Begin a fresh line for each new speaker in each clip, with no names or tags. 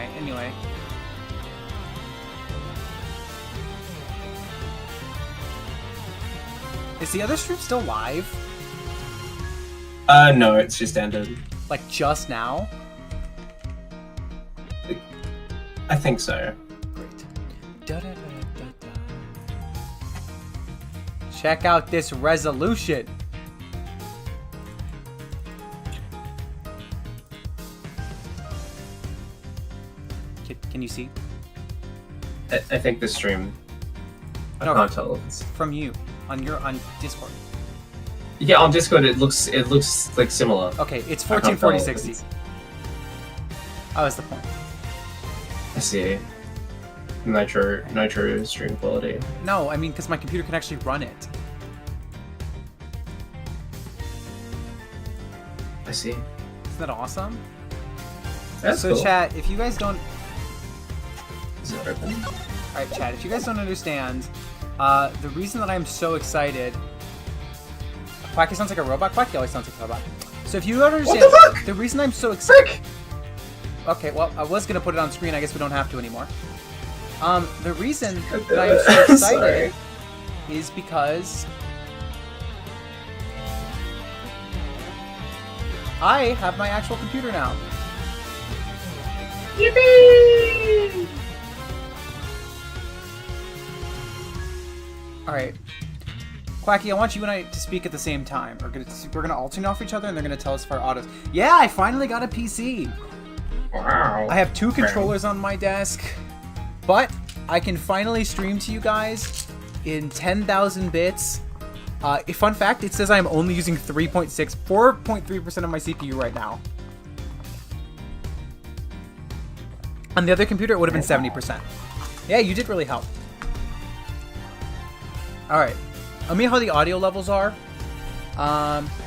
Alright, anyway. Is the other stream still live?
No, it's just ended.
Like, just now?
I think so.
Great. Da-da-da-da-da. Check out this resolution. Can you see?
I think the stream. I
No.
can't tell if it's.
From you. On Discord.
Yeah, on Discord it looks like similar.
Okay, it's
I can't tell
1440
if
60.
it's-
Oh, that's the point.
I see. Nitro stream quality.
No, I mean, because my computer can actually run it.
I see.
Isn't that awesome?
That's
So,
cool.
chat, if you guys don't...
Is it open?
Alright, chat, if you guys don't understand, the reason that I'm so excited... Quacky sounds like a robot? Quacky always sounds like a robot. So if you don't understand,
the fuck?
the reason I'm so excited...
Frick!
Okay, well, I was going to put it on screen. I guess we don't have to anymore. The reason that I'm so excited
Sorry.
is because... I have my actual computer now.
Yippee!
Alright. Quacky, I want you and I to speak at the same time. We're gonna alternate off each other and they're gonna tell us if our autos... Yeah, I finally got a PC!
Wow.
I have 2 controllers on my desk, but I can finally stream to you guys in 10,000 bits. A fun fact, it says I'm only using 4.3% of my CPU right now. On the other computer, it would have been 70%. Yeah, you did really help. Alright. Let me know how the audio levels are.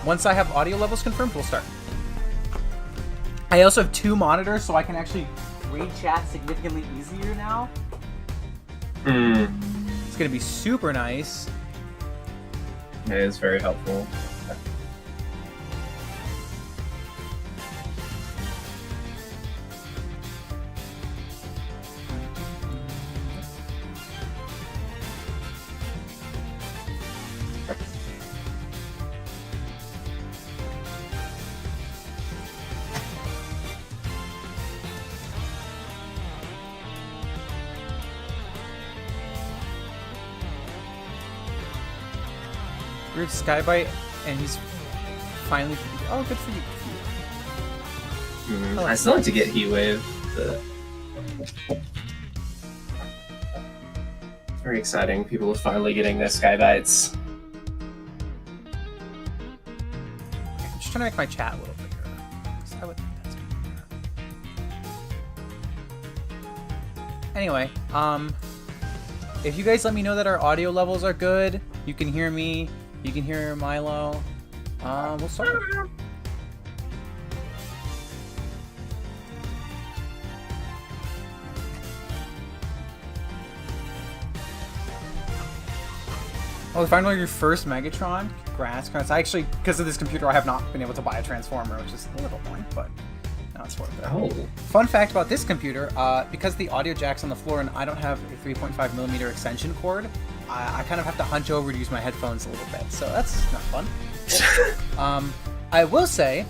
Once I have audio levels confirmed, we'll start. I also have 2 monitors, so I can actually read chat significantly easier now.
Hmm.
It's gonna be super nice.
It is very helpful.
We're Skybite, and he's finally... Oh, good for you. Good for you.
I still like to get Heatwave, but it's very exciting. People are finally getting their Skybites.
I'm just trying to make my chat a little bigger. 'Cause I would think that's bigger. Anyway, if you guys let me know that our audio levels are good, you can hear me, you can hear Milo, we'll start. Oh, finally your first Megatron? Congrats. I actually, because of this computer, I have not been able to buy a Transformer, which is a little annoying, but no, it's worth it.
Oh.
Fun fact about this computer, because the audio jack's on the floor and I don't have a 3.5mm extension cord, I kind of have to hunch over to use my headphones a little bit, so that's not fun. I will say,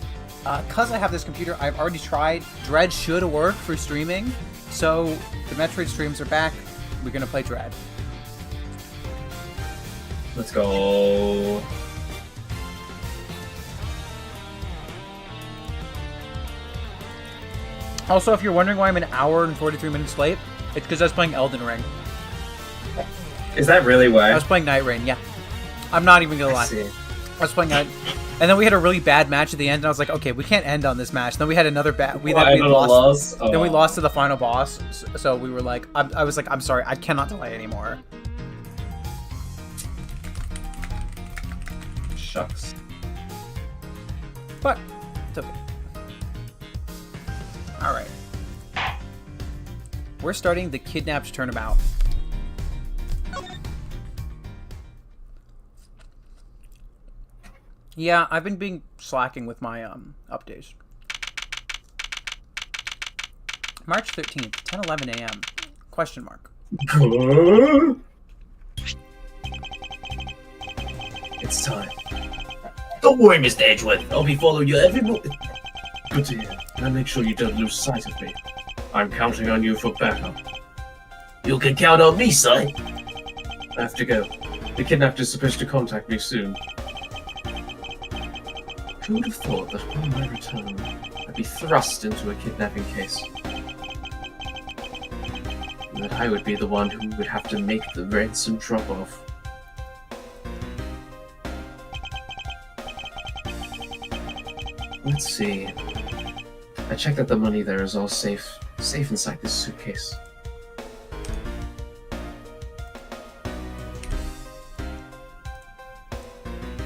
because I have this computer, I've already tried. Dread should work for streaming, so the Metroid streams are back. We're going to play Dread.
Let's go.
Also, if you're wondering why I'm an hour and 43 minutes late, it's because I was playing Elden Ring.
Is that really why?
I was playing Night Rain, yeah. I'm not even gonna
I
lie.
see.
I was playing Night, and then we had a really bad match at the end, and I was like, okay, we can't end on this match. Then we had another bad. We lost.
Oh.
Then we lost to the final boss, so we were like, I was like, I'm sorry, I cannot delay anymore.
Shucks.
But it's okay. All right, we're starting the Kidnapped Turnabout. Yeah, I've been slacking with my updates. March 13th, 10:11 a.m. Question mark.
It's time.
Don't worry, Mr. Edgeworth. I'll be following you every move.
Good to hear. Now make sure you don't lose sight of me. I'm counting on you for backup.
You can count on me, son.
I have to go. The kidnapper's supposed to contact me soon. Who would have thought that upon my return, I'd be thrust into a kidnapping case? And that I would be the one who would have to make the ransom drop-off. Let's see. I checked that the money there is all safe inside this suitcase.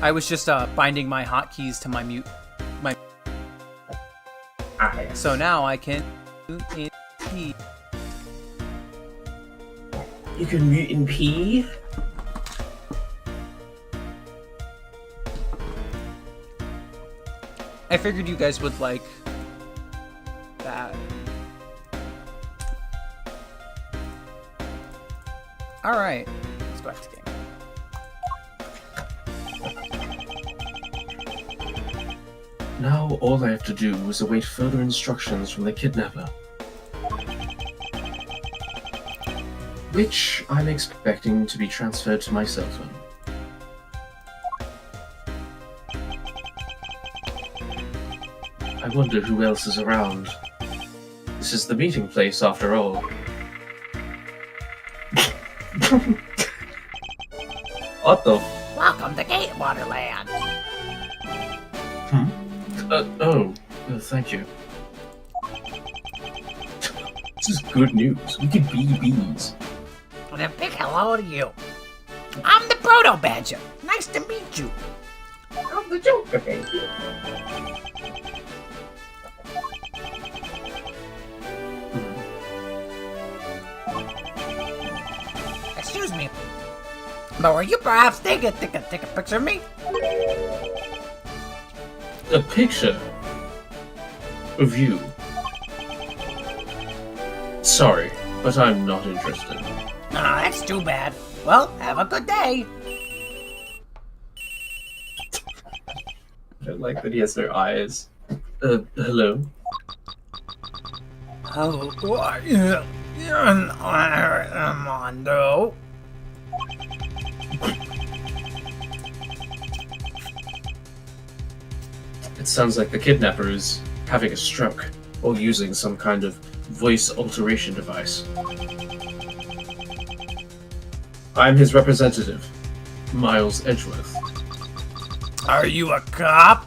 I was just binding my hotkeys to my mute.
Yes.
So now I can mute in P.
You can mute in P.
I figured you guys would like that. Alright, let's go back to game.
Now all I have to do is await further instructions from the kidnapper. Which I'm expecting to be transferred to my cell phone. I wonder who else is around. This is the meeting place after all. What the f-
Welcome to Gatewaterland.
Thank you. This is good news. We could be bees.
And a big hello to you. I'm the Proto Badger. Nice to meet you.
I'm the Joker, baby.
Excuse me. But were you perhaps thinking take a picture of me?
A picture of you. Sorry, but I'm not interested.
Ah, that's too bad. Well, have a good day.
I like that he has their eyes. Hello?
Oh, Armando.
It sounds like the kidnapper is having a stroke, or using some kind of voice alteration device. I'm his representative, Miles Edgeworth.
Are you a cop?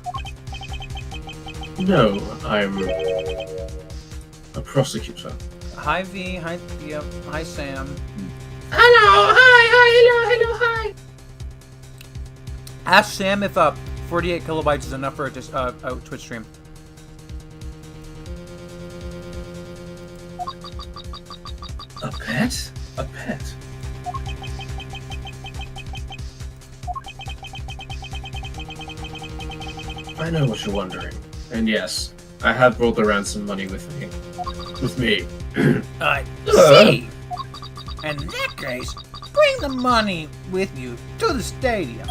No, I'm a prosecutor.
Hi V, hi Theo, hi Sam.
Hello, hi.
Ask Sam if 48 kilobytes is enough for a Twitch stream.
A pet? A pet? I know what you're wondering. And yes, I have brought the ransom money with me.
I see. In that case, bring the money with you to the stadium.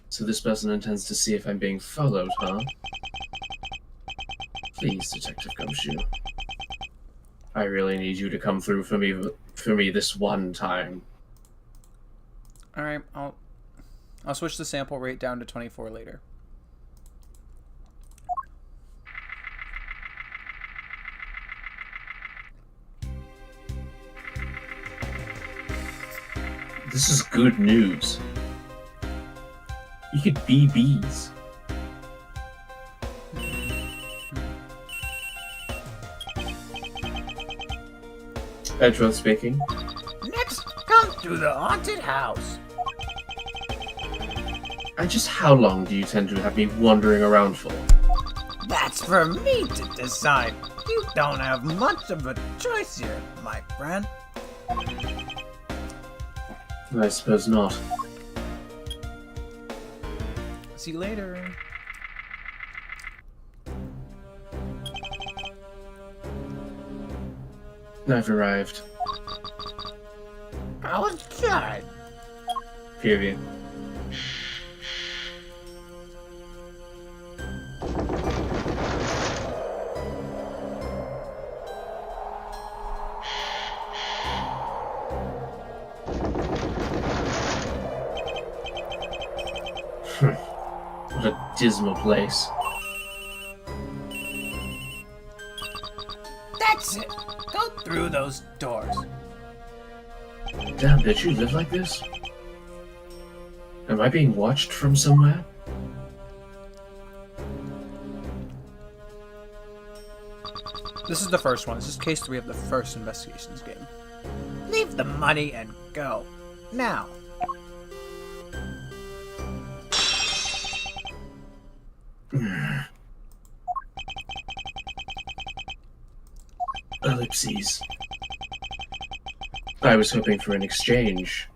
So this person intends to see if I'm being followed, huh? Please, Detective Gumshoe. I really need you to come through for me this one time.
All right, I'll switch the sample rate down to 24 later.
This is good news. You could be bees. Edgeworth speaking.
Next, come to the haunted house.
And just how long do you tend to have me wandering around for?
That's for me to decide. You don't have much of a choice here, my friend.
I suppose not.
See you later.
I've arrived.
How inside?
Period. What a dismal place.
That's it. Go through those doors.
Damn, bitch, you live like this? Am I being watched from somewhere?
This is the first one. This is case 3 of the first investigations game.
Leave the money and go. Now.
Ellipses. I was hoping for an exchange,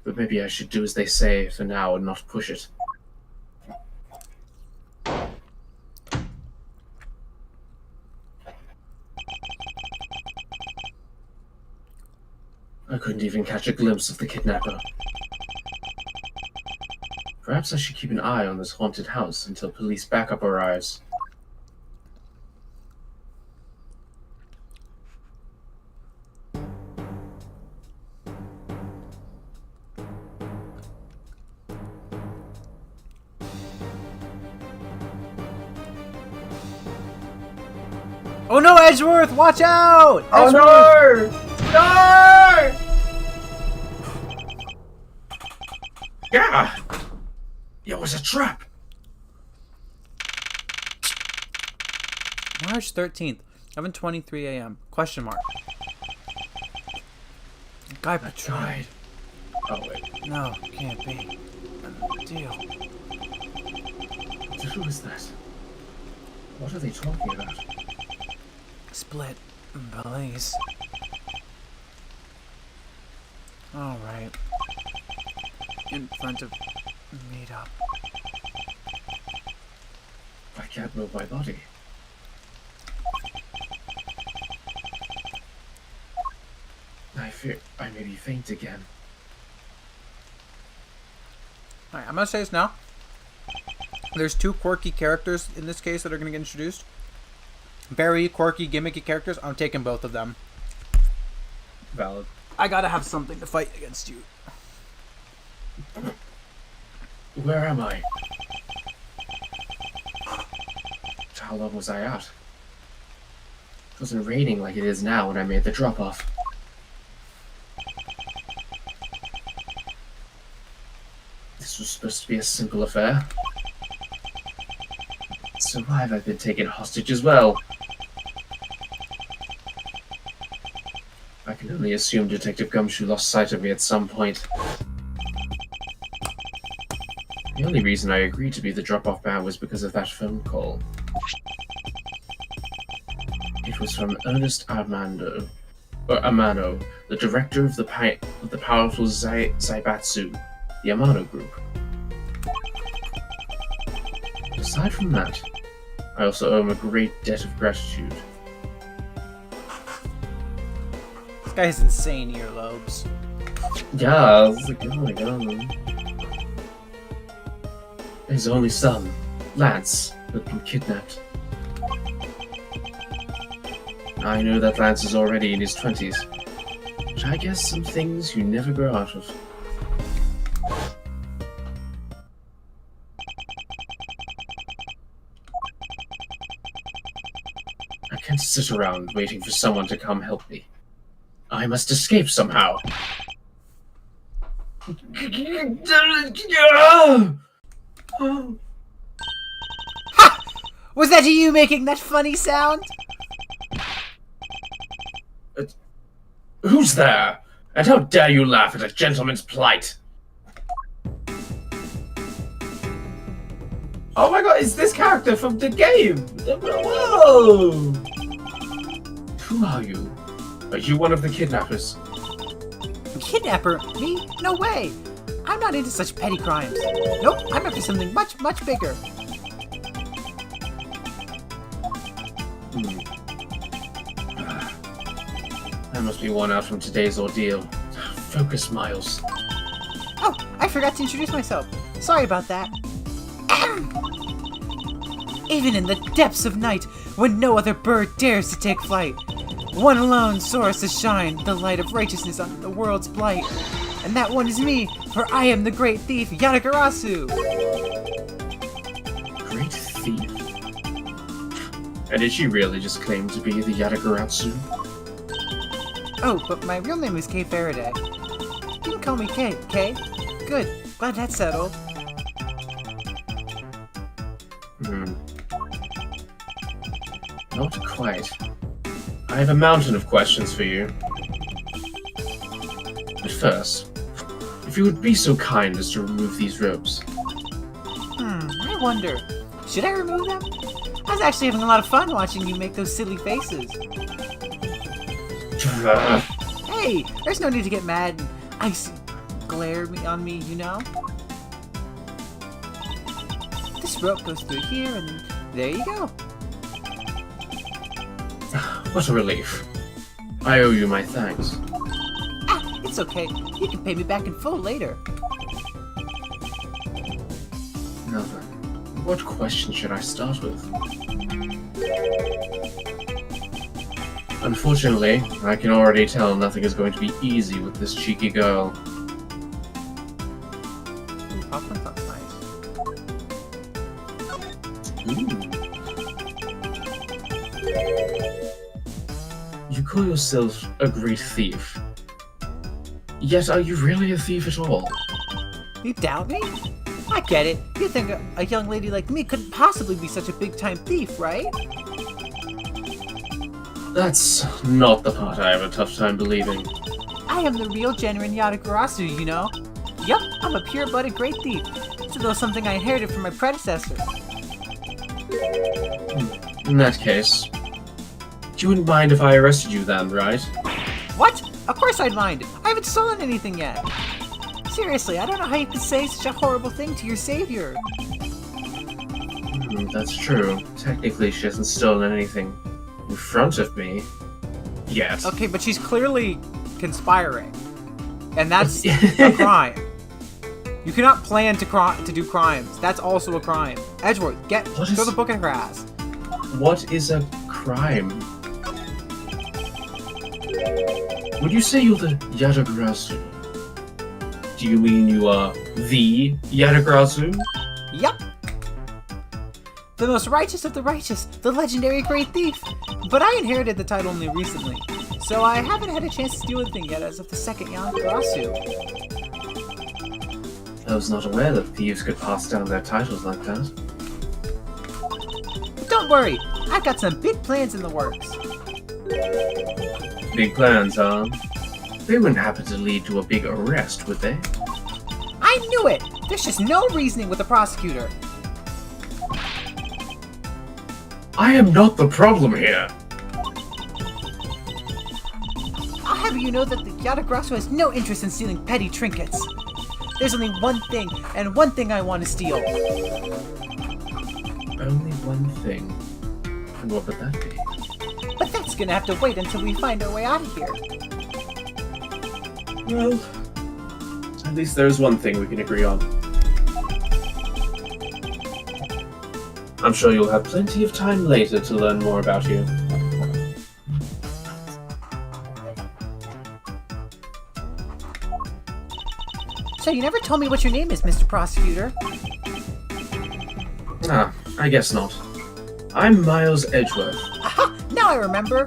but maybe I should do as they say for now and not push it. I couldn't even catch a glimpse of the kidnapper. Perhaps I should keep an eye on this haunted house until police backup arrives.
Oh no, Edgeworth! Watch out!
Oh
Edgeworth!
no! No! Yeah! It was a trap!
March 13th, 11:23 a.m. Question mark. Guy betrayed.
Died. Oh wait,
No, can't be. Deal.
who is that? What are they talking about?
Split. Police. Alright. In front of meetup.
I can't move my body. I fear I may be faint again.
Alright, I'm gonna say this now. There's 2 quirky characters in this case that are gonna get introduced. Very quirky, gimmicky characters. I'm taking both of them.
Valid.
I gotta have something to fight against you.
Where am I? How long was I out? It wasn't raining like it is now when I made the drop-off. This was supposed to be a simple affair. So why have I been taken hostage as well? I can only assume Detective Gumshoe lost sight of me at some point. The only reason I agreed to be the drop-off man was because of that phone call. It was from Ernest Amano, the director of the powerful Zaibatsu, the Amano Group. Aside from that, I also owe him a great debt of gratitude.
This guy has insane earlobes.
Yeah, it's like, oh my god. His only son, Lance, had been kidnapped. I know that Lance is already in his 20s, but I guess some things you never grow out of. I can't sit around waiting for someone to come help me. I must escape somehow.
Was that you making that funny sound?
Who's there? And how dare you laugh at a gentleman's plight? Oh my god, it's this character from the game! Whoa! Who are you? Are you one of the kidnappers?
Kidnapper? Me? No way! I'm not into such petty crimes. Nope, I'm after something much, much bigger.
I must be worn out from today's ordeal. Focus, Miles.
Oh, I forgot to introduce myself. Sorry about that. Even in the depths of night, when no other bird dares to take flight, one alone soars to shine the light of righteousness on the world's blight. And that one is me, for I am the great thief, Yatagarasu!
Great thief? And did she really just claim to be the Yatagarasu?
Oh, but my real name is Kay Faraday. You can call me Kay, Kay? Good, glad that's settled.
Not quite. I have a mountain of questions for you. But first, if you would be so kind as to remove these robes.
I wonder, should I remove them? I was actually having a lot of fun watching you make those silly faces. Hey, there's no need to get mad and ice glare on me, you know? This rope goes through here and there you go.
What a relief. I owe you my thanks.
Ah, it's okay. You can pay me back in full later.
Now then, what question should I start with? Unfortunately, I can already tell nothing is going to be easy with this cheeky girl.
Ooh, popcorn sounds nice.
You call yourself a great thief. Yet are you really a thief at all?
You doubt me? I get it. You think a young lady like me couldn't possibly be such a big-time thief, right?
That's not the part I have a tough time believing.
I am the real genuine Yatagarasu, you know? Yup, I'm a pure-blooded great thief. It's a little something I inherited from my predecessor.
In that case, you wouldn't mind if I arrested you then, right?
What? Of course I'd mind. I haven't stolen anything yet. Seriously, I don't know how you could say such a horrible thing to your savior.
That's true. Technically, she hasn't stolen anything in front of me. Yet.
Okay, but she's clearly conspiring. And that's a crime. You cannot plan to do crimes. That's also a crime. Edgeworth, throw the book at her ass.
What is a crime? When you say you're the Yatagarasu, do you mean you are the Yatagarasu?
Yup. The most righteous of the righteous, the legendary great thief. But I inherited the title only recently, so I haven't had a chance to do anything yet as of the second Yatagarasu.
I was not aware that thieves could pass down their titles like that.
But don't worry, I've got some big plans in the works.
Big plans, huh? They wouldn't happen to lead to a big arrest, would they?
I knew it! There's just no reasoning with the prosecutor.
I am not the problem here!
I'll have you know that the Yatagarasu has no interest in stealing petty trinkets. There's only one thing, and one thing I want to steal.
Only one thing. And what would that be?
But that's gonna have to wait until we find our way out of here.
Well, at least there's one thing we can agree on. I'm sure you'll have plenty of time later to learn more about you.
So you never told me what your name is, Mr. Prosecutor.
Ah, I guess not. I'm Miles Edgeworth.
Aha! Now I remember!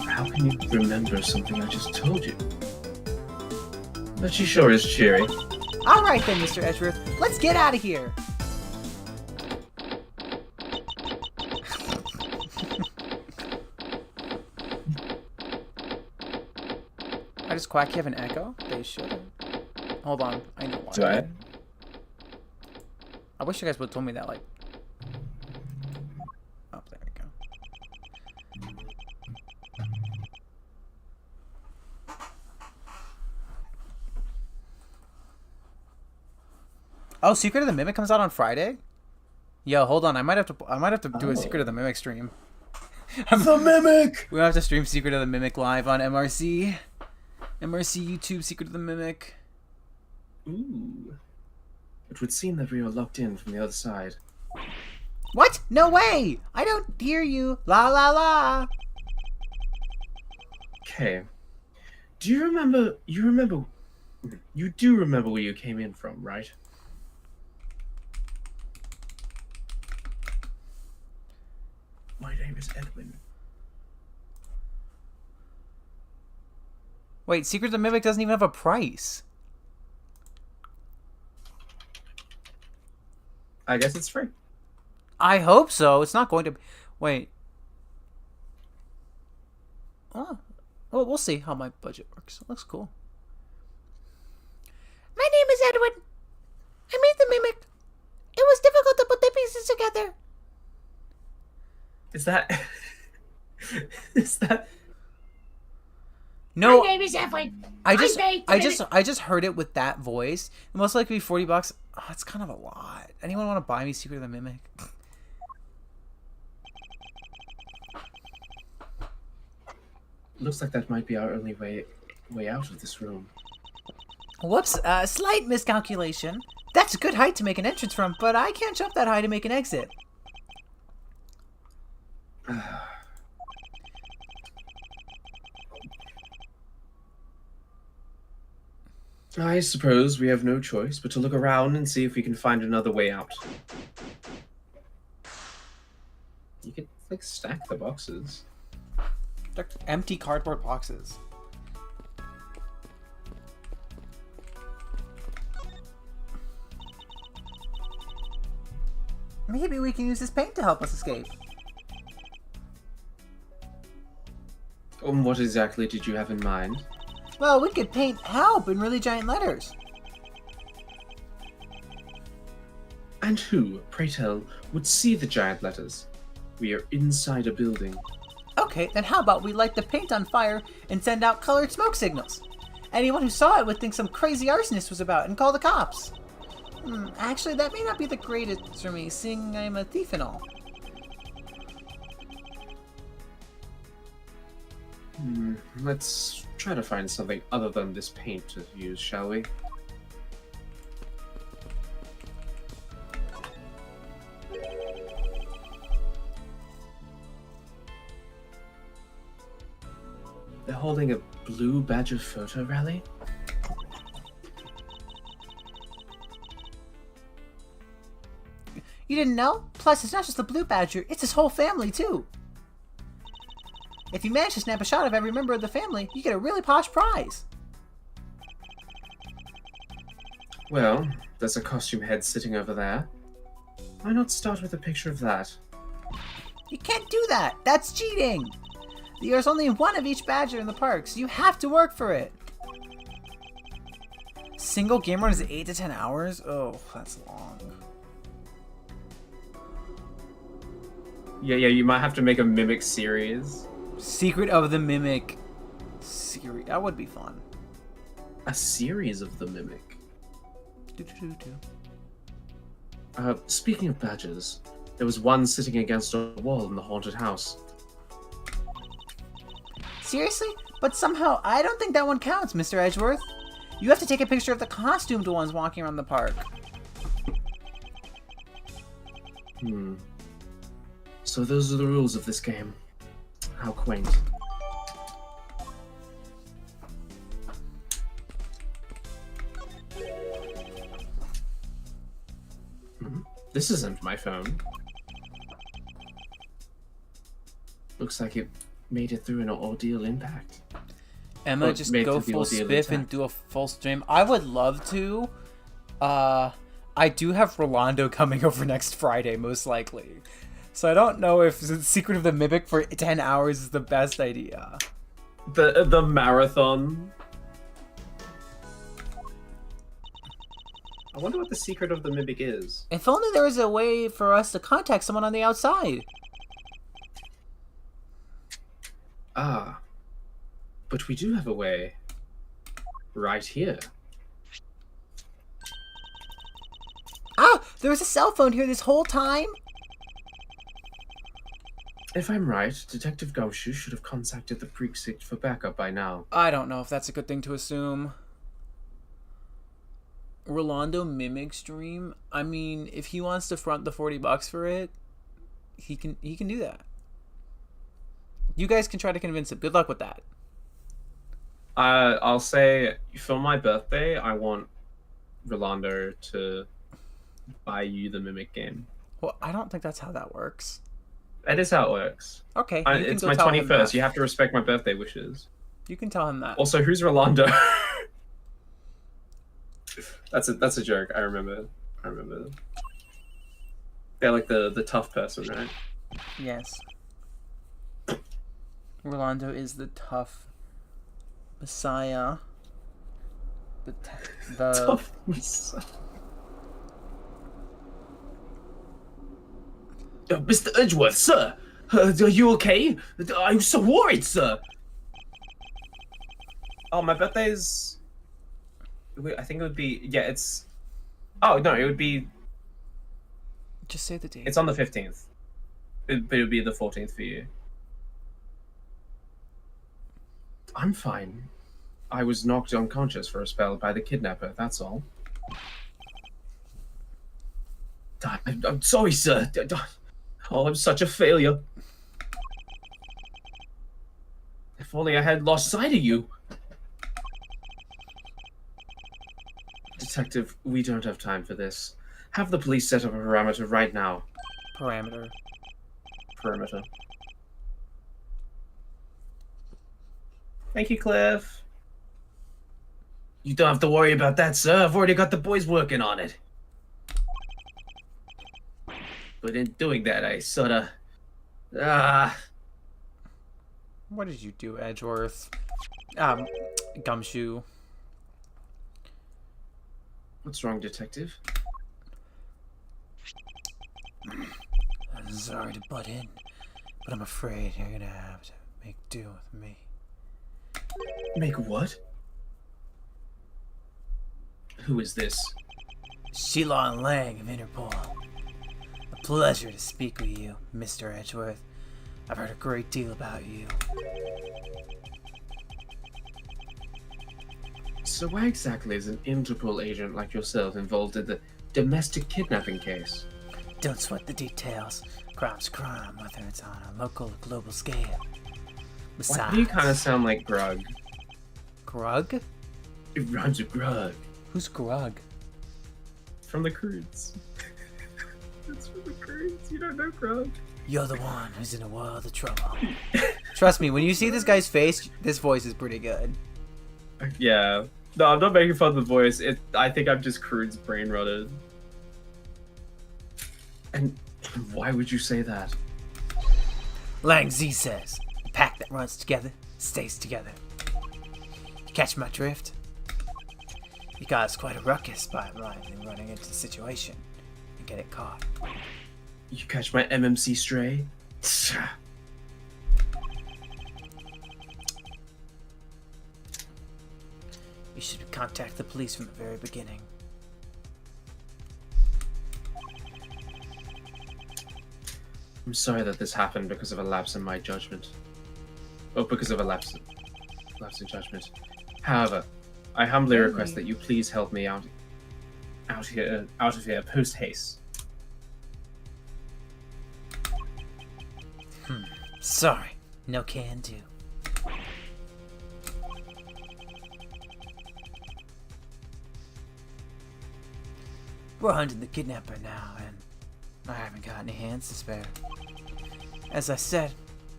How can you remember something I just told you? But she sure is cheery.
Alright then, Mr. Edgeworth, let's get out of here! I just Quack, you have an echo? They should. Hold on, I know why.
Do I?
I wish you guys would have told me that, like... Oh, there we go. Oh, Secret of the Mimic comes out on Friday? Yo, hold on, I might have to do a Secret of the Mimic stream.
The Mimic!
We'll have to stream Secret of the Mimic live on MRC. MRC YouTube Secret of the Mimic.
Ooh. It would seem that we are locked in from the other side.
What? No way! I don't hear you. La la la.
Okay. Do you remember... You do remember where you came in from, right? My name is Edwin.
Wait, Secret of the Mimic doesn't even have a price.
I guess it's free.
I hope so. It's not going to... Wait. Oh. Well, we'll see how my budget works. It looks cool. My name is Edwin. I made the Mimic. It was difficult to put the pieces together.
Is that... is that...
No,
My name is Edwin.
I just
made the
I just heard it with that voice. It most likely be $40. Oh, it's kind of a lot. Anyone want to buy me Secret of the Mimic?
Looks like that might be our only way out of this room.
Whoops, slight miscalculation. That's a good height to make an entrance from, but I can't jump that high to make an exit.
I suppose we have no choice but to look around and see if we can find another way out. You could, like, stack the boxes.
They're empty cardboard boxes. Maybe we can use this paint to help us escape.
What exactly did you have in mind?
Well, we could paint help in really giant letters.
And who, pray tell, would see the giant letters? We are inside a building.
Okay, then how about we light the paint on fire and send out colored smoke signals? Anyone who saw it would think some crazy arsonist was about and call the cops. Actually, that may not be the greatest for me, seeing I'm a thief and all.
Let's try to find something other than this paint to use, shall we? They're holding a Blue Badger photo rally?
You didn't know? Plus, it's not just the Blue Badger, it's his whole family, too. If you manage to snap a shot of every member of the family, you get a really posh prize.
Well, there's a costume head sitting over there. Why not start with a picture of that?
You can't do that! That's cheating! There's only one of each badger in the park, so you have to work for it. Single game run is 8 to 10 hours? Oh, that's long.
Yeah, you might have to make a Mimic series.
Secret of the Mimic series. That would be fun.
A series of the Mimic. Speaking of badgers, there was one sitting against a wall in the haunted house.
Seriously? But somehow, I don't think that one counts, Mr. Edgeworth. You have to take a picture of the costumed ones walking around the park.
So those are the rules of this game. How quaint. This isn't my phone. Looks like it made it through an ordeal impact.
Emma,
Oh,
just
made
go
it through the
full
ordeal
spiff and
intact.
do a full stream. I would love to. I do have Rolando coming over next Friday, most likely. So I don't know if the Secret of the Mimic for 10 hours is the best idea.
The marathon. I wonder what the secret of the Mimic is.
If only there was a way for us to contact someone on the outside.
Ah. But we do have a way. Right here.
Ah! There was a cell phone here this whole time?
If I'm right, Detective Gumshoe should have contacted the precinct for backup by now.
I don't know if that's a good thing to assume. Rolando Mimic stream. I mean, if he wants to front the $40 for it, he can do that. You guys can try to convince him. Good luck with that.
I'll say for my birthday, I want Rolando to buy you the Mimic game.
Well, I don't think that's how that works.
That is how it works.
Okay, you can
It's
go
my
tell him
21st.
that.
You have to respect my birthday wishes.
You can tell him that.
Also, who's Rolando? That's a joke. I remember. They're like the tough person, right?
Yes. Rolando is the tough messiah. The
Tough messiah.
Mr. Edgeworth, sir! Are you okay? I'm so worried, sir!
Oh, my birthday's. I think it would be. Yeah, it's. Oh no, it would be.
just say the date.
It's on the 15th. But it would be the 14th for you. I'm fine. I was knocked unconscious for a spell by the kidnapper. That's all.
I'm sorry, sir. Oh, I'm such a failure. If only I had lost sight of you.
Detective, we don't have time for this. Have the police set up a parameter right now.
Parameter.
Perimeter. Thank you, Cliff.
You don't have to worry about that, sir. I've already got the boys working on it. But in doing that, I sorta...
What did you do, Edgeworth? Gumshoe.
What's wrong, Detective?
I'm sorry to butt in, but I'm afraid you're gonna have to make do with me.
Make what? Who is this?
Shilon Lang of Interpol. A pleasure to speak with you, Mr. Edgeworth. I've heard a great deal about you.
So why exactly is an Interpol agent like yourself involved in the domestic kidnapping case?
Don't sweat the details. Crime's crime, whether it's on a local or global scale. Besides,
Why do you kind of sound like Grug?
Grug?
It rhymes with Grug.
Who's Grug?
From the Croods. It's from the Croods. You don't know Grug?
You're the one who's in a world of trouble. Trust me, when you see this guy's face, this voice is pretty good.
Yeah. No, I'm not making fun of the voice. I think I'm just Croods brain rotted. And why would you say that?
Lang Z says, a pack that runs together stays together. You catch my drift? You caused quite a ruckus by blindly running into the situation and get it caught.
You catch my MMC stray?
You should contact the police from the very beginning.
I'm sorry that this happened because of a lapse in my judgment. Oh, because of a lapse in judgment. However, I humbly request that you please help me out of here post haste.
Sorry, no can do. We're hunting the kidnapper now, and I haven't got any hands to spare. As I said,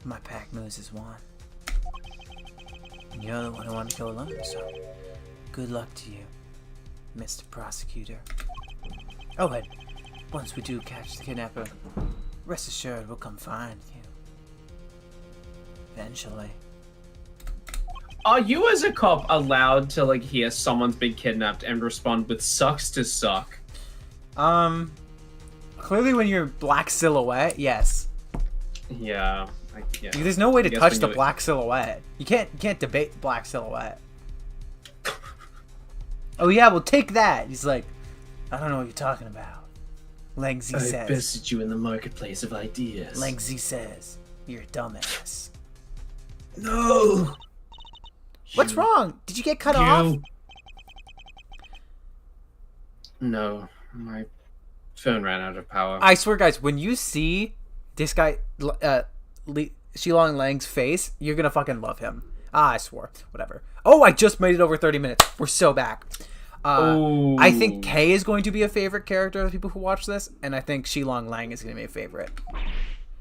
my pack moves as one. And you're the one who wanted to go alone, so good luck to you, Mr. Prosecutor. Oh, and once we do catch the kidnapper, rest assured we'll come find you. Eventually.
Are you as a cop allowed to like hear someone's been kidnapped and respond with sucks to suck?
Clearly when you're black silhouette, yes.
Yeah. Yeah.
There's no way to
I guess
touch
when
the
you-
black silhouette. You can't debate the black silhouette. Oh yeah, well take that. He's like, I don't know what you're talking about. Lang Z
I
says.
bested you in the marketplace of ideas.
Lang Z says. You're a dumbass.
No.
What's
You-
wrong? Did you get cut off?
No, my phone ran out of power.
I swear, guys, when you see this guy, Shilong Lang's face, you're gonna fucking love him. I swore. Whatever. Oh, I just made it over 30 minutes. We're so back. I think Kay is going to be a favorite character of the people who watch this, and I think Shilong Lang is going to be a favorite.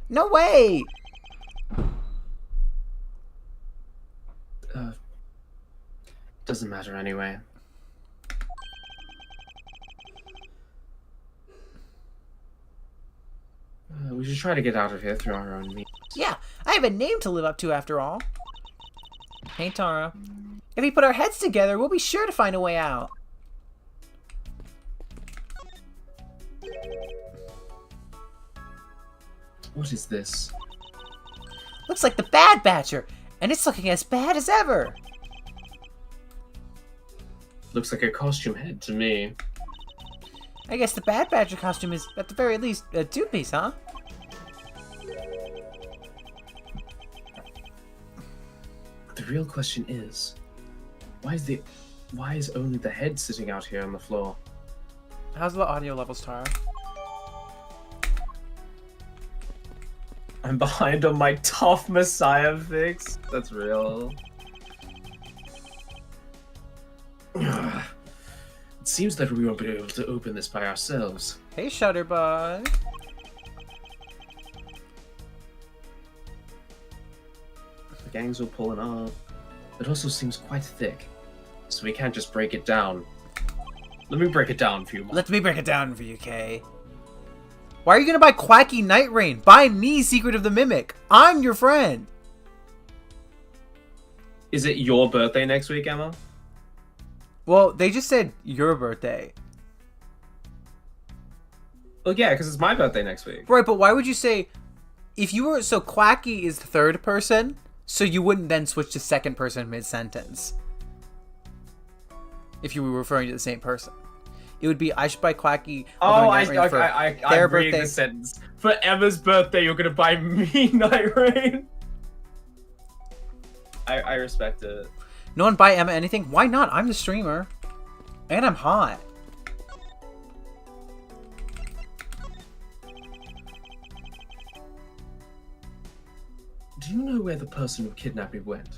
No way!
Doesn't matter anyway. We should try to get out of here through our own means.
Yeah, I have a name to live up to after all. Hey, Tara. If we put our heads together, we'll be sure to find a way out.
What is this?
Looks like the Bad Batcher, and it's looking as bad as ever.
Looks like a costume head to me.
I guess the Bad Batcher costume is, at the very least, a two-piece, huh?
The real question is, why is only the head sitting out here on the floor?
How's the audio levels, Tara?
I'm behind on my tough Messiah fix. That's real.
It seems that we won't be able to open this by ourselves.
Hey, Shutterbug.
The gang's all pulling up. It also seems quite thick, so we can't just break it down. Let me break it down for you, Mark.
Let me break it down for you, Kay. Why are you gonna buy Quacky Night Rain? Buy me Secret of the Mimic. I'm your friend.
Is it your birthday next week, Emma?
Well, they just said your birthday.
Well, yeah, because it's my birthday next week.
Right, but why would you say... If you were... So Quacky is third person, so you wouldn't then switch to second person mid-sentence. If you were referring to the same person. It would be, I should buy Quacky...
Oh,
Night Rain for
I'm
their
reading
birthday.
the sentence. For Emma's birthday, you're gonna buy me Night Rain. I respect it.
No one buy Emma anything? Why not? I'm the streamer. And I'm hot.
Do you know where the person who kidnapped me went?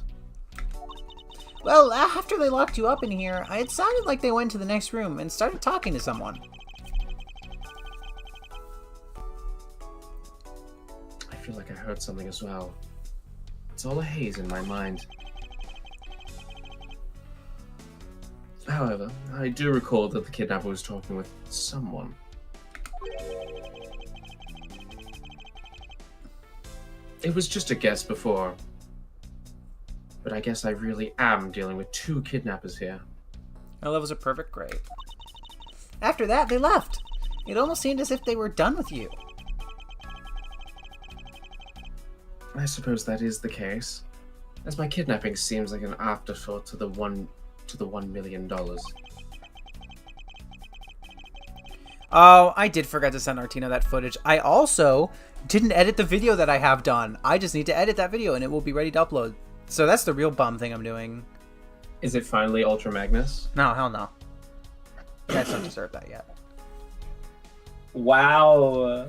Well, after they locked you up in here, it sounded like they went to the next room and started talking to someone.
I feel like I heard something as well. It's all a haze in my mind. However, I do recall that the kidnapper was talking with someone. It was just a guess before. But I guess I really am dealing with two kidnappers here.
Our levels are perfect, great. After that, they left. It almost seemed as if they were done with you.
I suppose that is the case, as my kidnapping seems like an afterthought to the $1 million.
Oh, I did forget to send Artina that footage. I also didn't edit the video that I have done. I just need to edit that video and it will be ready to upload. So that's the real bum thing I'm doing.
Is it finally Ultra Magnus?
No, hell no. You guys don't deserve that yet.
Wow.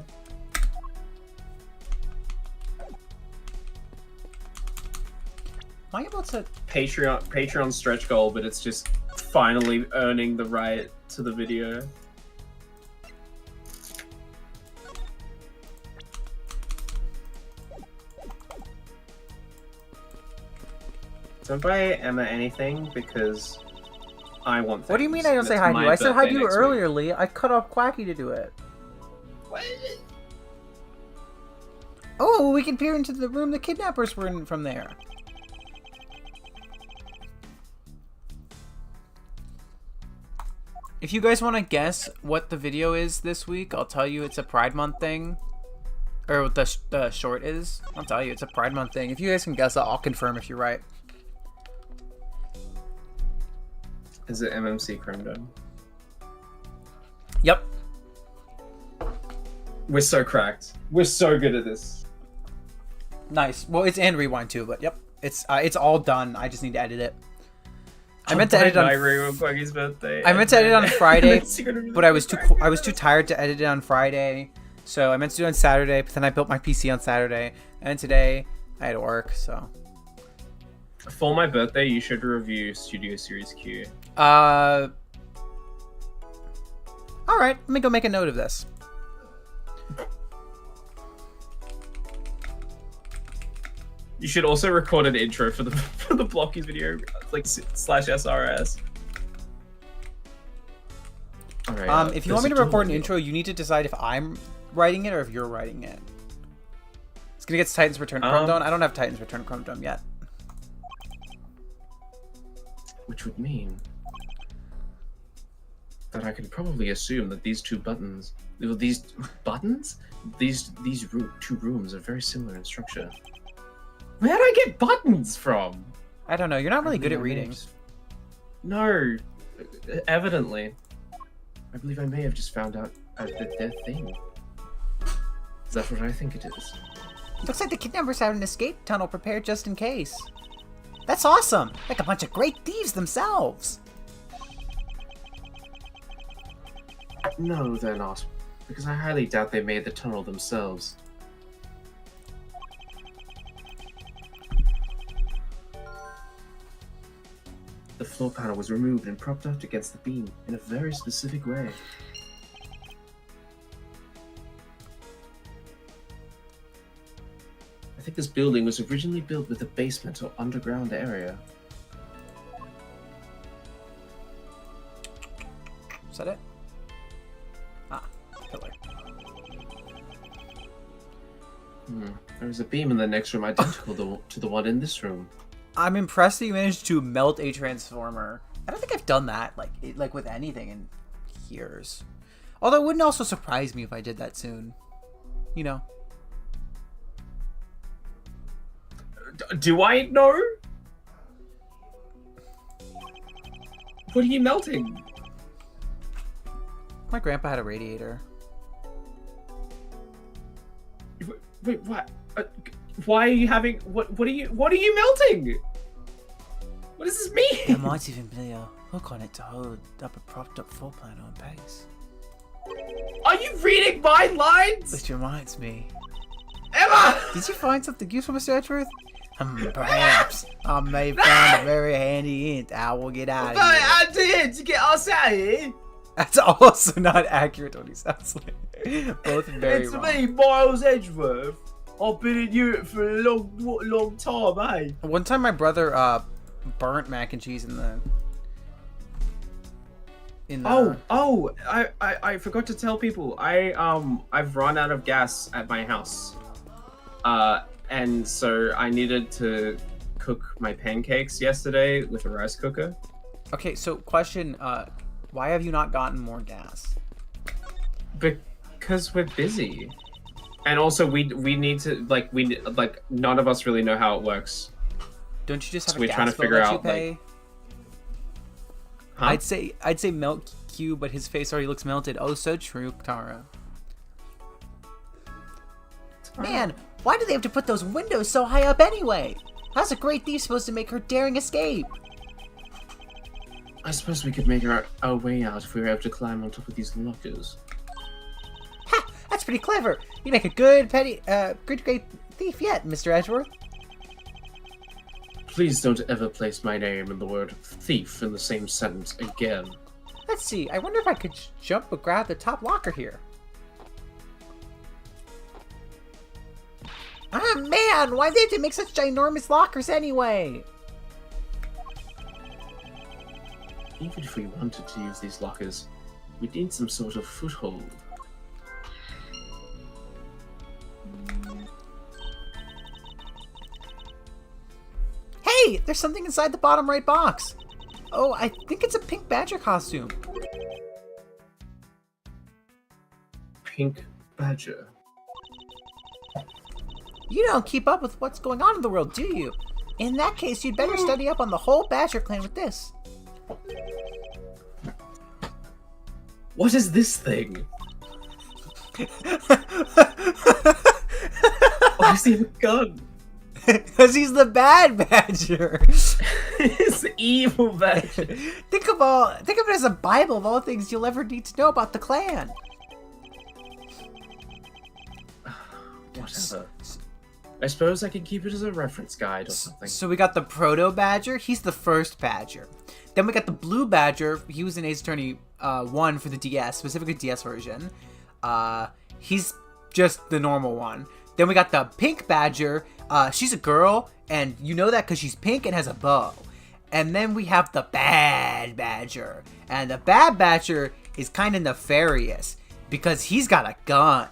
Am I able to...
Patreon stretch goal, but it's just finally earning the right to the video. Don't buy Emma anything because I want things.
What do you mean I don't say
It's
hi to
my
you? I said hi
birthday
to you
next week.
earlier, Lee. I cut off Quacky to do it.
What?
Oh, we can peer into the room the kidnappers were in from there. If you guys want to guess what the video is this week, I'll tell you it's a Pride Month thing. Or what the short is. I'll tell you, it's a Pride Month thing. If you guys can guess it, I'll confirm if you're right.
Is it MMC Chrome Dome?
Yep.
We're so cracked. We're so good at this.
Nice. Well, it's and rewind too, but yep, it's all done. I just need to edit it. I meant to edit it on.
Buggy's birthday.
I meant to edit it on Friday,
But
but I was too tired to edit it on Friday, so I meant to do it on Saturday. But then I built my PC on Saturday, and today I had to work. So
for my birthday, you should review Studio Series Q.
all right, let me go make a note of this.
You should also record an intro for the Blockies video, like /SRS.
All right.
If you want me to record an intro, you need to decide if I'm writing it or if you're writing it. It's gonna get Titans Return to Chrome Dome. I don't have Titans Return to Chrome Dome yet.
Which would mean that I can probably assume that these two buttons, these two rooms are very similar in structure. Where'd I get buttons from?
I don't know. You're not really good at reading.
No, evidently. I believe I may have just found out that their thing. Is that what I think it is?
Looks like the kidnappers have an escape tunnel prepared just in case. That's awesome! Like a bunch of great thieves themselves!
No, they're not. Because I highly doubt they made the tunnel themselves. The floor panel was removed and propped up against the beam in a very specific way. I think this building was originally built with a basement or underground area.
Is that it? Ah, pillar.
There was a beam in the next room identical to the one in this room.
I'm impressed that you managed to melt a transformer. I don't think I've done that like with anything in years. Although it wouldn't also surprise me if I did that soon. You know.
Do I know? What are you melting?
My grandpa had a radiator.
Wait, what? Why are you having? What are you melting? What does this mean?
There might even be a hook on it to hold up a propped up floor plan on base.
Are you reading my lines?
Which reminds me.
Emma!
Did you find something useful, Mr. Edgeworth? Perhaps I may find a very handy hint. I will get out of here.
I did to get us out of here.
That's also not accurate what he sounds like. Both very
It's
wrong.
me, Miles Edgeworth. I've been in Europe for a long time, eh?
One time my brother burnt mac and cheese in the
I forgot to tell people. I've run out of gas at my house. And so I needed to cook my pancakes yesterday with a rice cooker.
Okay, so question, why have you not gotten more gas?
Because we're busy. And also we need to none of us really know how it works.
Don't you just have
So
a
we're
gas
trying to
bill
figure
that you
out,
pay?
Huh?
I'd say melt Q, but his face already looks melted. Oh, so true, Tara. Man, why do they have to put those windows so high up anyway? How's a great thief supposed to make her daring escape?
I suppose we could make our way out if we were able to climb on top of these lockers.
Ha! That's pretty clever. You make a good great thief yet, Mr. Edgeworth.
Please don't ever place my name and the word thief in the same sentence again.
Let's see. I wonder if I could jump and grab the top locker here. Ah, man! Why did they make such ginormous lockers anyway?
Even if we wanted to use these lockers, we'd need some sort of foothold.
Hey! There's something inside the bottom right box! Oh, I think it's a pink badger costume.
Pink badger.
You don't keep up with what's going on in the world, do you? In that case, you'd better study up on the whole Badger clan with this.
What is this thing? Oh, I see a gun.
Because he's the bad badger.
It's evil badger.
Think of it as a Bible of all things you'll ever need to know about the clan.
Whatever. I suppose I could keep it as a reference guide or something.
So we got the Proto Badger. He's the first Badger. Then we got the Blue Badger. He was in Ace Attorney 1 for the DS, specifically DS version. He's just the normal one. Then we got the Pink Badger. She's a girl, and you know that because she's pink and has a bow. And then we have the Bad Badger. And the Bad Badger is kind of nefarious because he's got a gun.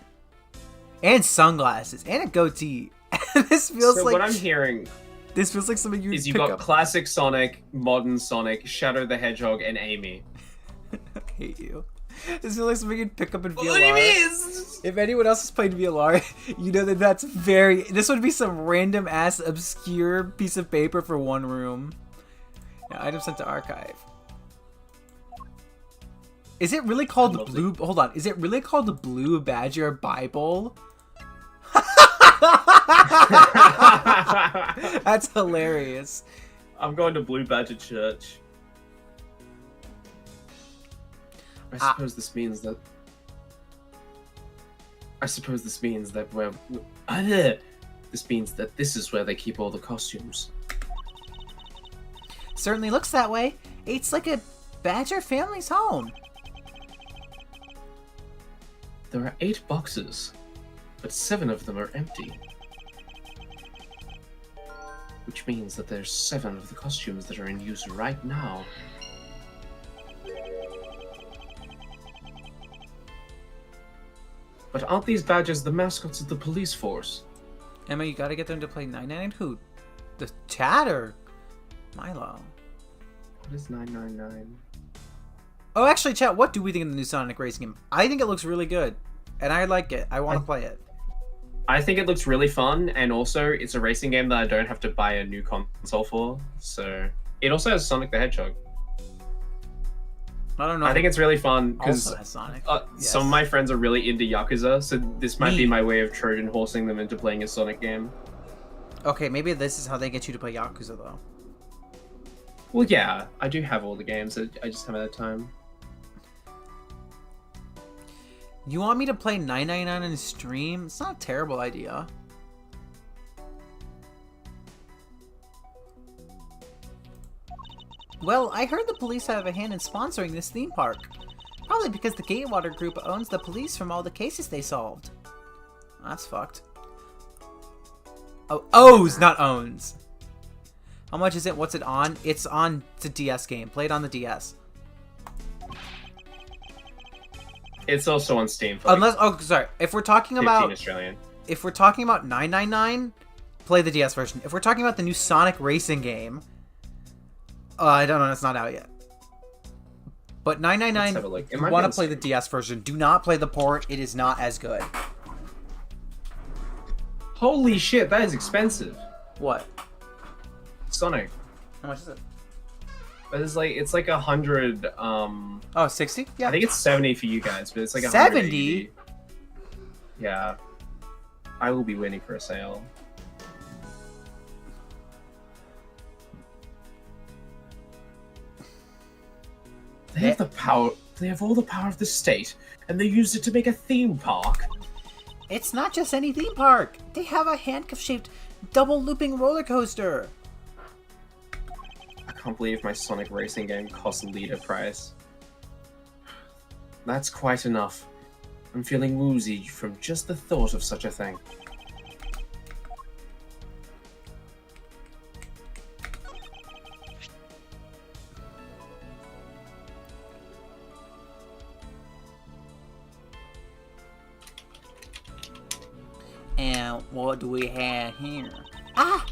And sunglasses. And a goatee. This feels
So
like...
what I'm hearing
This feels like something you would
is you
pick
got
up.
classic Sonic, modern Sonic, Shadow the Hedgehog, and Amy.
I hate you. This feels like something you'd pick up in VLR.
What do you mean? It's-
If anyone else has played VLR, you know that that's very... This would be some random ass obscure piece of paper for one room. Yeah, item sent to archive. Is it really called the Blue... Hold on. Is it really called the Blue Badger Bible? That's hilarious.
I'm going to Blue Badger Church. I suppose this means that. we're. This means that this is where they keep all the costumes.
Certainly looks that way. It's like a Badger family's home.
There are 8 boxes, but 7 of them are empty. Which means that there's 7 of the costumes that are in use right now. But aren't these badges the mascots of the police force?
Emma, you gotta get them to play 999 Who? The chat or Milo?
What is 999?
Oh, actually, chat, what do we think of the new Sonic Racing game? I think it looks really good. And I like it. I want to play it.
I think it looks really fun, and also it's a racing game that I don't have to buy a new console for. So it also has Sonic the Hedgehog.
I don't know.
I think it's really fun because
also has Sonic. Yes.
some of my friends are really into Yakuza, so this might be
Me.
my way of Trojan horsing them into playing a Sonic game.
Okay, maybe this is how they get you to play Yakuza, though.
Well, yeah, I do have all the games. I just haven't had time.
You want me to play 999 on stream? It's not a terrible idea. Well, I heard the police have a hand in sponsoring this theme park. Probably because the Gatewater Group owns the police from all the cases they solved. That's fucked. Oh, owes, not owns. How much is it? What's it on? It's on the DS game. Play it on the DS.
It's also on Steam for like
Unless, oh, sorry. If we're talking
15
about...
Australian.
If we're talking about 999, play the DS version. If we're talking about the new Sonic Racing game, I don't know, it's not out yet. But
Let's have a
999,
look.
if
It
you
might
want
be
to play the DS version, do not play the port. It is not as good.
Holy shit, that is expensive.
What?
Sonic.
How much is it?
But it's like 100.
Oh, 60? Yeah.
I think it's 70 for you guys, but it's like
70?
Yeah. I will be waiting for a sale.
They have the power. They have all the power of the state, and they used it to make a theme park.
It's not just any theme park. They have a handcuff-shaped double looping roller coaster.
I can't believe my Sonic Racing game costs leader price.
That's quite enough. I'm feeling woozy from just the thought of such a thing.
And what do we have here? Ah!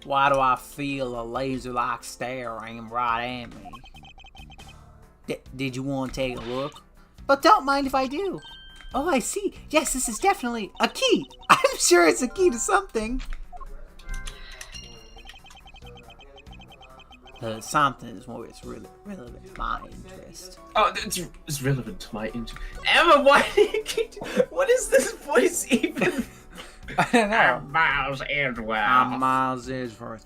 Why do I feel a laser-like stare aim right at me? Did you want to take a look? But don't mind if I do. Oh, I see. Yes, this is definitely a key. I'm sure it's a key to something. Something is more really relevant to my interest.
Oh, it's relevant to my interest.
Emma, why do you keep... What is this voice even?
I don't know.
I'm Miles Edgeworth.
I'm Miles Edgeworth.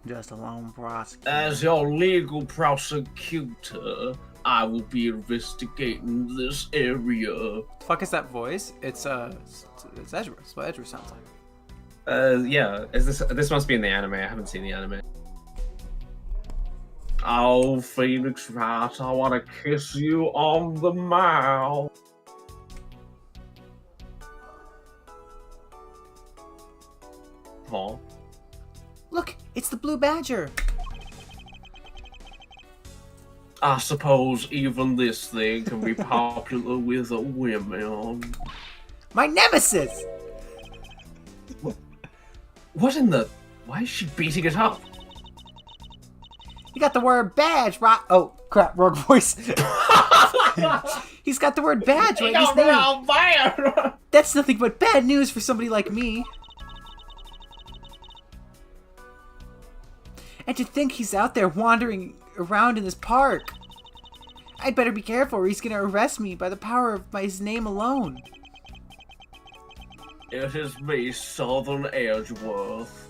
Just a lone prosecutor.
As your legal prosecutor, I will be investigating this area.
The fuck is that voice? It's Edgeworth. That's what Edgeworth sounds like.
Yeah. This must be in the anime. I haven't seen the anime. Oh, Phoenix Wright, I want to kiss you on the mouth. Huh?
Look, it's the Blue Badger.
I suppose even this thing can be popular with the women.
My nemesis.
What in the... Why is she beating it up?
You got the word badge, right? Oh, crap, wrong voice. He's got the word badge right in his name. That's nothing but bad news for somebody like me. And to think he's out there wandering around in this park. I'd better be careful or he's gonna arrest me by the power of his name alone.
It is me, Southern Edgeworth.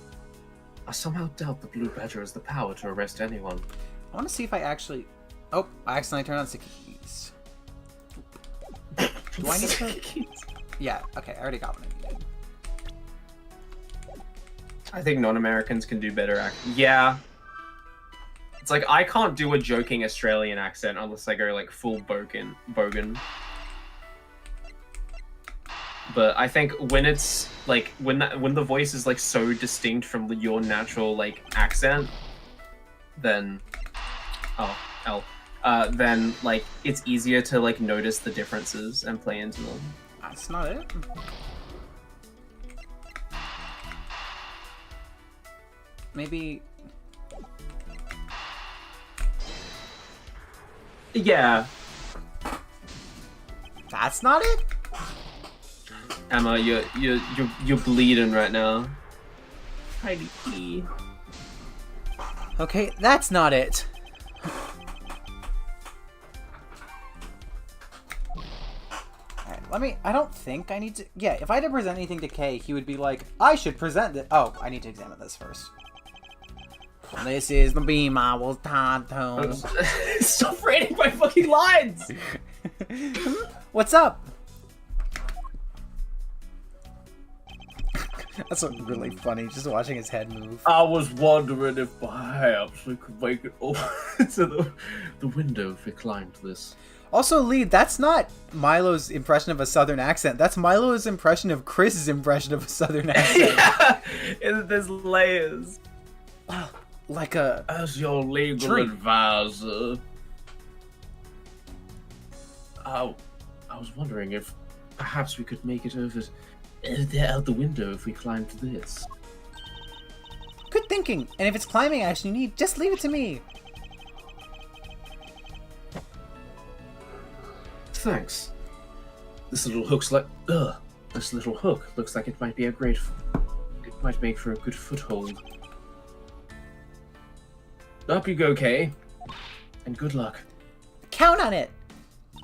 I somehow doubt the Blue Badger has the power to arrest anyone.
I want to see if I actually... Oh, I accidentally turned on sticky keys. Do I need to... Yeah, okay, I already got one I needed.
I think non-Americans can do better Yeah. It's like, I can't do a joking Australian accent unless I go, like, full bogan. But I think when it's, like, when the voice is, like, so distinct from your natural, like, accent, then... then, like, it's easier to, like, notice the differences and play into them.
That's not it. Maybe...
Yeah.
That's not it?
Emma, you're bleeding right now. Heidi P.
Okay, that's not it. Alright, I don't think I need to... Yeah, if I had to present anything to Kay, he would be like, I should present it. Oh, I need to examine this first. This is the beam I was tied to.
Stop reading my fucking lines!
What's up? That's really funny, just watching his head move.
I was wondering if perhaps we could make it over to the window if we climbed this.
Also, Lee, that's not Milo's impression of a southern accent. That's Milo's impression of Chris's impression of a southern accent.
Yeah, there's layers.
Like a...
As your legal
tree.
advisor, I was wondering if perhaps we could make it over there out the window if we climbed this.
Good thinking. And if it's climbing action you need, just leave it to me.
Thanks. This little hook looks like it might be it might make for a good foothold. Up you go, Kay. And good luck.
Count on it.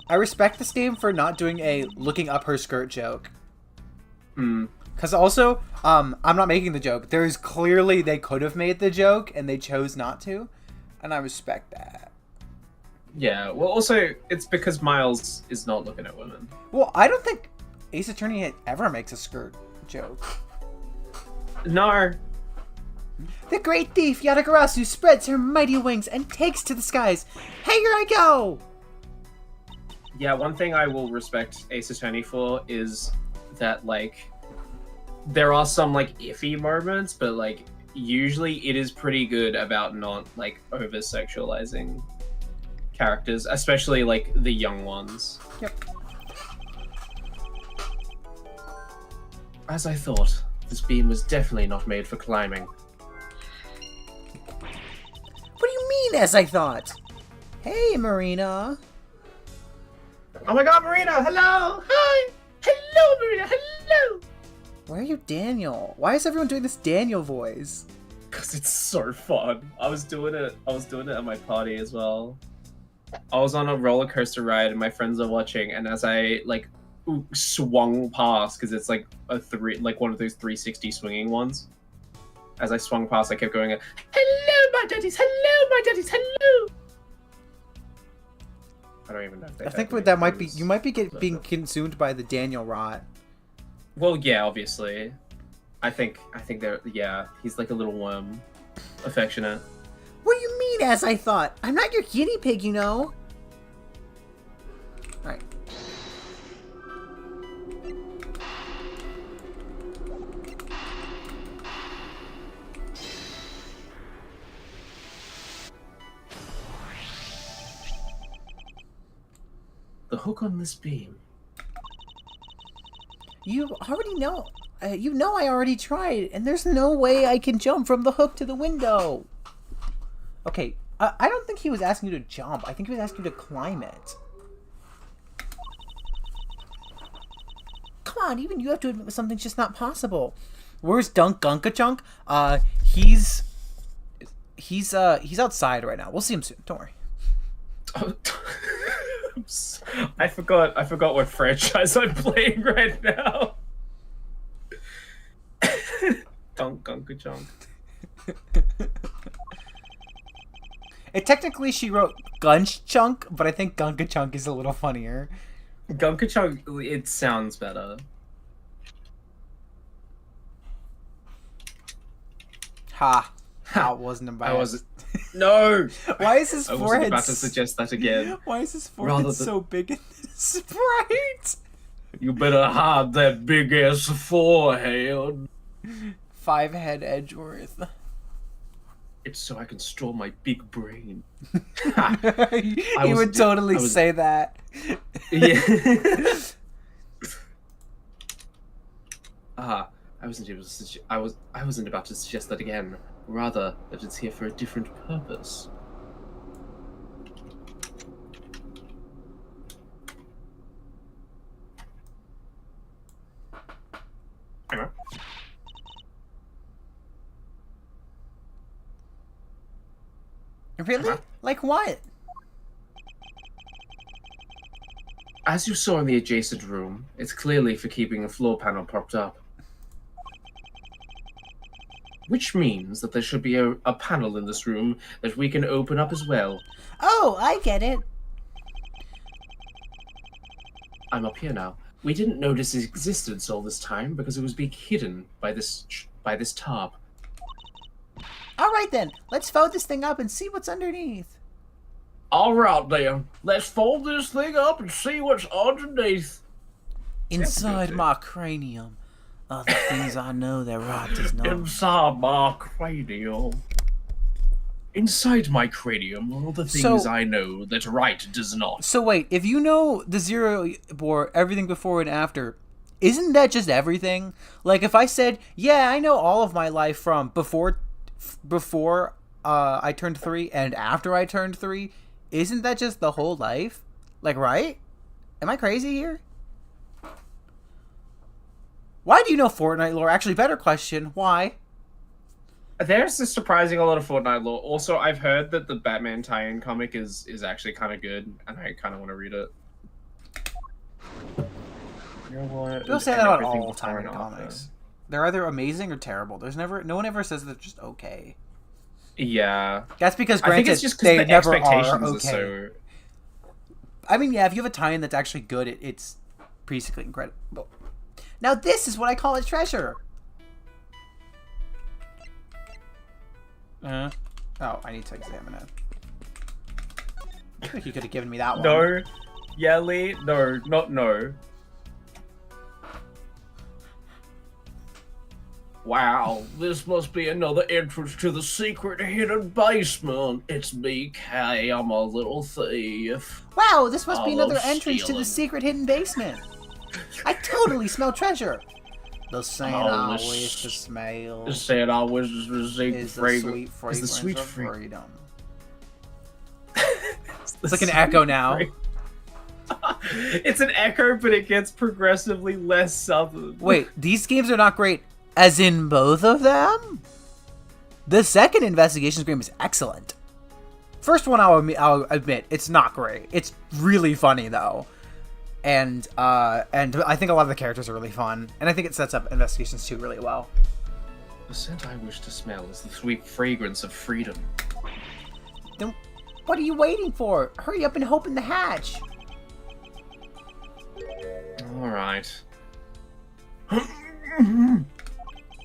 I respect this game for not doing a looking up her skirt joke. Because also, I'm not making the joke. There's clearly they could have made the joke and they chose not to. And I respect that.
Yeah, well also, it's because Miles is not looking at women.
Well, I don't think Ace Attorney ever makes a skirt joke.
No.
The great thief Yatagarasu spreads her mighty wings and takes to the skies. Hey, here I go!
Yeah, one thing I will respect Ace Attorney for is that, like, there are some, like, iffy moments, but, like, usually it is pretty good about not, like, over-sexualizing characters, especially, like, the young ones.
Yep.
As I thought, this beam was definitely not made for climbing.
What do you mean, as I thought? Hey, Marina.
Oh my god, Marina! Hello! Hi! Hello, Marina! Hello!
Where are you, Daniel? Why is everyone doing this Daniel voice?
Because it's so fun. I was doing it at my party as well. I was on a roller coaster ride and my friends are watching, and as I, like, swung past because it's like one of those 360 swinging ones. As I swung past, I kept going, "Hello, my daddies! Hello, my daddies! Hello!" I don't even know if they.
I think that might be you might be being consumed by the Daniel rot.
Well, yeah, obviously. I think they're he's like a little worm, affectionate.
What do you mean, as I thought? I'm not your guinea pig, you know. All right.
The hook on this beam.
You already know. You know I already tried, and there's no way I can jump from the hook to the window. Okay, I don't think he was asking you to jump. I think he was asking you to climb it. Come on, even you have to admit something's just not possible. Where's Dunk Gunkachunk? He's outside right now. We'll see him soon. Don't worry.
Oh, I forgot what franchise I'm playing right now. Gunkachunk.
Technically, she wrote Gunchunk, but I think Gunkachunk is a little funnier.
Gunkachunk, it sounds better.
Ha! That wasn't embarrassed.
I wasn't. No.
Why is his
I wasn't
forehead?
about to suggest that again.
Why is his forehead so big in this sprite?
You better hide that big ass forehead.
5 head Edgeworth.
It's so I can store my big brain.
He would totally say that.
Yeah. I wasn't about to suggest that again. Rather, that it's here for a different purpose. Hang on.
Really? Like what?
As you saw in the adjacent room, it's clearly for keeping a floor panel propped up. Which means that there should be a panel in this room that we can open up as well.
Oh, I get it.
I'm up here now. We didn't notice its existence all this time because it was being hidden by this tarp.
All right then, let's fold this thing up and see what's underneath.
All right, then. Let's fold this thing up and see what's underneath.
Inside my cranium are the things I know that Rod does not.
Inside my cranium. Inside my cranium are all the things I know that Right does not.
So wait, if you know the Zero War, everything before and after, isn't that just everything? Like if I said, yeah, I know all of my life from before I turned 3 and after I turned 3, isn't that just the whole life? Like, right? Am I crazy here? Why do you know Fortnite lore? Actually, better question, why?
There's a surprising a lot of Fortnite lore. Also, I've heard that the Batman tie-in comic is actually kind of good, and I kind of want to read it. You know what?
People say that about all time in comics. They're either amazing or terrible. No one ever says they're just okay.
Yeah.
That's because,
I think
granted,
it's just
they
because the
never
expectations
are
are
okay.
so...
I mean, yeah, if you have a tie-in that's actually good, it's basically incredible. Now this is what I call a treasure. Oh, I need to examine it. I think you could have given me that one.
No. Yelly. No, not no. Wow, this must be another entrance to the secret hidden basement. It's me, Kay. I'm a little thief.
Wow, this must be
I
another
love
entrance to the
stealing.
secret hidden basement. I totally smell treasure. The scent I
this-
wish to smell
It said I was the
is the sweet fragrance of
freedom.
freedom. It's like an echo now.
It's an echo, but it gets progressively less southern.
Wait, these games are not great, as in both of them? The second Investigations game is excellent. First one, I'll admit, it's not great. It's really funny, though. and I think a lot of the characters are really fun, and I think it sets up Investigations 2 really well.
The scent I wish to smell is the sweet fragrance of freedom.
Then what are you waiting for? Hurry up and open the hatch.
All right.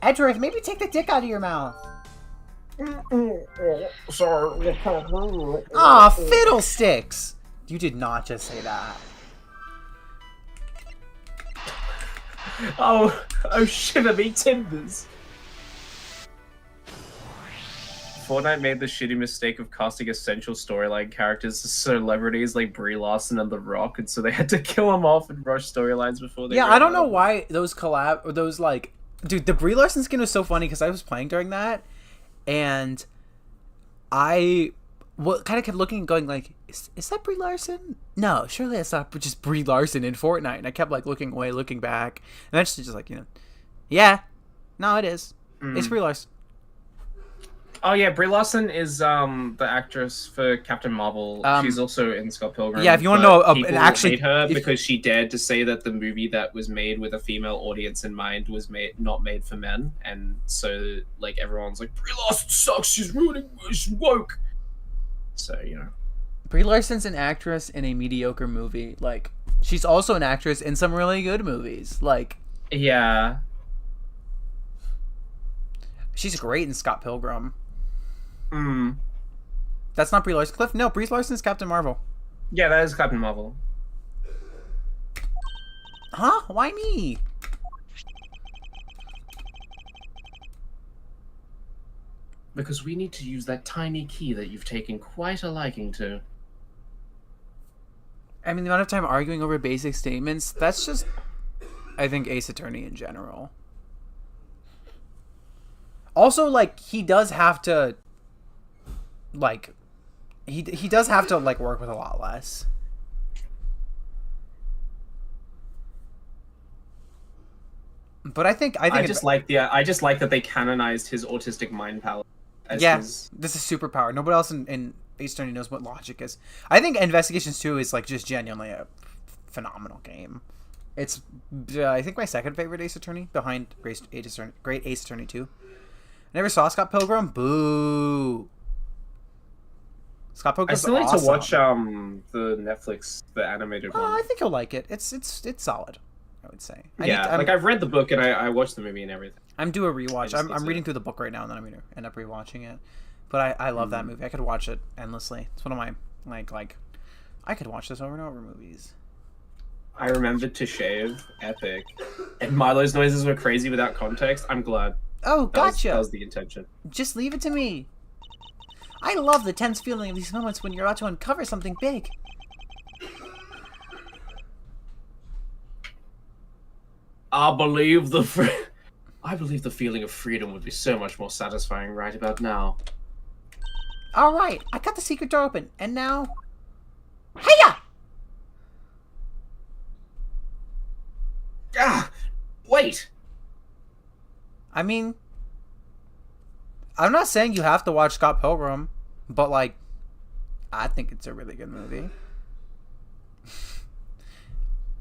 Edgeworth, maybe take the dick out of your mouth.
Sorry.
Aw, fiddlesticks! You did not just say that.
Oh, shiver me timbers. Fortnite made the shitty mistake of casting essential storyline characters as celebrities like Brie Larson and The Rock, and so they had to kill them off and rush storylines before they.
Yeah,
ran
I don't
out
know
of them.
why those like, dude, the Brie Larson skin was so funny because I was playing during that, and I kind of kept looking and going like, is that Brie Larson? No, surely that's not just Brie Larson in Fortnite. And I kept like looking away, looking back, and eventually just like, yeah, no, it is. It's Brie Larson.
Oh yeah, Brie Larson is the actress for Captain Marvel. She's also in Scott Pilgrim.
Yeah, if you wanna
but
know, an
people
actually-
hate her
if-
because she dared to say that the movie that was made with a female audience in mind was not made for men, and so like everyone's like, Brie Larson sucks. She's woke. So
Brie Larson's an actress in a mediocre movie. Like, she's also an actress in some really good movies. Like,
yeah.
she's great in Scott Pilgrim.
Mm.
That's not Brie Larson. Cliff, no, Brie Larson's Captain Marvel.
Yeah, that is Captain Marvel.
Huh? Why me?
Because we need to use that tiny key that you've taken quite a liking to.
I mean, the amount of time arguing over basic statements, that's just, I think, Ace Attorney in general. Also, like, he does have to, like, he does have to, like, work with a lot less. But I think
I just like that they canonized his autistic mind power. As
yeah,
his...
this is superpower. Nobody else in Ace Attorney knows what logic is. I think Investigations 2 is, like, just genuinely a phenomenal game. It's, I think, my second favorite Ace Attorney, behind Great Ace Attorney 2. Never saw Scott Pilgrim? Boo! Scott
I
Pilgrim's
still need
awesome.
to watch the Netflix, the animated one.
I think you'll like it. It's solid, I would say.
I've read the book and I watched the movie and everything.
I'm due a rewatch.
just
I'm
need to-
reading through the book right now, and then I'm gonna end up rewatching it. But I love that movie. I could watch it endlessly. It's one of my like I could watch this over and over movies.
I remembered to shave, epic, and Milo's noises were crazy without context. I'm glad.
Oh, gotcha.
That was the intention.
Just leave it to me. I love the tense feeling of these moments when you're about to uncover something big.
I believe the feeling of freedom would be so much more satisfying right about now.
All right, I got the secret door open, and now, hiya!
Ah! Wait!
I mean, I'm not saying you have to watch Scott Pilgrim, but like, I think it's a really good movie.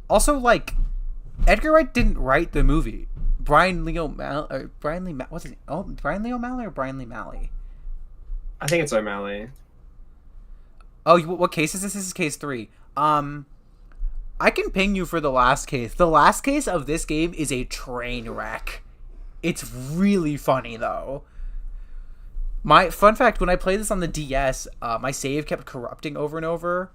Also, like, Edgar Wright didn't write the movie. Brian Lee O'Malley, or Brian Lee Malley?
I think it's O'Malley.
Oh, what case is this? This is case 3. I can ping you for the last case. The last case of this game is a train wreck. It's really funny, though. My fun fact, when I played this on the DS, my save kept corrupting over and over.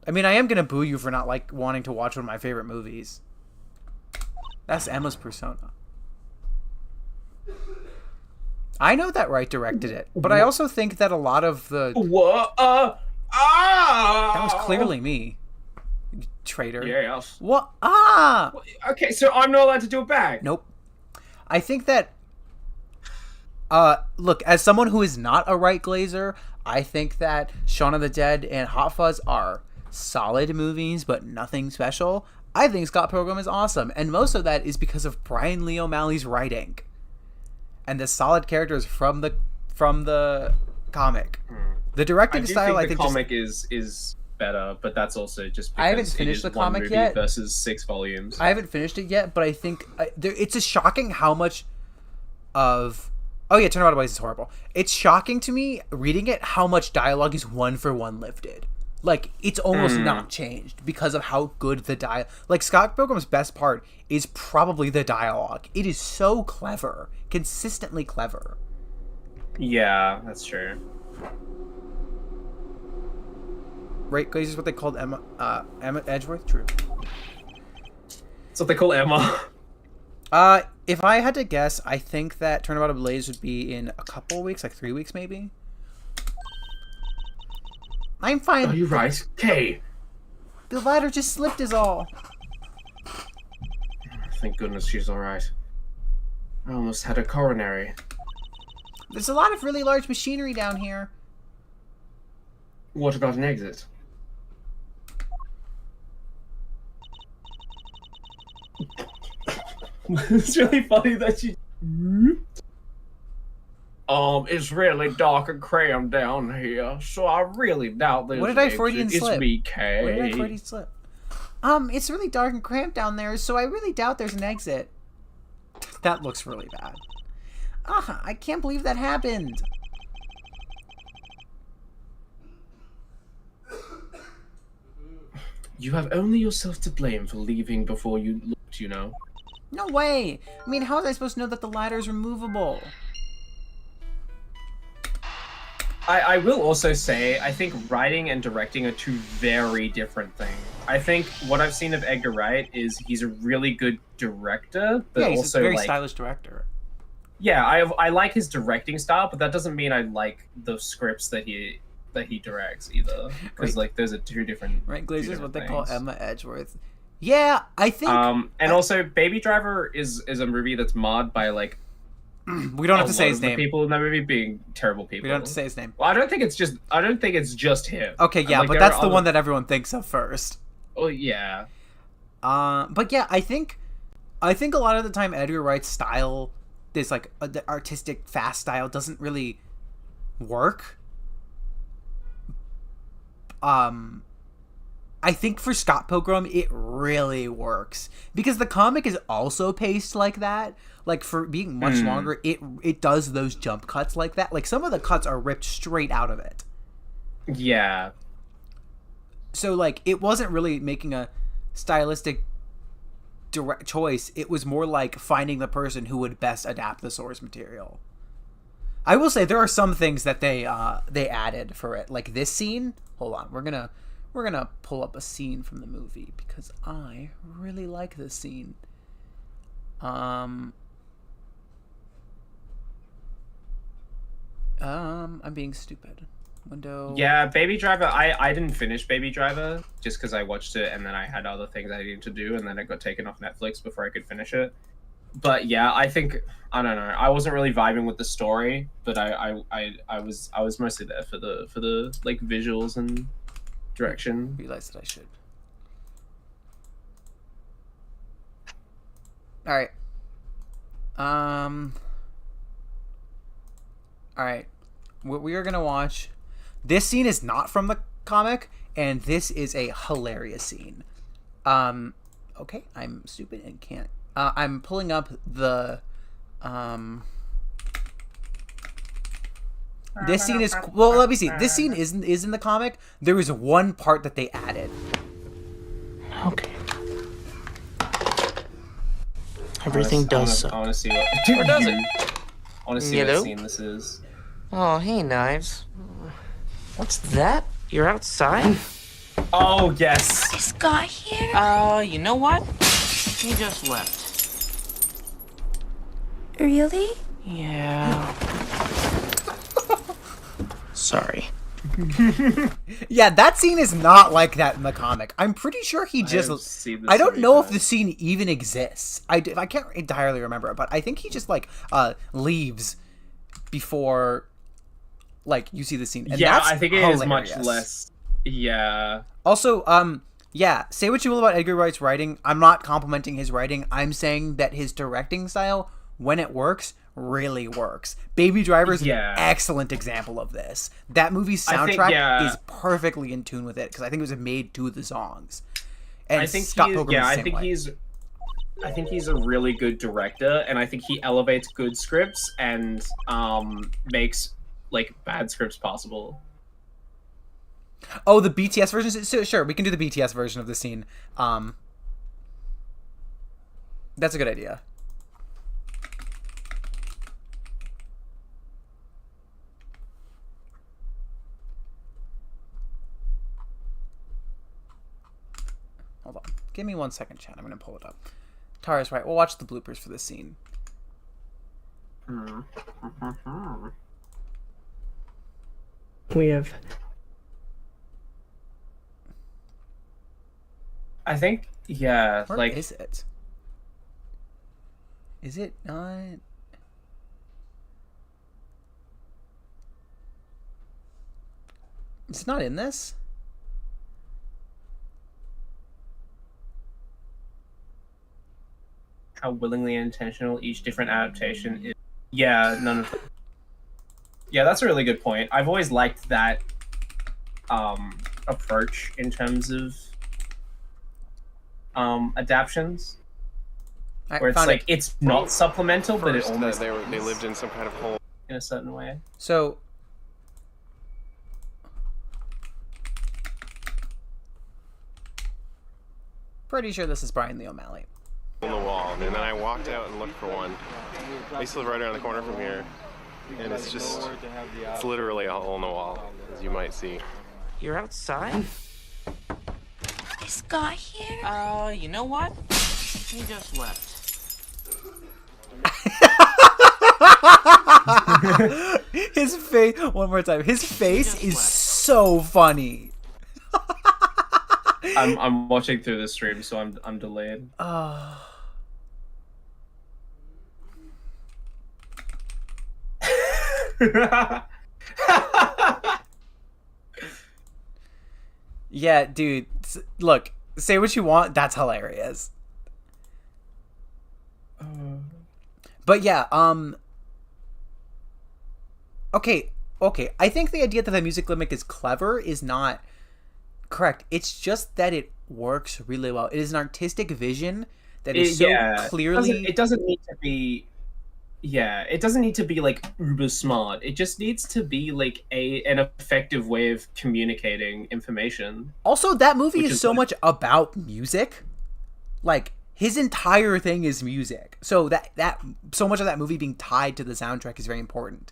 I mean, I am gonna boo you for not, like, wanting to watch one of my favorite movies. That's Emma's Persona. I know that Wright directed it, but I also think that a lot of the...
What?
That was clearly me. You traitor.
Yeah.
What? Ah!
Okay, so I'm not allowed to do it back.
Nope. I think that... look, as someone who is not a Wright Glazer, I think that Shaun of the Dead and Hot Fuzz are solid movies, but nothing special. I think Scott Pilgrim is awesome, and most of that is because of Brian Lee O'Malley's writing and the solid characters from the comic. The
I
directing
do
style,
think
I
the
think,
comic is better, but that's also just because
I haven't finished
it is
the
one
comic
movie
yet.
versus 6 volumes.
I haven't finished it yet, but I think it's a shocking how much of. Oh yeah, Turnabout Blaze is horrible. It's shocking to me reading it how much dialogue is one for one lifted. Like it's almost not changed because of how good the dialogue. Like Scott Pilgrim's best part is probably the dialogue. It is so clever, consistently clever.
Yeah, that's true.
Right, Glaze is what they called Emma Edgeworth. True.
That's what they call Emma.
If I had to guess, I think that Turnabout of Blaze would be in a couple weeks, like 3 weeks maybe. I'm fine.
Are you right? Okay.
The ladder just slipped is all.
Thank goodness she's alright. I almost had a coronary.
There's a lot of really large machinery down here.
What about an exit?
It's really funny that you. It's really dark and cramped down here, so I really doubt there's
What did
an
I Freudian
exit.
slip?
It's me, Kay.
Where did I Freudian slip? It's really dark and cramped down there, so I really doubt there's an exit. That looks really bad. I can't believe that happened.
You have only yourself to blame for leaving before you looked, you know.
No way. I mean, how was I supposed to know that the ladder is removable?
I will also say, I think writing and directing are two very different things. I think what I've seen of Edgar Wright is he's a really good director, but
Yeah, he's
also
a very
like,
stylish director.
yeah, I like his directing style, but that doesn't mean I like the scripts that he directs either, because like those are two different.
Right, Glaze
two
is what
different
they call
things.
Emma Edgeworth. Yeah, I think
And also, Baby Driver is a movie that's marred by like
we don't have to say his name.
People in that movie being terrible people.
We don't have to say his name.
Well, I don't think it's just him.
Okay, yeah,
Like,
but
there
that's
are
the
other-
one that everyone thinks of first.
Oh yeah.
But yeah, I think a lot of the time Edgar Wright's style, this like the artistic fast style, doesn't really work. I think for Scott Pilgrim it really works because the comic is also paced like that. Like for being much longer, it does those jump cuts like that. Like some of the cuts are ripped straight out of it.
Yeah.
So like it wasn't really making a stylistic direct choice. It was more like finding the person who would best adapt the source material. I will say there are some things that they added for it, like this scene. Hold on, we're gonna pull up a scene from the movie because I really like this scene. I'm being stupid. Window.
Yeah, Baby Driver. I didn't finish Baby Driver just because I watched it and then I had other things I needed to do and then it got taken off Netflix before I could finish it. But yeah, I think I don't know. I wasn't really vibing with the story, but I was mostly there for the like visuals and direction.
Realized that I should. All right. All right. What we are gonna watch. This scene is not from the comic, and this is a hilarious scene. Okay, I'm stupid and can't. I'm pulling up the. This scene is well. Let me see. This scene is in the comic. There is one part that they added.
Okay. Everything does so.
I want to see what.
Or does it?
I want to see
Hello?
what scene this is.
Oh, hey, Knives. What's that? You're outside?
Oh yes.
Is Scott here?
You know what? He just left.
Really?
Yeah. Sorry.
Yeah, that scene is not like that in the comic. I'm pretty sure he just.
have seen this
I don't
so many
know if
times.
the scene even exists. I can't entirely remember it, but I think he just like leaves before like you see the scene. And
Yeah,
that's
I think it is much
hilarious.
less. Yeah.
Also, yeah, say what you will about Edgar Wright's writing. I'm not complimenting his writing. I'm saying that his directing style, when it works, really works. Baby Driver is
Yeah.
an excellent example of this. That movie's
I think,
soundtrack
yeah.
is perfectly in tune with it because I think it was made to the songs. And
I think
Scott
he,
Pilgrim
yeah,
is the
I
same
think
way.
he's a really good director, and I think he elevates good scripts and makes like bad scripts possible.
Oh, the BTS version? So, sure, we can do the BTS version of the scene. That's a good idea. Hold on. Give me 1 second, chat. I'm going to pull it up. Tara's right. We'll watch the bloopers for this scene.
We have
I think, yeah,
Where
like
is it? Is it not? It's not in this?
how willingly intentional each different adaptation is. Yeah, none of. Yeah, that's a really good point. I've always liked that approach in terms of adaptions,
I
where it's
found
like
it.
it's not supplemental, but it
First,
almost
they lived in some kind of hole.
in a certain way.
So, pretty sure this is Brian Lee O'Malley.
On the wall, and then I walked out and looked for one. I used to live right around the corner from here, and it's literally a hole in the wall, as you might see.
You're outside?
Is Scott here?
You know what? He just left.
His face, one more time. His face is so funny.
I'm watching through the stream, so I'm delayed.
Yeah, dude. Look, say what you want. That's hilarious. But yeah, okay. I think the idea that the music gimmick is clever is not correct. It's just that it works really well. It is an artistic vision that is so clearly.
It doesn't need to be. Yeah, it doesn't need to be like uber smart. It just needs to be like an effective way of communicating information.
Also, that movie
Which
is
is
so
what-
much about music. Like his entire thing is music. So that so much of that movie being tied to the soundtrack is very important.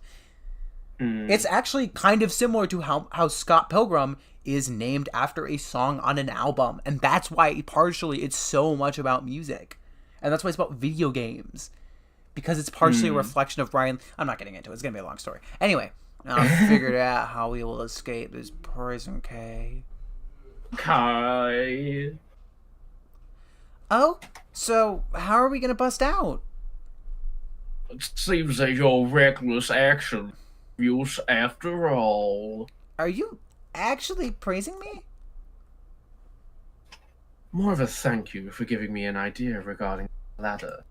It's actually kind of similar to how Scott Pilgrim is named after a song on an album, and that's why partially it's so much about music, and that's why it's about video games, because it's partially a reflection of Brian. I'm not getting into it. It's gonna be a long story. Anyway, I figured out how we will escape this prison cave.
Kai.
Oh, so how are we gonna bust out?
It seems that your reckless action use after all.
Are you actually praising me?
More of a thank you for giving me an idea regarding the ladder.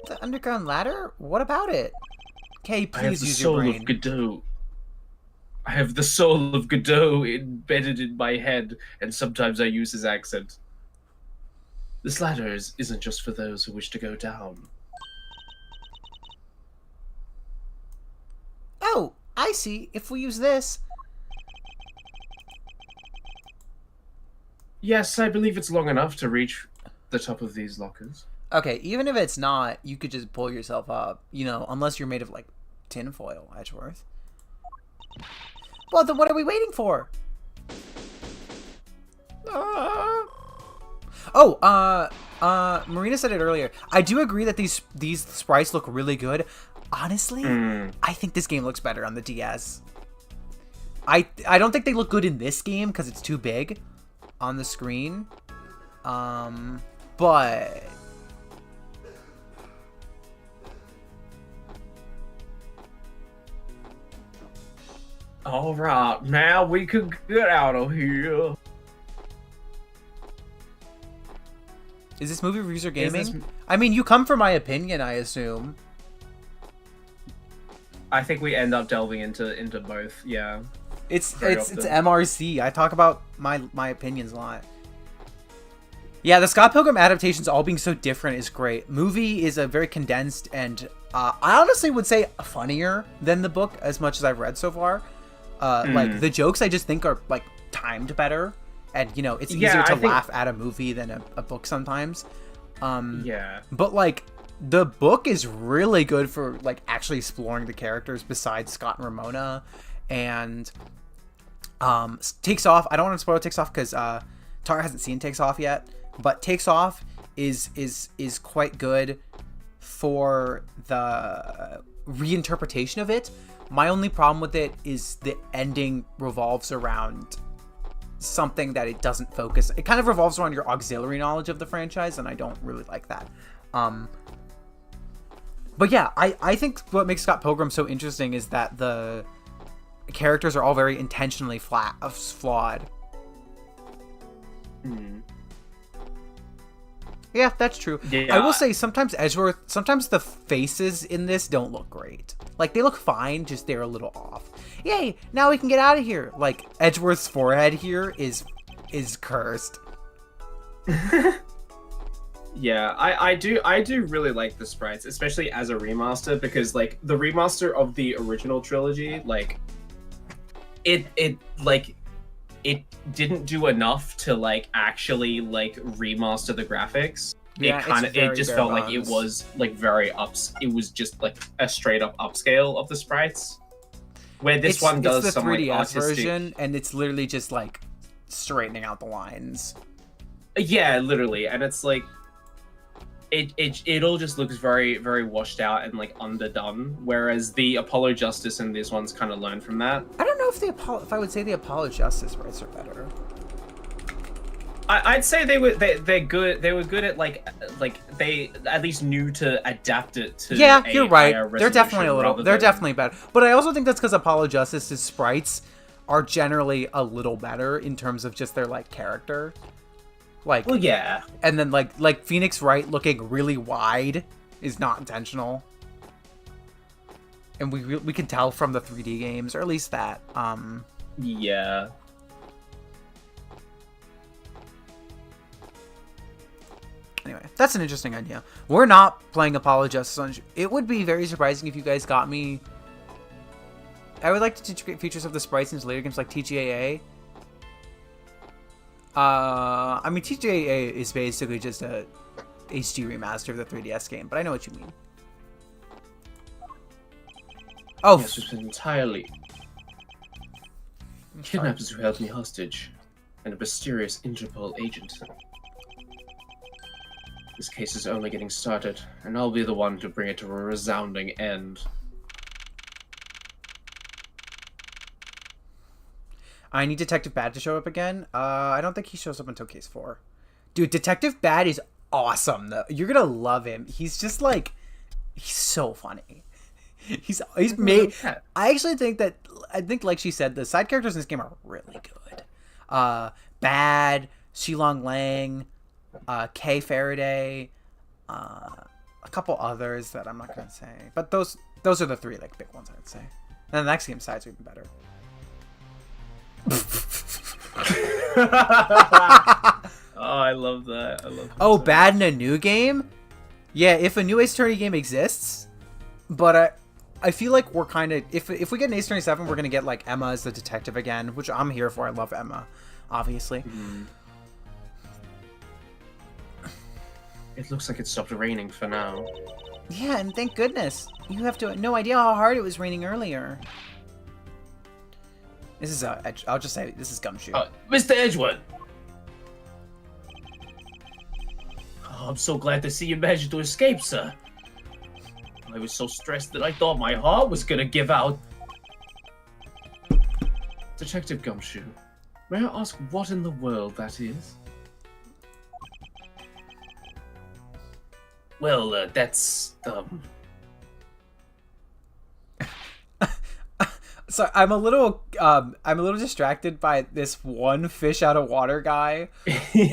The underground ladder? What about it? Okay,
I have
please
the
use your
soul
brain.
of Godot. I have the soul of Godot embedded in my head, and sometimes I use his accent. This ladder isn't just for those who wish to go down.
Oh, I see. If we use this.
Yes, I believe it's long enough to reach the top of these lockers.
Okay, even if it's not, you could just pull yourself up. You know, unless you're made of, like, tinfoil, Edgeworth. Well, then what are we waiting for? Marina said it earlier. I do agree that these sprites look really good. Honestly, I think this game looks better on the DS. I don't think they look good in this game because it's too big on the screen. But
All right, now we can get out of here.
is this movie reviews or
Is this
gaming?
m-
I mean, you come for my opinion, I assume.
I think we end up delving into both. Yeah.
It's
Very
it's
often.
MRC. I talk about my opinions a lot. Yeah, the Scott Pilgrim adaptations all being so different is great. Movie is a very condensed and I honestly would say funnier than the book as much as I've read so far. Like the jokes I just think are like timed better, and you know it's
Yeah,
easier to
I think-
laugh at a movie than a book sometimes.
Yeah.
But like the book is really good for like actually exploring the characters besides Scott and Ramona, and Takes Off. I don't want to spoil Takes Off because Tara hasn't seen Takes Off yet, but Takes Off is quite good for the reinterpretation of it. My only problem with it is the ending revolves around something that it doesn't focus. It kind of revolves around your auxiliary knowledge of the franchise, and I don't really like that. But yeah, I think what makes Scott Pilgrim so interesting is that the characters are all very intentionally flawed. Yeah, that's true.
Yeah.
I will say sometimes the faces in this don't look great. Like they look fine, just they're a little off. Yay, now we can get out of here. Like Edgeworth's forehead here is cursed.
Yeah, I do really like the sprites, especially as a remaster, because like the remaster of the original trilogy, like it didn't do enough to like actually like remaster the graphics.
Yeah,
It just felt like it was like very it was just like a straight up upscale of the sprites. Where this one does
it's the
some
3DS
like artistic
version, and it's literally just like straightening out the lines.
Yeah, literally, and it's like it all just looks very, very washed out and like underdone. Whereas the Apollo Justice and this one's kind of learned from that.
I don't know if I would say the Apollo Justice sprites are better.
I'd say they're good. They were good at like they at least knew to adapt it to.
Yeah,
a
you're right.
higher
They're definitely
resolution
they're
rather than-
definitely better. But I also think that's because Apollo Justice's sprites are generally a little better in terms of just their like character. Like,
Well, yeah.
and then like Phoenix Wright looking really wide is not intentional, and we can tell from the 3D games, or at least that.
Yeah.
Anyway, that's an interesting idea. We're not playing Apollo Justice on. It would be very surprising if you guys got me. I would like to integrate features of the sprites into later games like TGAA. I mean, TGAA is basically just a HD remaster of the 3DS game, but I know what you mean. Oh,
Yes, it's been entirely kidnappers who held me hostage, and a mysterious Interpol agent. This case is only getting started, and I'll be the one to bring it to a resounding end.
I need Detective Bad to show up again. I don't think he shows up until Case 4. Dude, Detective Bad is awesome, though. You're gonna love him. He's just like, he's so funny. He's made. I actually think like she said, the side characters in this game are really good. Bad, Shilong Lang, Kay Faraday, a couple others that I'm not gonna say, but those are the three like big ones I'd say. And the next game sides are even better.
Oh, I love that. I love that.
Oh, Bad in a new game? Yeah, if a new Ace Attorney game exists, but I feel like we're kind of if we get an Ace Attorney 7, we're gonna get like Emma as the detective again, which I'm here for. I love Emma, obviously.
It looks like it stopped raining for now.
Yeah, and thank goodness. You have no idea how hard it was raining earlier. This is I'll just say this is Gumshoe.
Mr. Edgewood!
Oh, I'm so glad to see you managed to escape, sir. I was so stressed that I thought my heart was gonna give out.
Detective Gumshoe, may I ask what in the world that is?
Well, that's
So I'm a little distracted by this one fish out of water guy,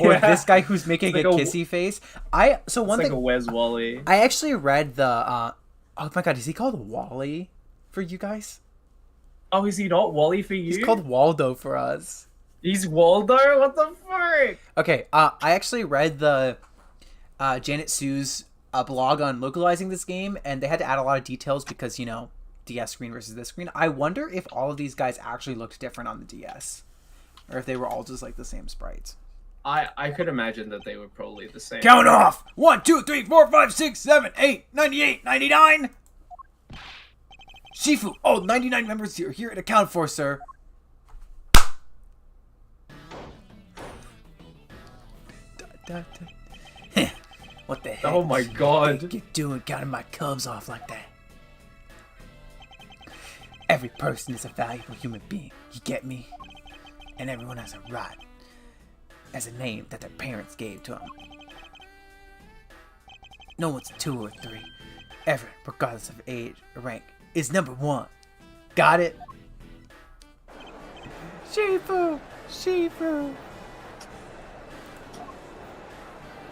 or this guy who's making
It's
a
like
kissy face. One
like
thing
a Wes Wally.
I actually read the oh my god, is he called Wally? for you guys.
Oh, is he not Wally for you?
He's called Waldo for us.
He's Waldo? What the fuck?
Okay, I actually read the Janet Sue's blog on localizing this game, and they had to add a lot of details because, you know, DS screen versus this screen. I wonder if all of these guys actually looked different on the DS, or if they were all just like the same sprites.
I could imagine that they were probably the same.
Count off! 1, 2, 3, 4, 5, 6, 7, 8, 98, 99!
Shifu! Oh, 99 members here. Here to count for, sir. What the heck?
Oh my god.
You doing counting my cubs off like that? Every person is a valuable human being. You get me? And everyone has a right, as a name that their parents gave to them. No one's 2 or 3. Everyone, regardless of age or rank, is number 1. Got it? Shifu! Shifu!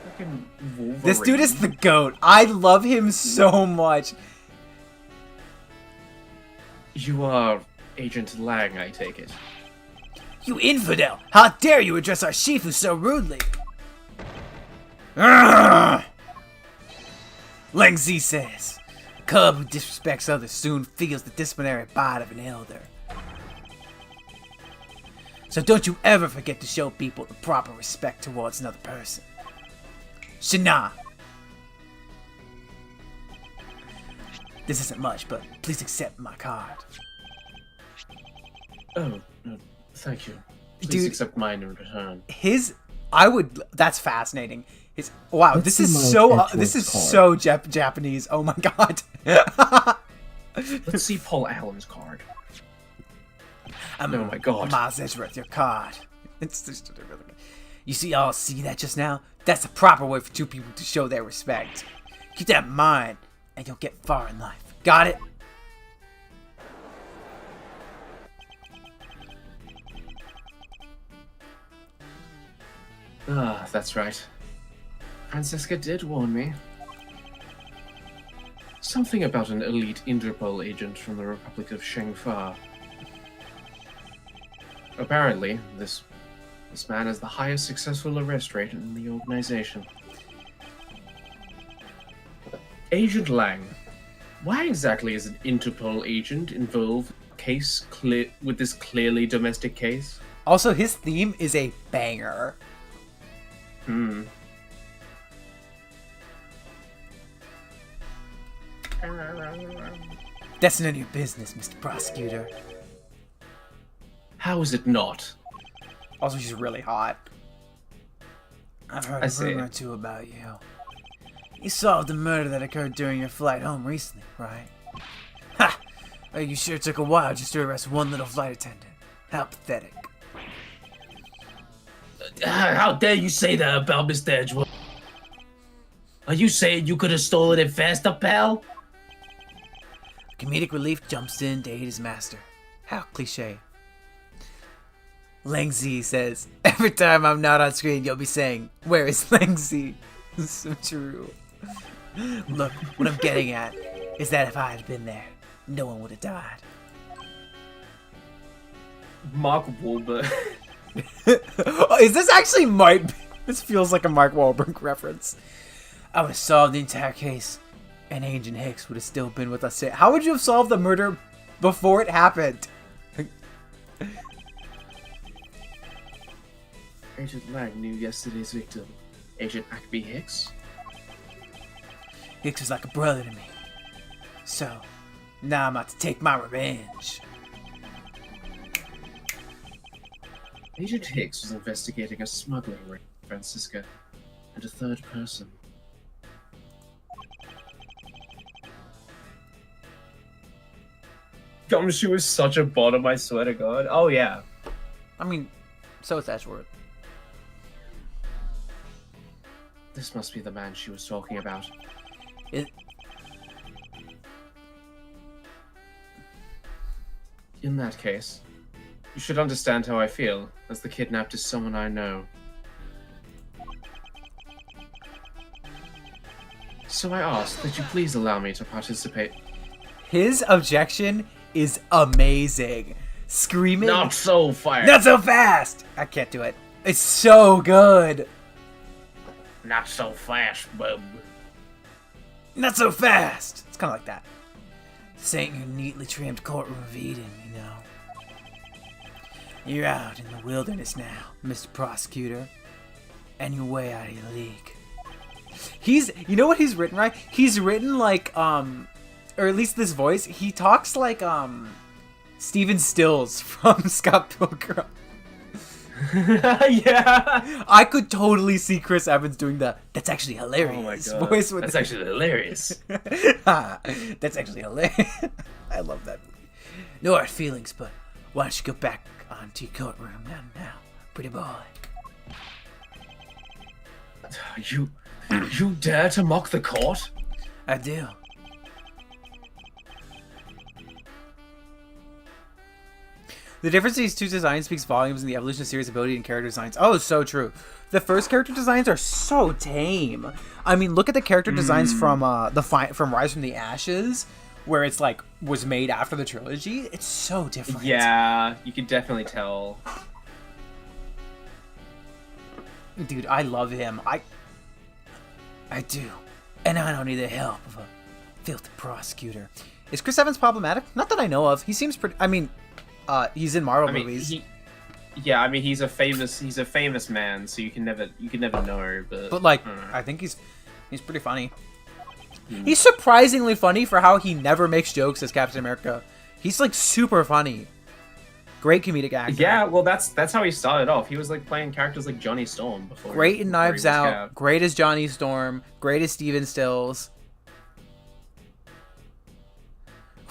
Fucking Wolverine.
This dude is the GOAT. I love him so much.
You are Agent Lang, I take it.
You infidel! How dare you address our Shifu so rudely?
Lang Zi says, a cub who disrespects others soon feels the disciplinary bite of an elder. So don't you ever forget to show people the proper respect towards another person. Shana! This isn't much, but please accept my card.
Oh, no, thank you. Please
Dude.
accept mine in return.
That's fascinating. Wow,
That's
this
the
is
most
so,
Edgeworth
this is
card.
so Japanese. Oh my god.
Let's see Paul Allen's card.
Oh
my god.
Miles Edgeworth, your card. It's just really good. You see that just now? That's the proper way for 2 people to show their respect. Keep that in mind, and you'll get far in life. Got it?
Ah, that's right. Francisca did warn me. Something about an elite Interpol agent from the Republic of Shengfa. Apparently, this man has the highest successful arrest rate in the organization. Agent Lang, why exactly is an Interpol agent involved with this clearly domestic case?
Also, his theme is a banger. That's none of your business, Mr. Prosecutor.
How is it not?
Also, she's really hot. I've heard
I
a
see.
rumor or two about you. You solved the murder that occurred during your flight home recently, right? Ha! Well, you sure took a while just to arrest one little flight attendant. How pathetic.
How dare you say that about Mr. Edgeworth? Are you saying you could have stolen it faster, pal?
Comedic relief jumps in to aid his master. How cliche. Lang Zi says, every time I'm not on screen, you'll be saying, where is Lang Zi? So true. Look, what I'm getting at is that if I had been there, no one would have died.
Mark Wahlberg.
Is this actually this feels like a Mark Wahlberg reference. I would have solved the entire case, and Agent Hicks would have still been with us. How would you have solved the murder before it happened?
Agent Lang knew yesterday's victim, Agent Ackby Hicks.
Hicks was like a brother to me. So, now I'm about to take my revenge.
Agent Hicks was investigating a smuggling ring in Francisca and a third person.
Gumshoe is such a bottom, I swear to God. Oh, yeah.
I mean, so is Edgeworth.
This must be the man she was talking about. In that case, you should understand how I feel, as the kidnapped is someone I know. So I ask that you please allow me to participate.
His objection is amazing. Screaming.
Not so fast.
Not so fast. I can't do it. It's so good.
Not so fast, bub.
Not so fast. It's kind of like that. This ain't your neatly trimmed courtroom of Eden, you know. You're out in the wilderness now, Mr. Prosecutor. And you're way out of your league. You know what he's written, right? He's written like, or at least this voice, he talks like, Steven Stills from Scott Pilgrim.
Yeah.
I could totally see Chris Evans doing that's actually hilarious.
Oh my God.
Voice with
That's actually hilarious.
That's actually hilarious. I love that movie. No hard feelings, but why don't you go back onto your courtroom now, pretty boy?
You dare to mock the court?
I do. The difference in these two designs speaks volumes in the evolution of series ability and character designs. Oh, so true. The first character designs are so tame. I mean, look at the character designs from from Rise from the Ashes, where it's like was made after the trilogy. It's so different.
Yeah, you can definitely tell.
Dude, I love him. I do. And I don't need the help of a filthy prosecutor. Is Chris Evans problematic? Not that I know of. He seems pretty... I mean, he's in Marvel movies.
He's a famous man, so you can never know.
But like, I think he's pretty funny. He's surprisingly funny for how he never makes jokes as Captain America. He's like super funny. Great comedic actor.
Yeah, well, that's how he started off. He was like playing characters like Johnny Storm before.
Great in Knives Out.
Cap.
Great as Johnny Storm. Great as Steven Stills.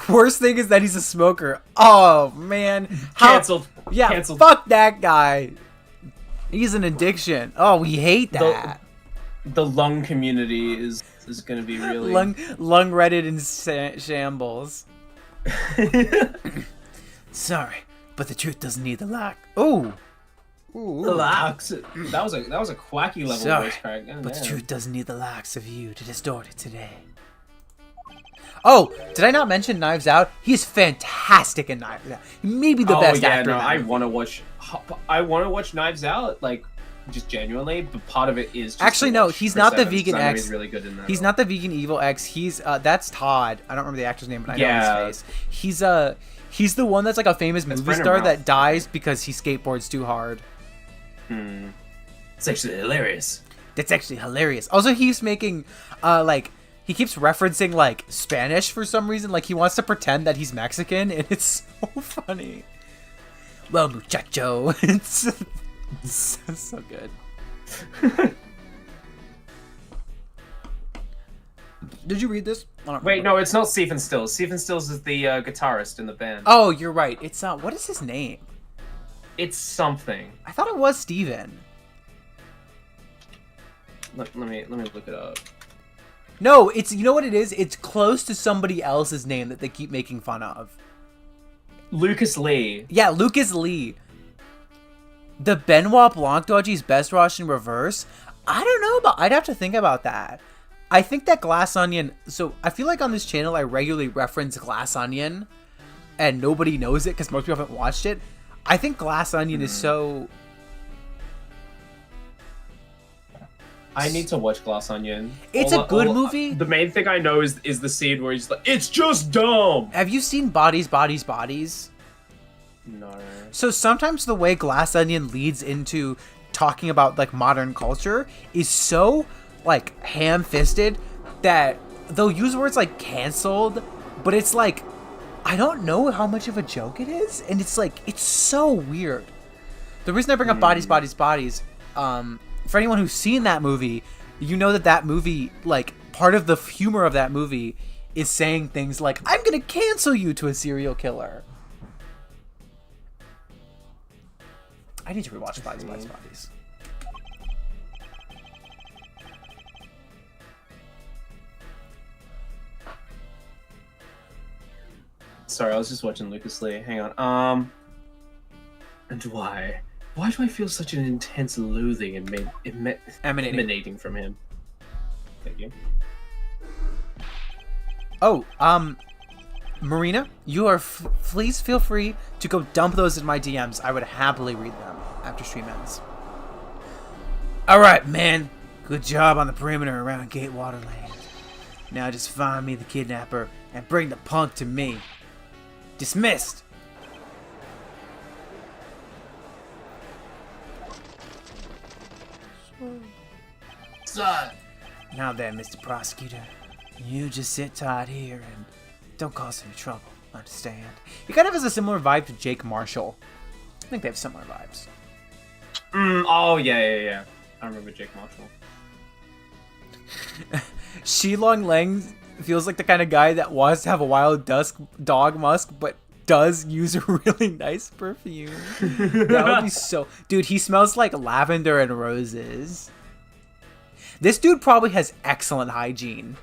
Worst thing is that he's a smoker. Oh man,
Cancelled.
Yeah,
Cancelled.
fuck that guy. He's an addiction. Oh, we hate that.
The lung community is gonna be really
lung Reddit in shambles. Sorry, but the truth doesn't need the lock. Ooh.
Relax. That was a quacky level
Sorry,
voice crack.
but the truth doesn't need the locks of you to distort it today. Oh, did I not mention Knives Out? He's fantastic in Knives Out. Maybe the best actor.
No,
in that
I
movie.
want to watch Knives Out, like just genuinely. But part of it is just
Actually
to
no.
watch
He's
Chris
not the
Evans,
vegan
'cause I know
X.
He's really good in that.
He's not the vegan evil X. He's that's Todd. I don't remember the actor's name, but I
Yeah.
know his face. He's the one that's like a famous movie
Brendan
star
Routh.
that dies because he skateboards too hard.
It's actually hilarious.
That's actually hilarious. Also, he's making he keeps referencing like Spanish for some reason. Like he wants to pretend that he's Mexican, and it's so funny. Well, muchacho, it's so good. Did you read this? I don't
Wait,
remember.
no, it's not Stephen Stills. Stephen Stills is the guitarist in the band.
Oh, you're right. It's what is his name?
It's something.
I thought it was Steven.
Let me look it up.
No, it's you know what it is? It's close to somebody else's name that they keep making fun of.
Lucas Lee.
Yeah, Lucas Lee. The Benoit Blanc dodgy's best Russian reverse. I don't know about. I'd have to think about that. I think that Glass Onion. So I feel like on this channel I regularly reference Glass Onion, and nobody knows it because most people haven't watched it. I think Glass Onion is so.
I need to watch Glass Onion.
It's a good movie.
The main thing I know is the scene where he's like, "It's just dumb."
Have you seen Bodies, Bodies, Bodies?
No.
So sometimes the way Glass Onion leads into talking about like modern culture is so like ham-fisted that they'll use words like canceled, but it's like I don't know how much of a joke it is, and it's like it's so weird. The reason I bring up Bodies, Bodies, Bodies, for anyone who's seen that movie, you know that movie, like part of the humor of that movie is saying things like "I'm gonna cancel you" to a serial killer. I need to rewatch Bodies, Bodies, Bodies.
Sorry, I was just watching Lucas Lee. Hang on. And why? Why do I feel such an intense loathing emanating from him? Thank you.
Oh, Marina, you are. Please feel free to go dump those in my DMs. I would happily read them after stream ends. All right, man. Good job on the perimeter around Gatewater Land. Now just find me the kidnapper and bring the punk to me. Dismissed.
Sir.
Now then, Mr. Prosecutor, you just sit tight here and don't cause any trouble. Understand? He kind of has a similar vibe to Jake Marshall. I think they have similar vibes.
Oh, yeah. I remember Jake Marshall.
Shilong Lang feels like the kind of guy that wants to have a wild dog musk, but does use a really nice perfume. That would be so... Dude, he smells like lavender and roses. This dude probably has excellent hygiene.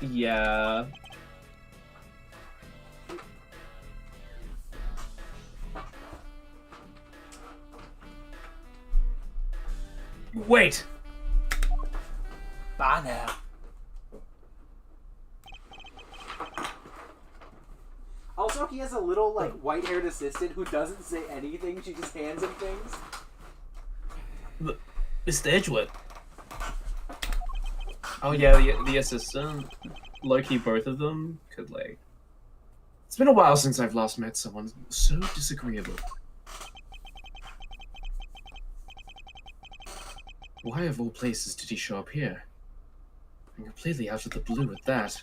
Yeah.
Wait.
Bye now. Also, he has a little, like, white-haired assistant who doesn't say anything. She just hands him things.
Mr. Edgeworth.
Oh yeah, the assistant. Low-key, both of them could, like...
It's been a while since I've last met someone so disagreeable. Why of all places did he show up here? And completely out of the blue at that.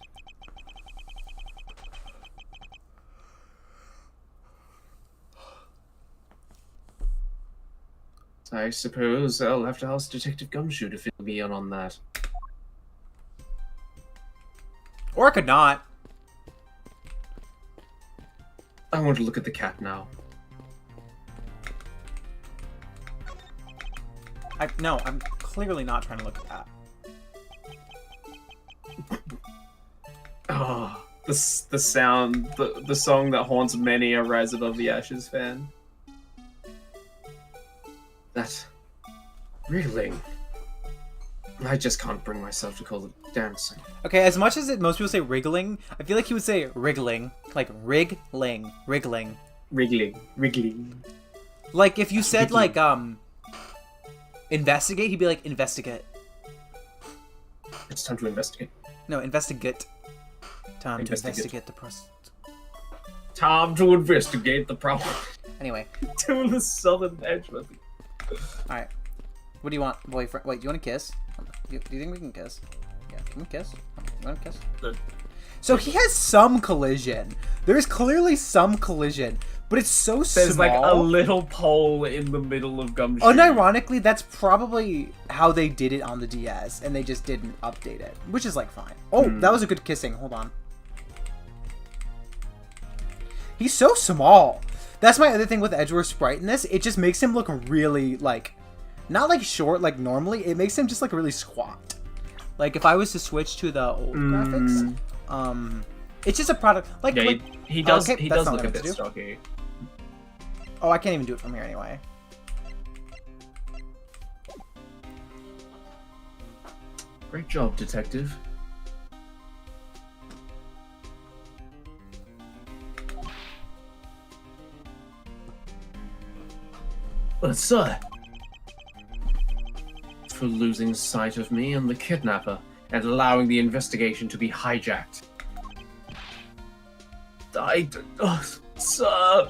I suppose I'll have to ask Detective Gumshoe to fill me in on that.
Or I could not.
I want to look at the cat now.
No, I'm clearly not trying to look at that.
Oh, the sound, the song that haunts many a Rise Above the Ashes fan.
That wriggling. I just can't bring myself to call it dancing.
Okay, as much as most people say wriggling, I feel like he would say wriggling. Like wriggling.
Wriggling.
Like if you said like investigate, he'd be like investigate.
It's time to investigate.
No, investigate. Time to
Investigate.
investigate the process.
Time to investigate the problem.
Anyway,
Doing the southern edge with it.
alright. What do you want, boyfriend? Wait, do you want to kiss? Do you think we can kiss? Yeah, can we kiss? You want to kiss? So he has some collision. There is clearly some collision, but it's so
There's
small.
like a little pole in the middle of Gumshoe.
Unironically, that's probably how they did it on the DS, and they just didn't update it, which is like fine. Oh, that was a good kissing. Hold on. He's so small. That's my other thing with Edgeworth's sprite in this. It just makes him look really like, not like short like normally. It makes him just like really squat. Like if I was to switch to the old graphics, it's just a product. Like,
Yeah,
like
he does.
okay,
He
that's
does
not
look
what I
a
meant to
bit
do.
stocky.
Oh, I can't even do it from here anyway.
Great job, Detective.
But sir,
For losing sight of me and the kidnapper, and allowing the investigation to be hijacked.
sir.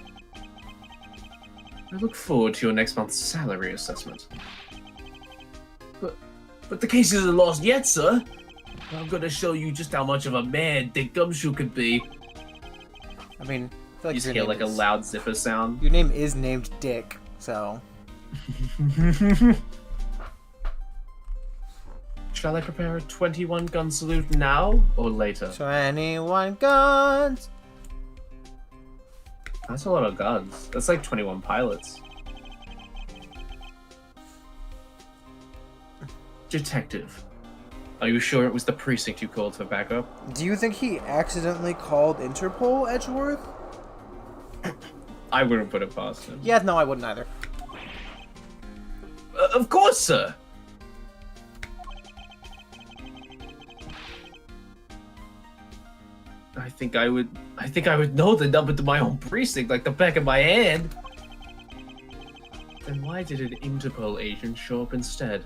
I look forward to your next month's salary assessment.
But the case isn't lost yet, sir. I'm gonna show you just how much of a man Dick Gumshoe could be.
I mean, I feel like
You just
your
hear
name
like a
is-
loud zipper sound.
Your name is named Dick, so.
Shall I prepare a 21 gun salute now or later?
21 guns.
That's a lot of guns. That's like 21 pilots.
Detective, are you sure it was the precinct you called for backup?
Do you think he accidentally called Interpol, Edgeworth?
I wouldn't put it past him.
Yeah, no, I wouldn't either.
Of course, sir.
I think I would know the number to my own precinct like the back of my hand. Then why did an Interpol agent show up instead,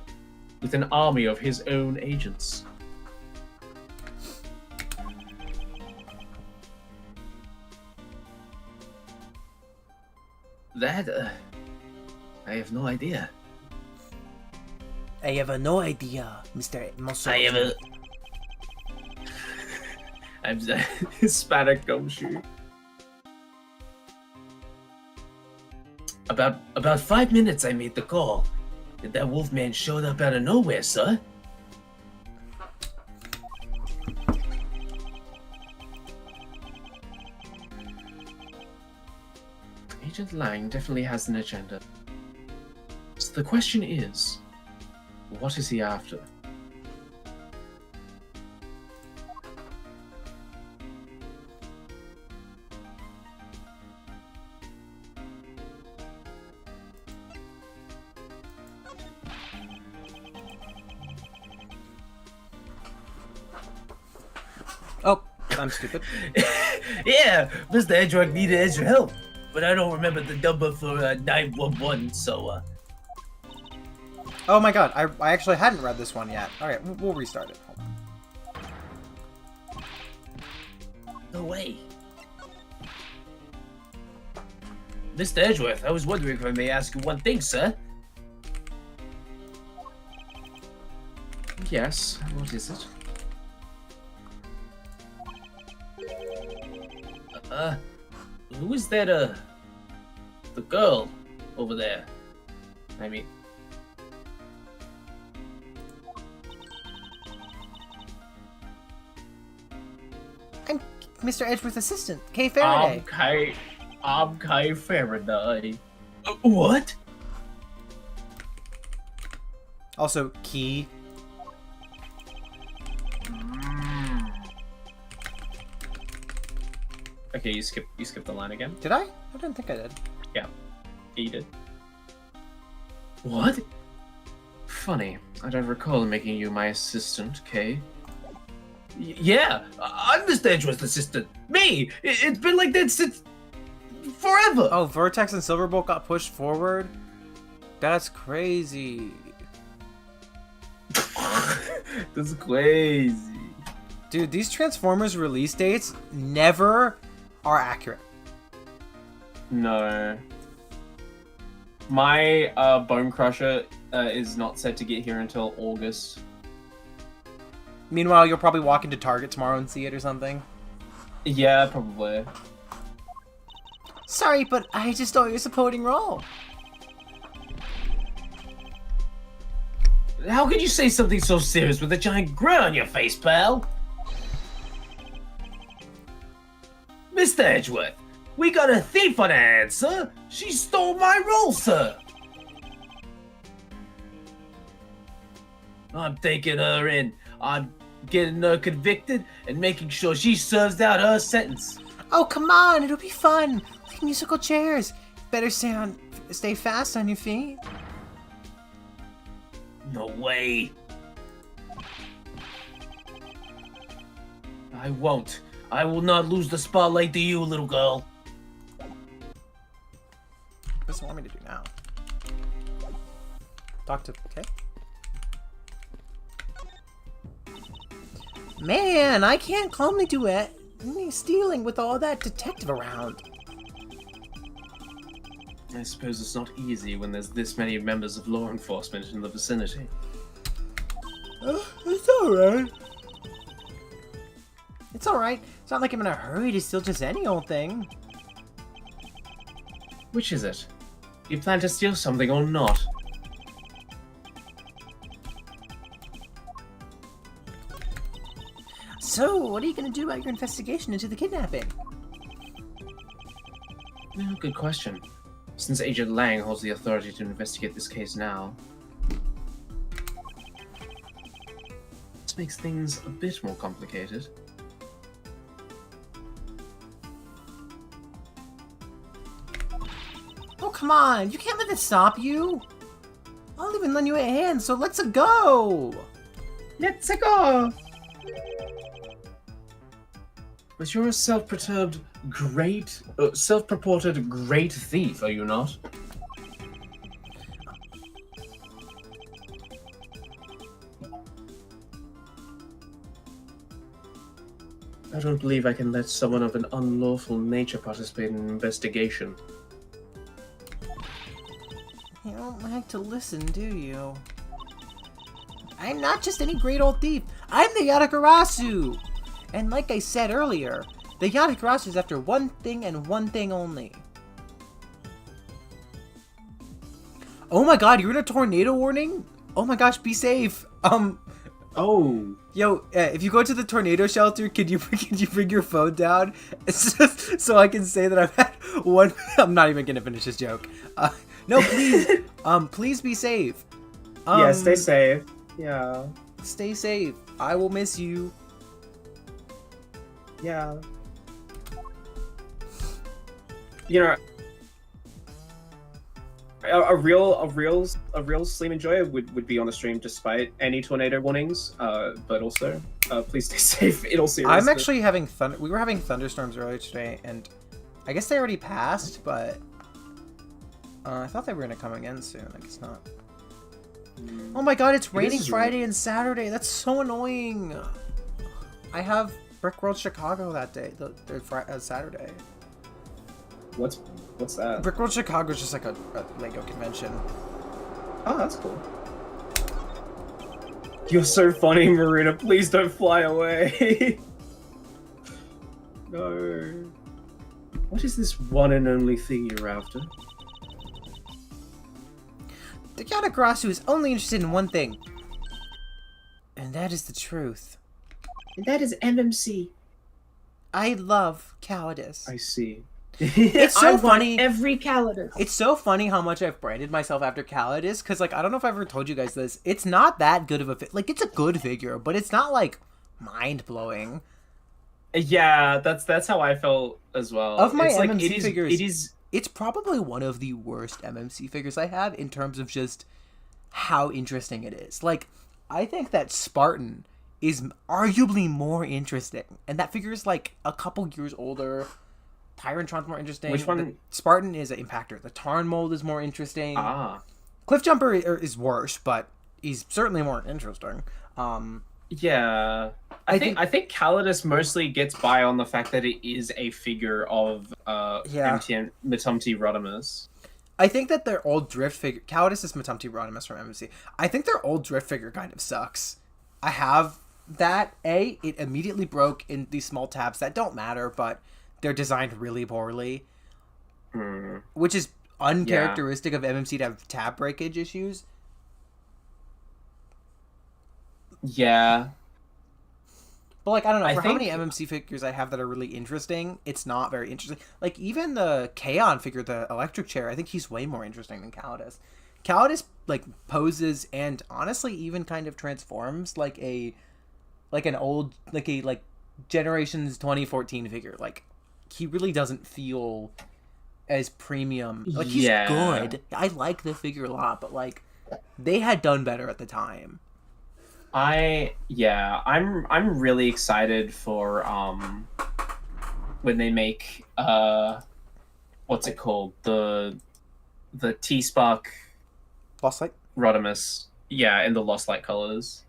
with an army of his own agents? That, I have no idea.
I have no idea, Mr. Mosso.
I have a.
I'm Hispanic gumshoe.
About 5 minutes I made the call. That wolfman showed up out of nowhere, sir.
Agent Lang definitely has an agenda. So the question is, what is he after?
Oh, I'm stupid.
Yeah, Mr. Edgeworth needed extra help, but I don't remember the number for 911, so
Oh my god, I actually hadn't read this one yet. Alright, we'll restart it. Hold on.
no way. Mr. Edgeworth, I was wondering if I may ask you one thing, sir.
Yes, what is it?
Who is that, the girl over there? I mean...
I'm Mr. Edgeworth's assistant, Kay Faraday.
I'm Kay Faraday.
What?
Also, Key.
Okay, you skipped the line again.
Did I? I didn't think I did.
Yeah, you did.
What? Funny, I don't recall making you my assistant, Kay.
Yeah, I'm Mr. Edgeworth's assistant. Me! It's been like that since... forever!
Oh, Vertex and Silverbolt got pushed forward? That's crazy.
That's crazy.
Dude, these Transformers release dates never are accurate.
No. My Bone Crusher is not set to get here until August.
Meanwhile, you'll probably walk into Target tomorrow and see it or something.
Yeah, probably.
Sorry, but I just know your supporting role.
How could you say something so serious with a giant grin on your face, pal? Mr. Edgeworth, we got a thief on our hands, sir. She stole my role, sir. I'm taking her in. I'm getting her convicted and making sure she serves out her sentence.
Oh, come on, it'll be fun. Like musical chairs. Better stay fast on your feet.
No way. I won't. I will not lose the spotlight to you, little girl.
What does it want me to do now? Talk to... Okay.
Man, I can't calmly do it. Stealing with all that detective around.
I suppose it's not easy when there's this many members of law enforcement in the vicinity.
It's alright. It's alright. It's not like I'm in a hurry to steal just any old thing.
Which is it? You plan to steal something or not?
So, what are you going to do about your investigation into the kidnapping?
Well, good question. Since Agent Lang holds the authority to investigate this case now, this makes things a bit more complicated.
Oh, come on. You can't let this stop you. I'll even lend you a hand, so let's go.
Let's go. But you're a self-perturbed great, self-purported great thief, are you not? I don't believe I can let someone of an unlawful nature participate in an investigation.
You don't like to listen, do you? I'm not just any great old thief. I'm the Yatagarasu! And like I said earlier, the Yatagarasu is after one thing and one thing only. Oh my god, you're in a tornado warning? Oh my gosh, be safe.
Oh.
Yo, if you go to the tornado shelter, can you bring your phone down? So I can say that I've had one... I'm not even gonna finish this joke. No, please. Please be safe.
Yeah, stay safe. Yeah.
Stay safe. I will miss you.
Yeah. You know, a real Sleem Enjoyer would be on the stream despite any tornado warnings. But also, please stay safe in all seriousness.
I'm actually having we were having thunderstorms earlier today, and I guess they already passed, but I thought they were gonna come again soon. I guess not. Oh my god, it's raining Friday and Saturday. That's so annoying. I have Brickworld Chicago that day, Saturday.
What's that?
Brickworld Chicago is just like a Lego convention.
Oh, that's cool. You're so funny, Marina. Please don't fly away. No. What is this one and only thing you're after?
The Yatagarasu is only interested in one thing. And that is the truth.
And that is MMC.
I love cowardice.
I see.
It's so funny.
Every Calidus.
It's so funny how much I've branded myself after Calidus, because, like, I don't know if I've ever told you guys this. It's not that good of a like, it's a good figure, but it's not, like, mind-blowing.
Yeah, that's how I felt as well.
Of my
it's
MMC figures,
it is...
it's probably one of the worst MMC figures I have in terms of just how interesting it is. Like, I think that Spartan is arguably more interesting, and that figure is, like, a couple years older. Tyrantron's more interesting.
Which one?
The Spartan is an Impactor. The Tarn mold is more interesting.
Ah.
Cliffjumper is worse, but he's certainly more interesting.
Yeah. I think Calidus mostly gets by on the fact that it is a figure of Metumti Rodimus.
I think that their old drift figure... Calidus is Metumti Rodimus from MMC. I think their old drift figure kind of sucks. I have that. It immediately broke in these small tabs that don't matter, but they're designed really poorly. Which is uncharacteristic of MMC to have tab breakage issues.
Yeah.
But, like, I don't know, how many MMC figures I have that are really interesting, it's not very interesting. Like, even the Kaon figure, the electric chair, I think he's way more interesting than Calidus. Calidus, like, poses and honestly even kind of transforms like an old, like Generations 2014 figure. Like, he really doesn't feel as premium. Like, he's good. I like the figure a lot, but, like, they had done better at the time.
I'm really excited for when they make what's it called, the T-Spark
Lost Light
Rodimus, in the Lost Light colors.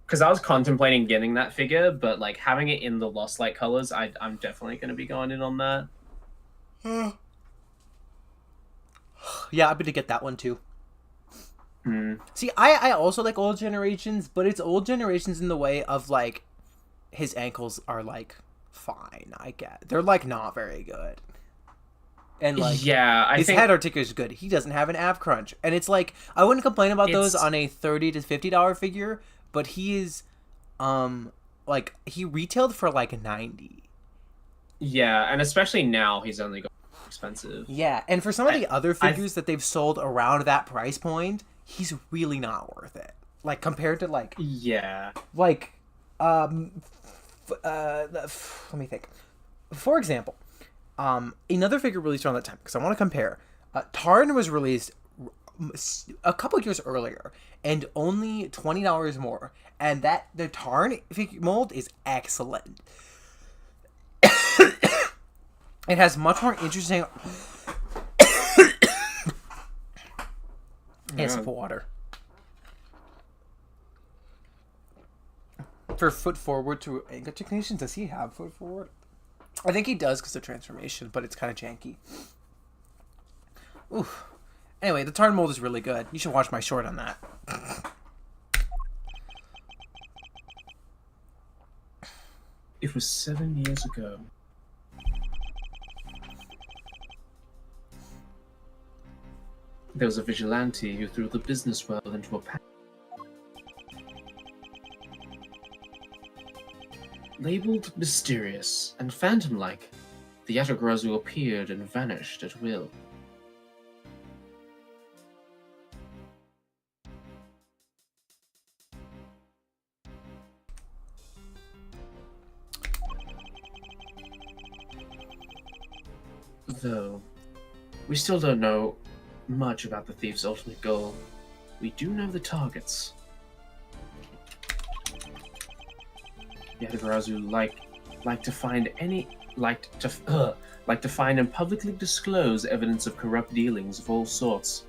Because I was contemplating getting that figure, but like having it in the Lost Light colors, I'm definitely going to be going in on that.
Yeah, I'm gonna get that one too. See, I also like Old Generations, but it's Old Generations in the way of, like, his ankles are, like, fine, I get. They're, like, not very good. And, like, his head articulation is good. He doesn't have an ab crunch. And it's, like, I wouldn't complain about those on a $30 to $50 figure, but he is, like, he retailed for, like, $90.
Yeah, and especially now, he's only got expensive.
Yeah, and for some of the other figures that they've sold around that price point, he's really not worth it. Like, compared to, like...
Yeah.
Like, let me think. For example, another figure released around that time, because I want to compare. Tarn was released a couple years earlier, and only $20 more. and the Tarn mold is excellent. It has much more interesting. It's water. For foot forward to angle technician, does he have foot forward? I think he does because of transformation, but it's kind of janky. Oof. Anyway, the Tarn mold is really good. You should watch my short on that.
It was 7 years ago. There was a vigilante who threw the business world into a panic. Labeled mysterious and phantom-like, the Yatagarasu appeared and vanished at will. Though, we still don't know much about the thief's ultimate goal. We do know the targets. Yatagarasu like to find and publicly disclose evidence of corrupt dealings of all sorts.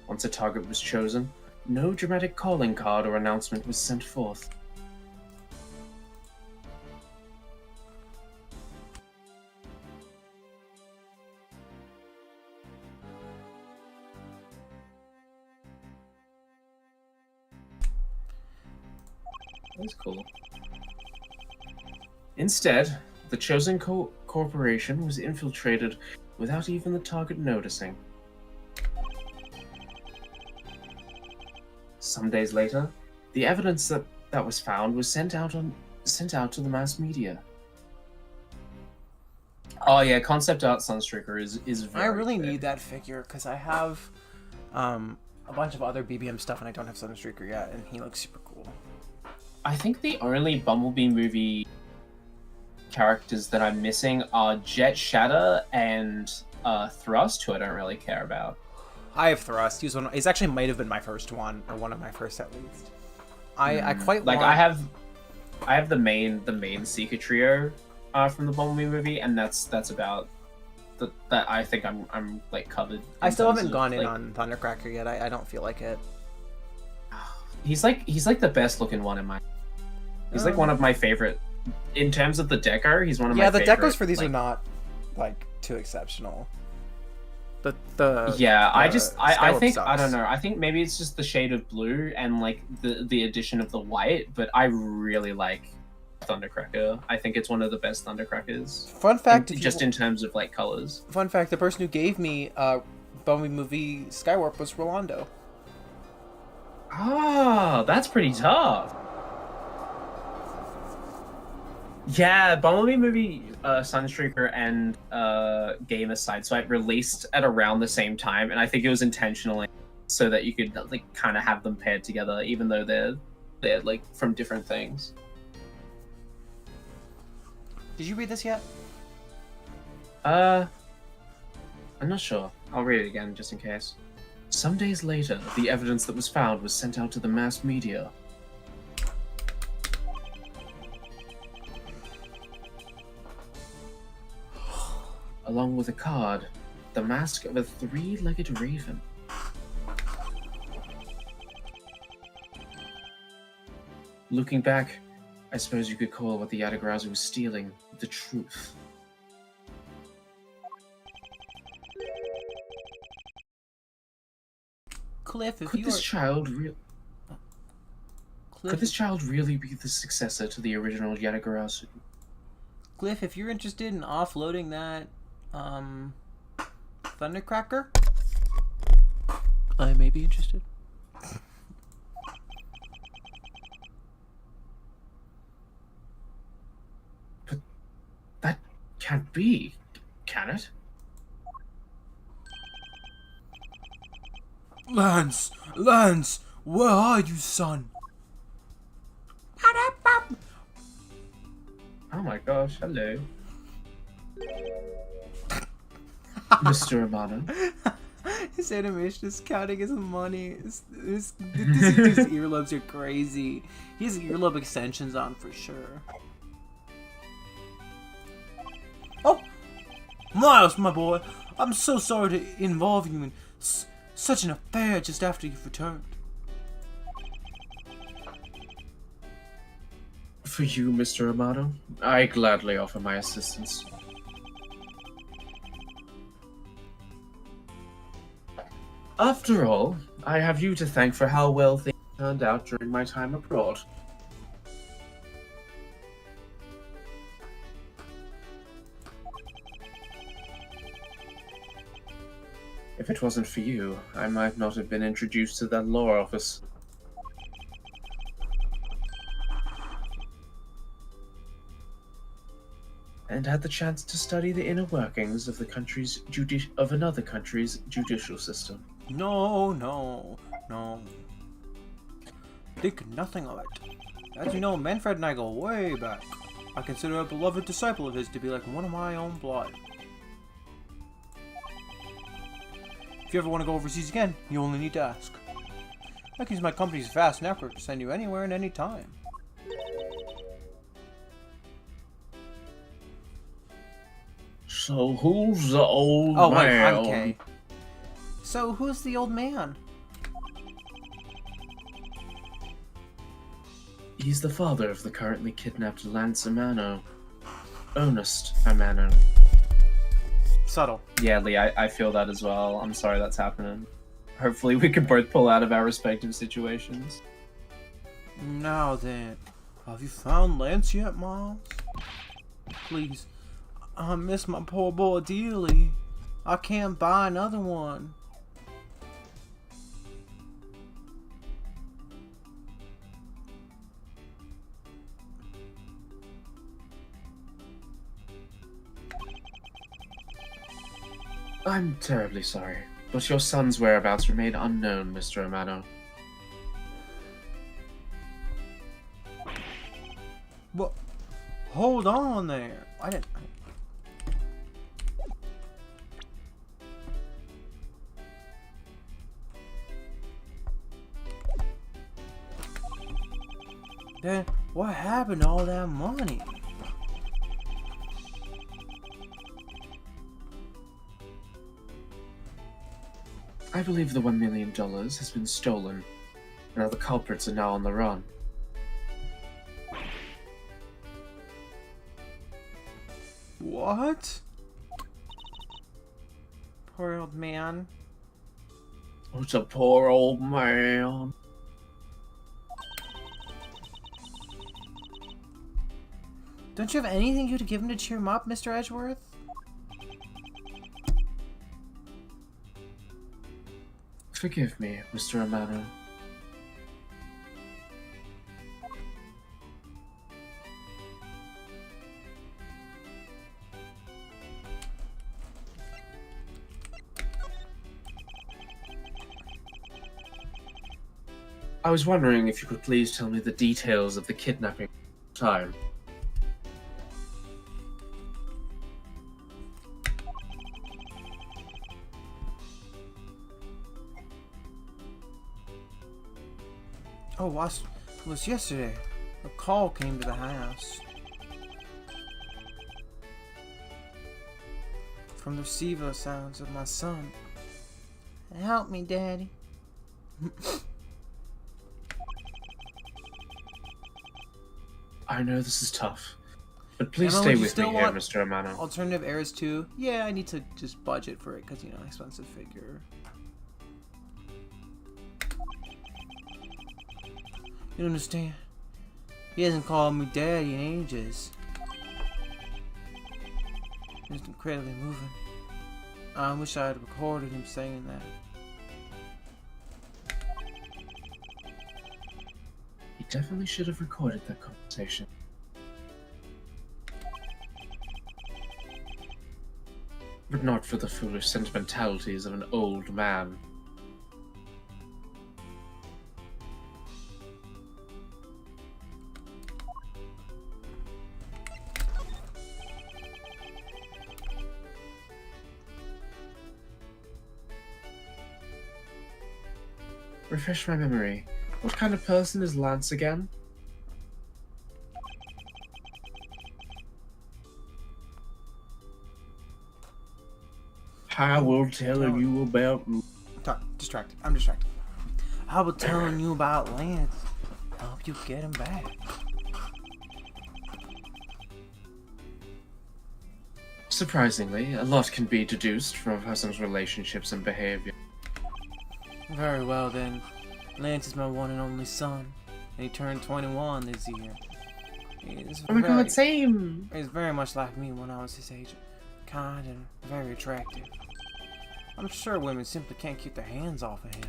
Once a target was chosen, no dramatic calling card or announcement was sent forth. That's cool. Instead, the chosen corporation was infiltrated without even the target noticing. Some days later, the evidence that was found was sent out to the mass media. Oh yeah, concept art Sunstreaker is very
I really
good.
need that figure because I have a bunch of other BBM stuff and I don't have Sunstreaker yet, and he looks super cool.
I think the only Bumblebee movie characters that I'm missing are Jet Shatter and Thrust, who I don't really care about.
I have Thrust. He's actually might have been my first one, or one of my first at least. I quite
like
want...
I have the main Seeker trio from the Bumblebee movie, and that's about that. I think I'm like covered.
I still haven't gone in on Thundercracker yet. I don't feel like it.
He's like the best looking one in my. He's like one of my favorite in terms of the deco. He's one of my favorite.
Yeah, the decos for these are not like too exceptional. I think
sucks. I don't know. I think maybe it's just the shade of blue and like the addition of the white, but I really like Thundercracker. I think it's one of the best Thundercrackers.
Fun fact,
in terms of like colors.
Fun fact: the person who gave me Bumblebee movie Skywarp was Rolando.
Ah, that's pretty tough. Yeah, Bumblebee movie, Sunstreaker and Game of Sideswipe released at around the same time, and I think it was intentionally so that you could like kind of have them paired together, even though they're like from different things.
Did you read this yet?
I'm not sure. I'll read it again just in case.
Some days later, the evidence that was found was sent out to the mass media. Along with a card, the mask of a three-legged raven. Looking back, I suppose you could call what the Yatagarasu was stealing the truth.
Cliff,
Could this child really be the successor to the original Yatagarasu?
Cliff, if you're interested in offloading that Thundercracker, I may be interested.
But that can't be, can it?
Lance, where are you, son?
Oh my gosh! Hello.
Mr. Amano.
His animation is counting his money. This dude's earlobes are crazy. He has earlobe extensions on for sure. Oh! Miles, my boy! I'm so sorry to involve you in such an affair just after you've returned.
For you, Mr. Amano, I gladly offer my assistance. After all, I have you to thank for how well things turned out during my time abroad. If it wasn't for you, I might not have been introduced to that law office. And had the chance to study the inner workings of another country's judicial system.
No. Think nothing of it. As you know, Manfred and I go way back. I consider a beloved disciple of his to be like one of my own blood. If you ever want to go overseas again, you only need to ask. I can use my company's vast network to send you anywhere and any time.
So who's the old
Oh,
man?
wait, I'm Kay. So, who's the old man?
He's the father of the currently kidnapped Lance Amano. Ernest Amano.
Subtle.
Yeah, Lee, I feel that as well. I'm sorry that's happening. Hopefully we can both pull out of our respective situations.
Now then, have you found Lance yet, Miles? Please, I miss my poor boy dearly. I can't buy another one.
I'm terribly sorry, but your son's whereabouts remain unknown, Mr. Amano.
What? Hold on there. I didn't. Then what happened to all that money?
I believe the $1 million has been stolen, and all the culprits are now on the run.
What? Poor old man.
It's a poor old man.
Don't you have anything you to give him to cheer him up, Mr. Edgeworth?
Forgive me, Mr. Amano. I was wondering if you could please tell me the details of the kidnapping time.
Oh, it was yesterday. A call came to the house. From the receiver sounds of my son. Help me, Daddy.
I know this is tough, but please
Emma,
stay
would you
with me
still
here,
want
Mr. Amano.
Alternative heirs too? Yeah, I need to just budget for it because, you know, expensive figure. You understand? He hasn't called me daddy in ages. It's incredibly moving. I wish I had recorded him saying that.
He definitely should have recorded that conversation. But not for the foolish sentimentalities of an old man. Refresh my memory. What kind of person is Lance again?
I will tell you about.
Distracted. I'm distracted. I was telling you about Lance. I hope you get him back.
Surprisingly, a lot can be deduced from a person's relationships and behavior.
Very well then. Lance is my one and only son, and he turned 21 this year.
Oh my god, same!
He's very much like me when I was his age. Kind and very attractive. I'm sure women simply can't keep their hands off of him.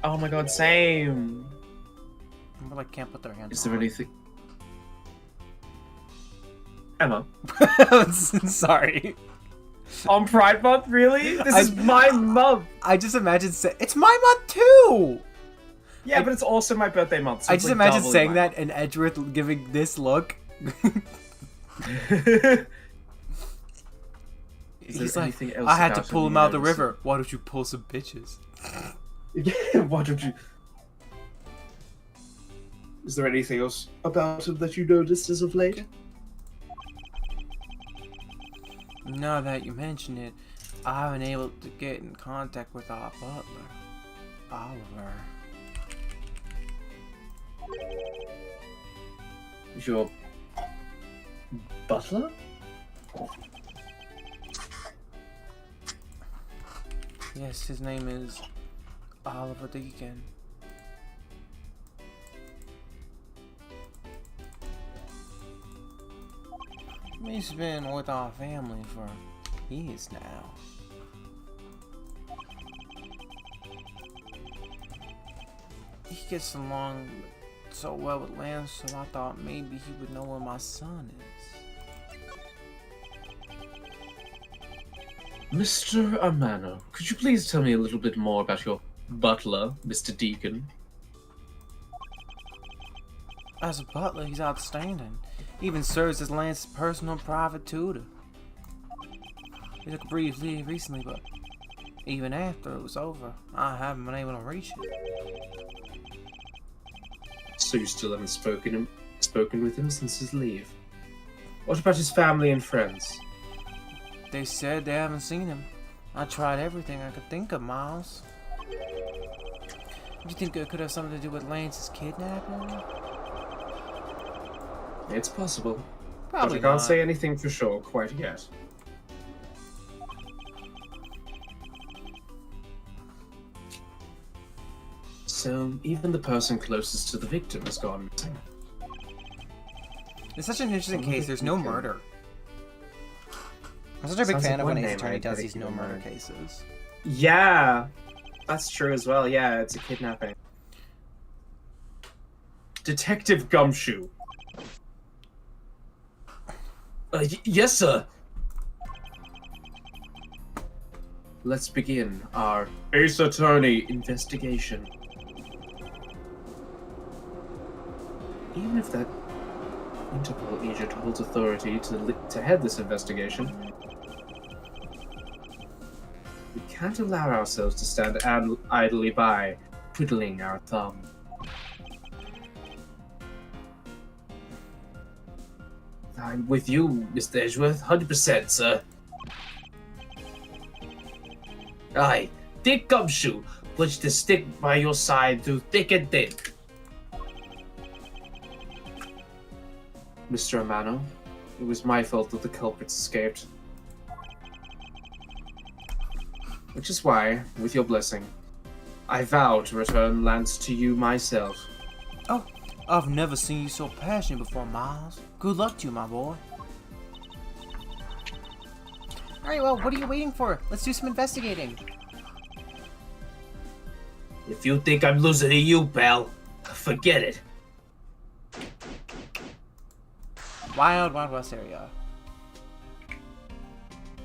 Oh my god, same!
But like can't put their hands
Is
on
there
him.
anything... Emma.
Sorry.
On Pride Month, really? This is my month.
I just imagine it's my month too.
Yeah, but it's also my birthday month. So
I
it's
just
like
imagine
doubly
saying
my
that and Edgeworth giving this look.
Is
He's
there
like,
anything else
I had to
about
pull
him
him
you
out of the
noticed?
river. Why don't you pull some bitches?
Yeah, why don't you? Is there anything else about him that you noticed as of late?
Now that you mention it, I haven't been able to get in contact with our butler, Oliver.
Your... butler?
Yes, his name is Oliver Deacon. He's been with our family for years now. He gets along so well with Lance, so I thought maybe he would know where my son is.
Mr. Amano, could you please tell me a little bit more about your butler, Mr. Deacon?
As a butler, he's outstanding. He even serves as Lance's personal private tutor. He took a brief leave recently, but even after it was over, I haven't been able to reach him.
So you still haven't spoken with him since his leave? What about his family and friends?
They said they haven't seen him. I tried everything I could think of, Miles. Do you think it could have something to do with Lance's kidnapping?
It's possible.
Probably
but I can't
not.
say anything for sure quite yet. So, even the person closest to the victim has gone missing.
It's such an interesting case. There's no
Okay.
murder. I'm such a big
Sounds
fan
like
of when
one
Ace
name
Attorney
I
does
gotta
these
keep
no
in
murder
mind.
cases.
Yeah, that's true as well. Yeah, it's a kidnapping. Detective Gumshoe.
Yes, sir.
Let's begin our Ace Attorney investigation. Even if that Interpol agent holds authority to head this investigation, we can't allow ourselves to stand idly by, twiddling our thumb.
I'm with you, Mr. Edgeworth. 100%, sir. Aye, Dick Gumshoe, pledged to stick by your side through thick and thin.
Mr. Amano, it was my fault that the culprits escaped. Which is why, with your blessing, I vow to return Lance to you myself.
Oh, I've never seen you so passionate before, Miles. Good luck to you, my boy. Alright, well, what are you waiting for? Let's do some investigating.
If you think I'm losing to you, pal, forget it.
Wild Wild West area.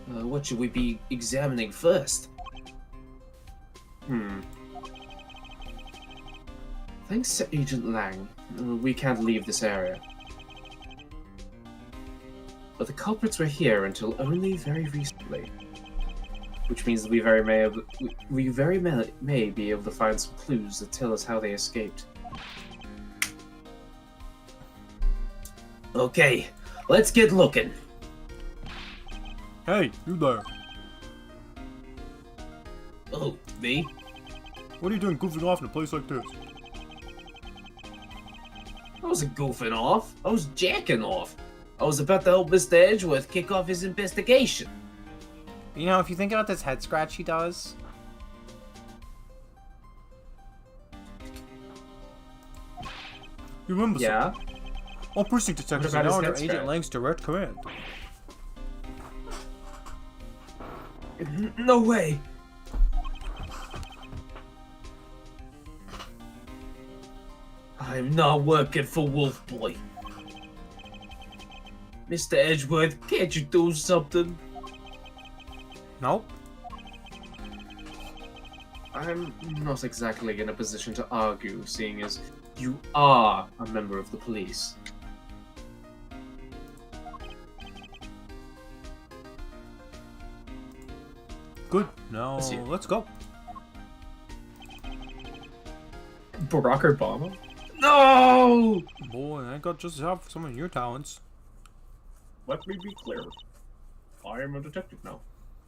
What should we be examining first?
Thanks to Agent Lang, we can't leave this area. But the culprits were here until only very recently.
which means that we may be able to find some clues that tell us how they escaped.
Okay, let's get looking.
Hey, you there.
Oh, me?
What are you doing goofing off in a place like this?
I wasn't goofing off. I was jacking off. I was about to help Mr. Edgeworth kick off his investigation.
You know, if you think about this head scratch he does... You remember
Yeah?
something? All precinct detectives
What
are
about
now under
his head
Agent
scratch?
Lang's direct command.
No way. I'm not working for Wolf Boy. Mr. Edgeworth, can't you do something?
Nope.
I'm not exactly in a position to argue, seeing as you are a member of the police.
Good. Now,
Let's see.
let's go.
Barack Obama?
No!
Boy, I got just half some of your talents.
Let me be clear. I am a detective now.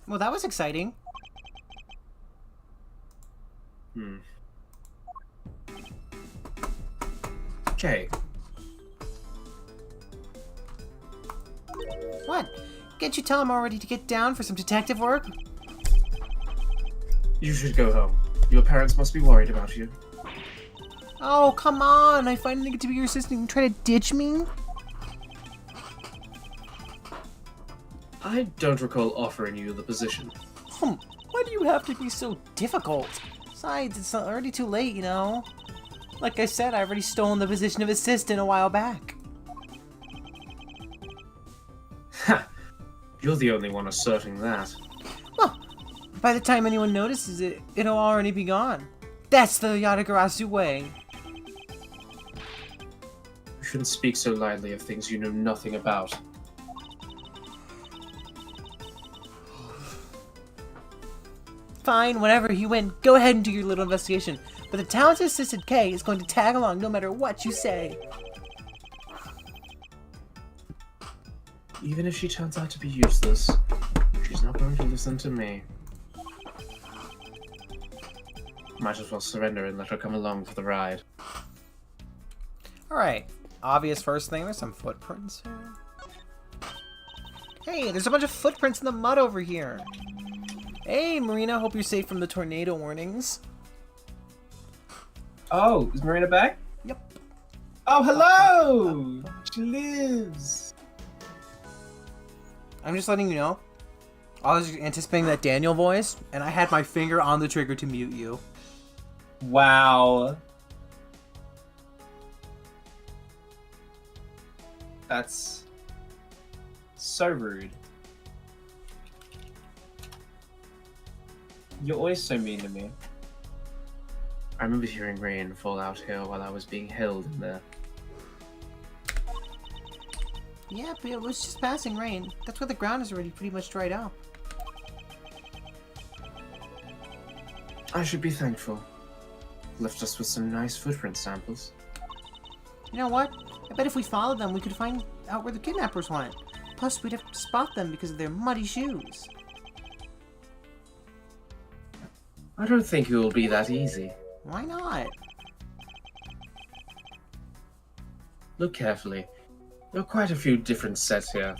Well, that was exciting.
Okay,
What? Can't you tell him already to get down for some detective work?
you should go home. Your parents must be worried about you.
Oh, come on! I finally get to be your assistant and try to ditch me?
I don't recall offering you the position.
Why do you have to be so difficult? Besides, it's already too late, you know? Like I said, I've already stolen the position of assistant a while back.
Ha! You're the only one asserting that.
Well, by the time anyone notices it, it'll already be gone. That's the Yatagarasu way.
You shouldn't speak so lightly of things you know nothing about.
Fine, whatever, you win. Go ahead and do your little investigation. But the talented assistant K is going to tag along no matter what you say.
Even if she turns out to be useless, she's not going to listen to me. Might as well surrender and let her come along for the ride.
Alright, obvious first thing, there's some footprints here. Hey, there's a bunch of footprints in the mud over here. Hey, Marina, hope you're safe from the tornado warnings.
Oh, is Marina back?
Yep.
Oh, hello! She lives!
I'm just letting you know. I was anticipating that Daniel voice, and I had my finger on the trigger to mute you.
Wow. That's so rude. You're always so mean to me.
I remember hearing rain fall out here while I was being held in there.
Yeah, but it was just passing rain. That's why the ground is already pretty much dried out.
I should be thankful. Left us with some nice footprint samples.
You know what? I bet if we followed them, we could find out where the kidnappers went. Plus, we'd have to spot them because of their muddy shoes.
I don't think it will be that easy.
Why not?
Look carefully. There are quite a few different sets here.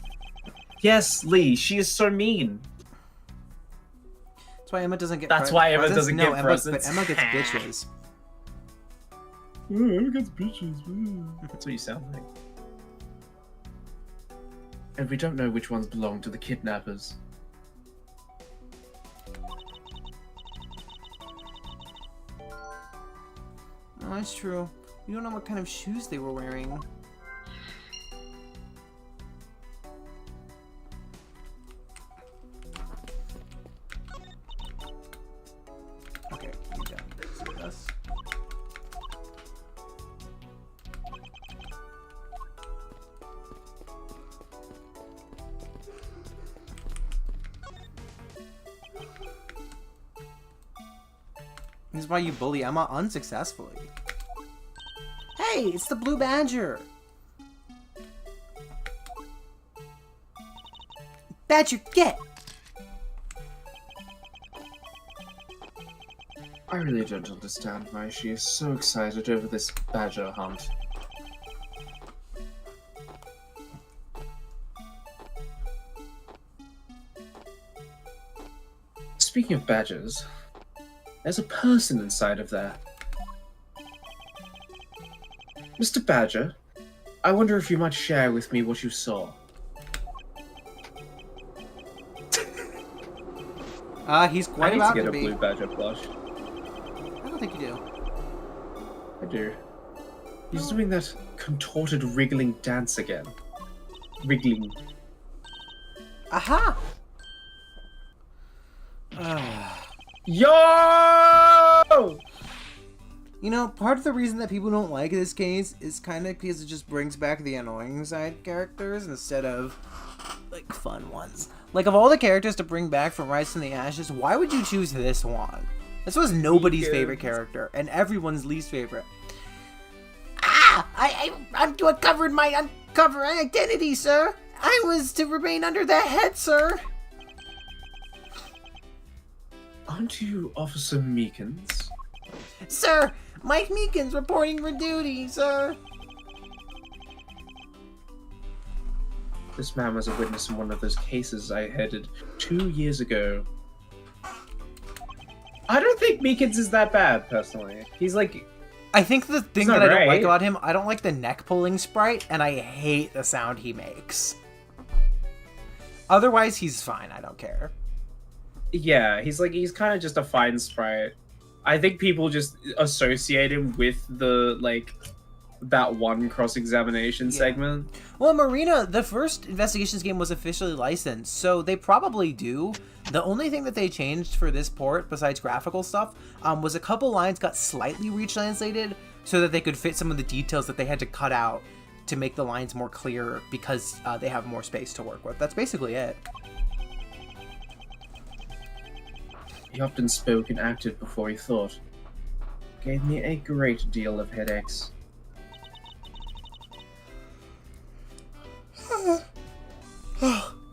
Yes, Lee, she is so mean.
That's why Emma doesn't get
That's why Emma doesn't
no,
get
Emma,
presents.
But Emma gets bitches.
Emma gets bitches. That's what you sound like.
And we don't know which ones belong to the kidnappers.
Oh, that's true. We don't know what kind of shoes they were wearing. Okay, we done. See this. This is why you bully Emma unsuccessfully. Hey, it's the Blue Badger! Badger, get!
I really don't understand why she is so excited over this badger hunt. Speaking of badgers, there's a person inside of there. Mr. Badger, I wonder if you might share with me what you saw.
He's
I
quite
need
about
to get
to
a
be.
blue badger plush.
I don't think you do.
I do. He's doing that contorted wriggling dance again. Wriggling.
Aha!
Yo!
You know, part of the reason that people don't like this case is kind of because it just brings back the annoying side characters instead of, like, fun ones. Like, of all the characters to bring back from Rise from the Ashes, why would you choose this one? This was nobody's favorite character, and everyone's least favorite. Ah! I'm uncovered my uncover identity, sir! I was to remain under that head, sir!
Aren't you Officer Meekins?
Sir! Mike Meekins reporting for duty, sir!
This man was a witness in one of those cases I headed 2 years ago.
I don't think Meekins is that bad, personally. He's like...
I think the thing
not
that I don't like
great.
about him, I don't like the neck pulling sprite, and I hate the sound he makes. Otherwise, he's fine. I don't care.
Yeah, he's kind of just a fine sprite. I think people just associate him with the, like, that one cross-examination segment.
Well, Marina, the first Investigations game was officially licensed, so they probably do. The only thing that they changed for this port, besides graphical stuff, was a couple lines got slightly retranslated so that they could fit some of the details that they had to cut out to make the lines more clear because they have more space to work with. That's basically it.
He often spoke and acted before he thought. Gave me a great deal of headaches.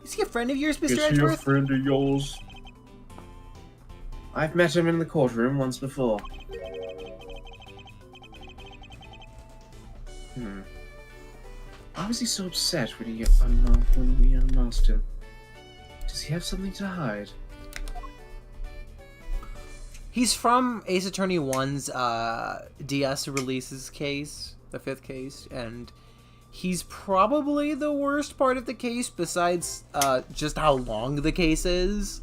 Is he a friend of yours, Mr.
Is he a
Edgeworth?
friend of yours? I've met him in the courtroom once before. Why was he so upset when we unmasked him? Does he have something to hide?
He's from Ace Attorney 1's DS releases case, the 5th case, and he's probably the worst part of the case besides just how long the case is.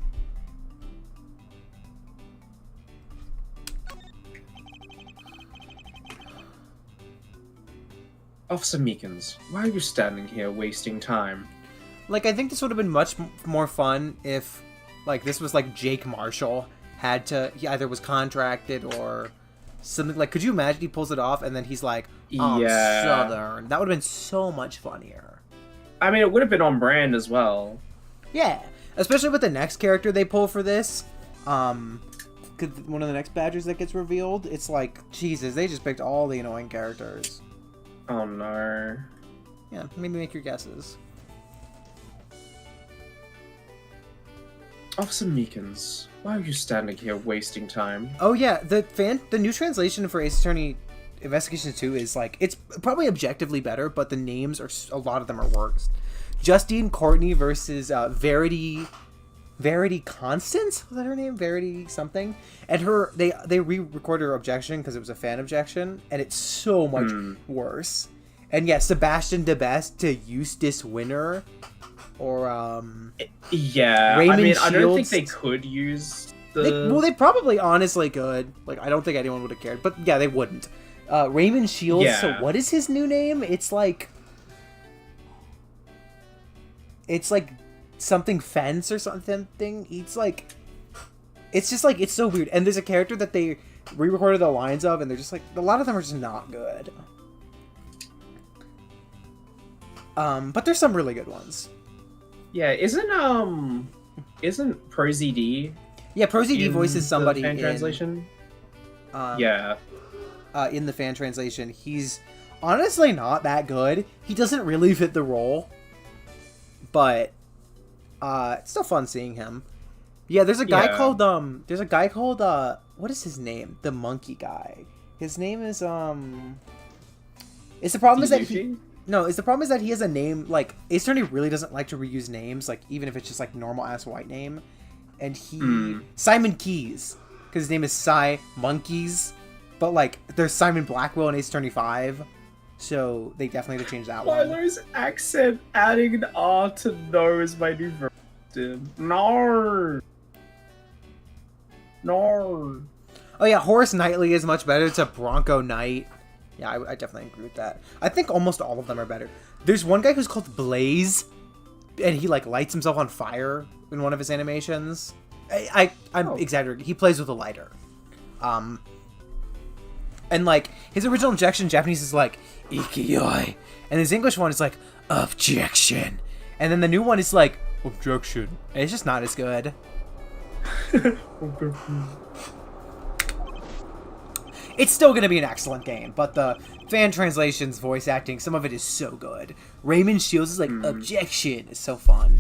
Officer Meekins, why are you standing here wasting time?
Like, I think this would have been much more fun if, like, this was like Jake Marshall had to, he either was contracted or something. Like, could you imagine he pulls it off and then he's like, oh,
Yeah.
Southern. That would have been so much funnier.
I mean, it would have been on brand as well.
Yeah, especially with the next character they pull for this. 'Cause one of the next badgers that gets revealed, it's like, Jesus, they just picked all the annoying characters.
Oh no.
Yeah, maybe make your guesses.
Officer Meekins, why are you standing here wasting time?
Oh yeah, the new translation for Ace Attorney Investigations 2 is like, it's probably objectively better, but the names are, a lot of them are worse. Justine Courtney versus Verity Constance? Was that her name? Verity something? And they re-recorded her objection because it was a fan objection, and it's so much worse. And yeah, Sebastian DeBest to Eustace Winner, or
Yeah,
Raymond
I mean, I don't think
Shields.
they could use the...
they probably honestly could. Like, I don't think anyone would have cared, but yeah, they wouldn't. Raymond Shields.
Yeah.
So what is his new name? It's like something Fence or something. It's like, it's just like, it's so weird. And there's a character that they re-recorded the lines of, and they're just like, a lot of them are just not good. But there's some really good ones.
Yeah, isn't ProZD?
Yeah, ProZD
in
voices somebody
the fan
in
translation? Yeah.
In the fan translation, he's honestly not that good. He doesn't really fit the role, but it's still fun seeing him. Yeah, there's a guy called what is his name? The monkey guy. His name is It's the problem is that he has a name like Ace Attorney really doesn't like to reuse names, like even if it's just like normal ass white name. And Simon Keys, because his name is Cy Monkeys, but like there's Simon Blackwell in Ace Attorney 5, so they definitely had to change that one.
Milo's accent adding an R to no is my new version. No.
Oh yeah, Horace Knightley is much better to Bronco Knight. Yeah, I definitely agree with that. I think almost all of them are better. There's one guy who's called Blaze, and he like lights himself on fire in one of his animations. I'm exaggerating. He plays with a lighter. And like his original injection in Japanese is like ikiyoi, and his English one is like objection, and then the new one is like objection. And it's just not as good. It's still going to be an excellent game, but the fan translations, voice acting, some of it is so good. Raymond Shields is like, objection. It's so fun.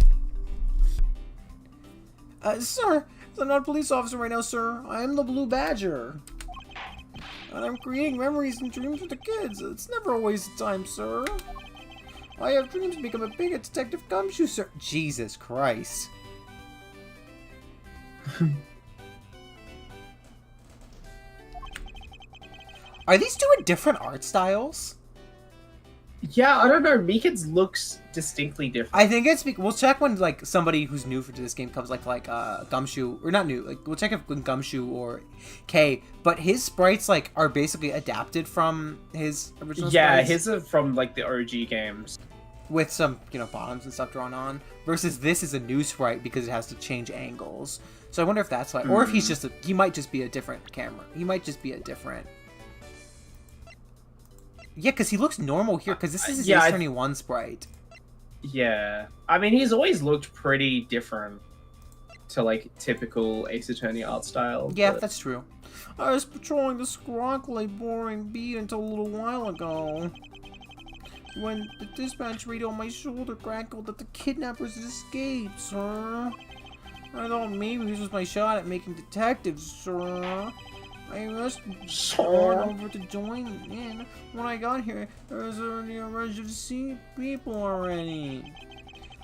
Sir, I'm not a police officer right now, sir. I am the Blue Badger. And I'm creating memories and dreams with the kids. It's never a waste of time, sir. I have dreams to become a big Detective Gumshoe, sir. Jesus Christ. Are these two in different art styles?
Yeah, I don't know. Meekins looks distinctly different.
I think it's we'll check when like somebody who's new for this game comes like Gumshoe, or not new. Like we'll check if Gumshoe or K. But his sprites like are basically adapted from his original.
Yeah,
sprites,
his are from like the OG games
with some bottoms and stuff drawn on. Versus this is a new sprite because it has to change angles. So I wonder if that's why, or if he's just he might just be a different camera. He might just be a different. Yeah, because he looks normal here, because this is his Ace Attorney 1 sprite.
Yeah. I mean, he's always looked pretty different to, like, typical Ace Attorney art style.
Yeah, that's true. I was patrolling the scroccally boring beat until a little while ago, when the dispatch radio on my shoulder crackled that the kidnappers had escaped, sir. I thought maybe this was my shot at making detectives, sir. I rushed over to join in. When I got here, there was already a rush of people already.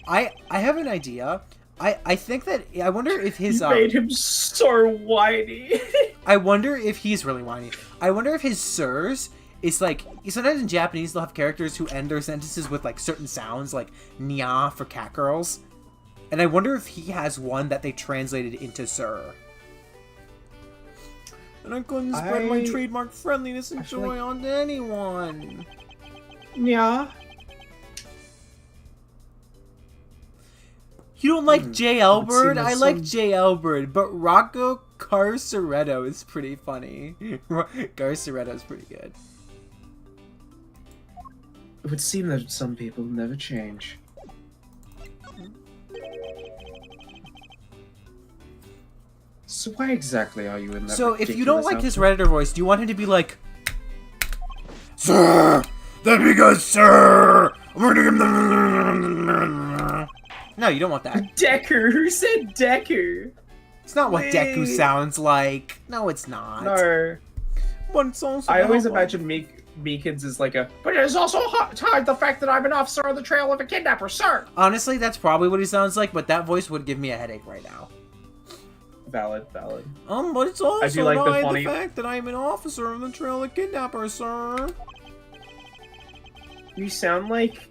I have an idea. I think that I wonder if his
you made him so whiny.
I wonder if he's really whiny. I wonder if his sirs is like sometimes in Japanese they'll have characters who end their sentences with like certain sounds like nya for cat girls. And I wonder if he has one that they translated into sir. And I couldn't spread my trademark friendliness and joy onto anyone.
Yeah.
You don't like J. Elbird? I like J. Elbird, but Rocco Carceretto is pretty funny. Carceretto is pretty good.
It would seem that some people never change. So why exactly are you in that?
So if you don't like his Redditor voice, do you want him to be like, Sir, that because Sir, no, you don't want that.
Deku, who said Deku?
It's not what Deku sounds like. No, it's not.
No.
But it's also
I always imagine Meekins is like but it is also hide the fact that I'm an officer on the trail of a kidnapper, sir.
Honestly, that's probably what he sounds like, but that voice would give me a headache right now.
Valid.
But it's also
I do like
the fact that I'm an officer on the trail of kidnapper, sir.
You sound like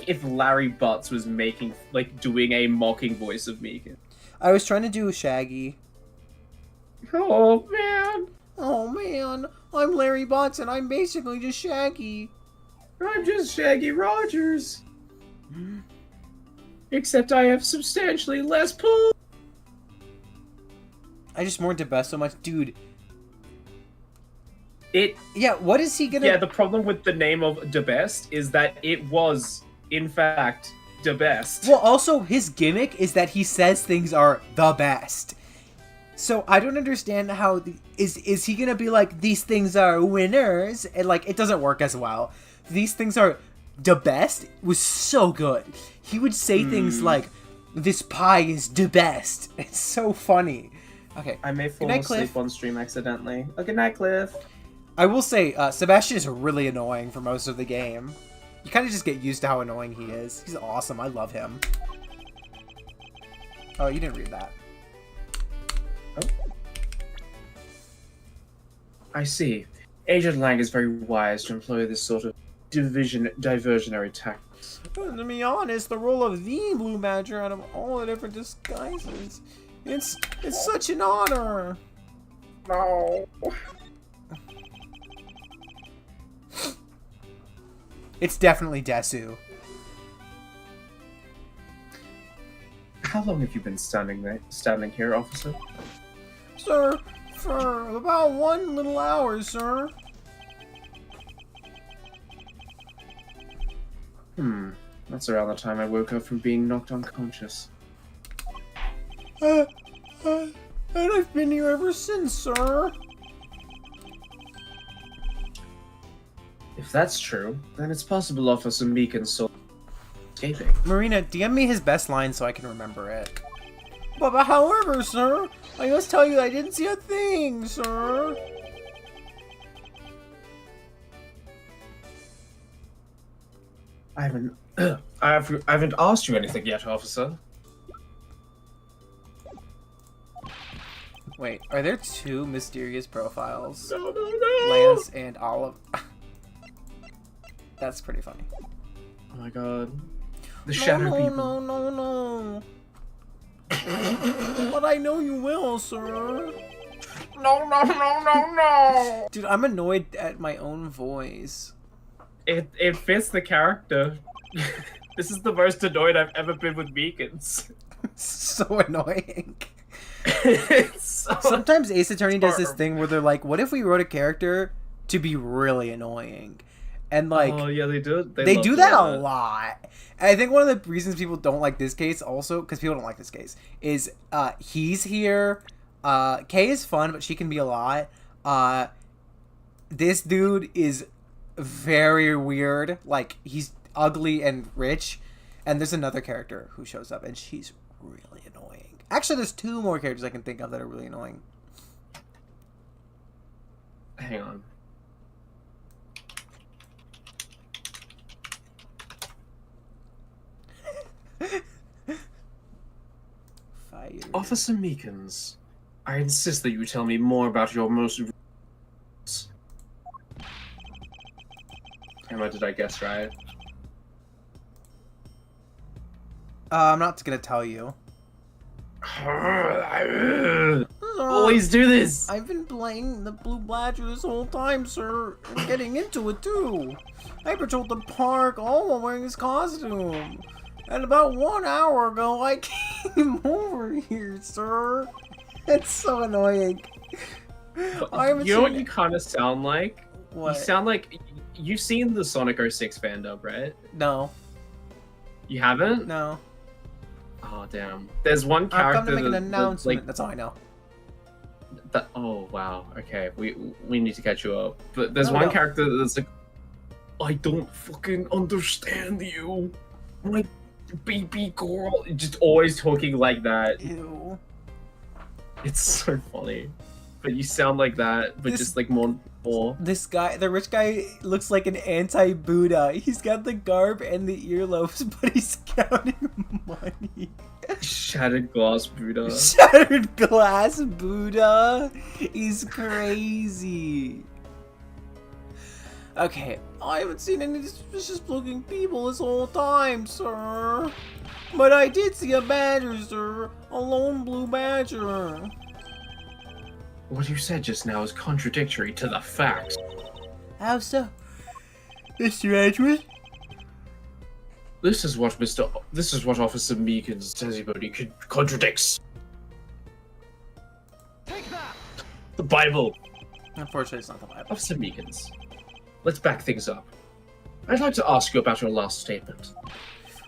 if Larry Butts was doing a mocking voice of Meekins.
I was trying to do Shaggy.
Oh man.
Oh man, I'm Larry Butts and I'm basically just Shaggy.
I'm just Shaggy Rogers. Except I have substantially less pull.
I just mourned DeBest so much. Dude.
Yeah,
what is he gonna...
Yeah, the problem with the name of DeBest is that it was, in fact, DeBest.
Well, also, his gimmick is that he says things are the best. So I don't understand how is he gonna be like, these things are winners, and like it doesn't work as well. These things are the best was so good. He would say things like, this pie is the best. It's so funny. Okay.
I may fall
Good night,
asleep
Cliff.
on stream accidentally. Oh, good night, Cliff.
I will say, Sebastian is really annoying for most of the game. You kind of just get used to how annoying he is. He's awesome. I love him. Oh, you didn't read that.
I see. Agent Lang is very wise to employ this sort of diversionary tactics.
To be honest, the role of the Blue Badger out of all the different disguises, it's such an honor.
No.
It's definitely Desu.
How long have you been standing here, officer?
Sir, for about 1 little hour, sir.
That's around the time I woke up from being knocked unconscious.
And I've been here ever since, sir.
If that's true, then it's possible Officer Meekin saw escaping.
Marina, DM me his best line so I can remember it. But however, sir, I must tell you I didn't see a thing, sir.
I haven't asked you anything yet, officer.
Wait, are there two mysterious profiles?
No.
Lance and Olive. That's pretty funny.
Oh my god. The shadow people.
No. But I know you will, sir.
No.
Dude, I'm annoyed at my own voice.
It fits the character. This is the most annoyed I've ever been with Meekins.
So annoying.
It's so
Sometimes Ace Attorney does this thing where they're like, what if we wrote a character to be really annoying? And like,
oh yeah, they do.
They do that a lot. And I think one of the reasons people don't like this case also, because people don't like this case, is he's here. Kay is fun, but she can be a lot. This dude is very weird. Like, he's ugly and rich. And there's another character who shows up, and she's really annoying. Actually, there's two more characters I can think of that are really annoying.
Hang on.
Fire.
Officer Meekins, I insist that you tell me more about your most... Emma, did I guess right?
I'm not gonna tell you.
Always do this.
I've been playing the Blue Badger this whole time, sir. And getting into it, too. I patrolled the park all while wearing his costume. And about 1 hour ago, I came over here, sir. It's so annoying.
You know what you kind of sound like?
What?
You sound like... You've seen the Sonic 06 fandom, right?
No.
You haven't?
No.
Oh, damn. There's one
I've
character
come to make an
that-
announcement.
like,
That's all I know.
oh, wow. Okay, we need to catch you up. But there's
No,
one
no.
character that's like, I don't fucking understand you. My baby girl. Just always talking like that.
Ew.
It's so funny. But you sound like that, but
This-
just like more.
This guy, the rich guy, looks like an anti-Buddha. He's got the garb and the earlobes, but he's counting money.
Shattered glass Buddha.
Shattered glass Buddha? He's crazy. Okay, I haven't seen any suspicious looking people this whole time, sir. But I did see a badger, sir. A lone blue badger.
What you said just now is contradictory to the facts.
How so, Mr. Edgewood?
This is what Officer Meekins says he contradicts.
The Bible.
Unfortunately, it's not the Bible.
Officer Meekins, let's back things up. I'd like to ask you about your last statement.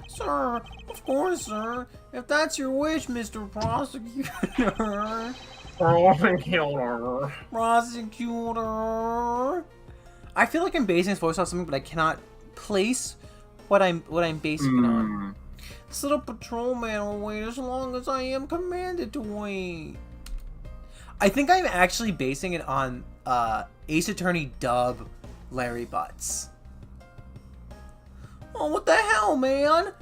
Sir, of course, sir. If that's your wish, Mr. Prosecutor.
Prosecutor.
Prosecutor. I feel like I'm basing his voice off something, but I cannot place what I'm basing it on. This little patrolman will wait as long as I am commanded to wait. I think I'm actually basing it on Ace Attorney dub Larry Butts. Oh, what the hell, man?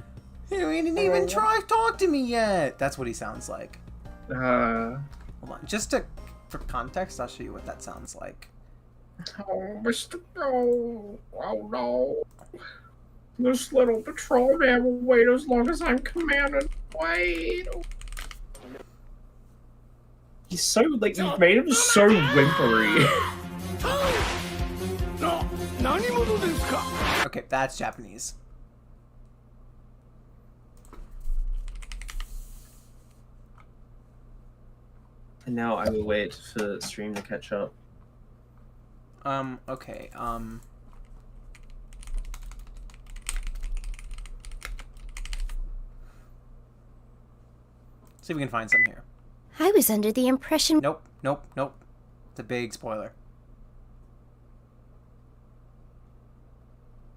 He didn't even try to talk to me yet. That's what he sounds like. Hold on, for context, I'll show you what that sounds like.
Oh, Mr. No. Oh, no. This little patrolman will wait as long as I'm commanded to wait. He's so, like, you've made him so whimpery.
Okay, that's Japanese.
And now I will wait for the stream to catch up.
Okay, see if we can find some here.
I was under the impression...
Nope. It's a big spoiler.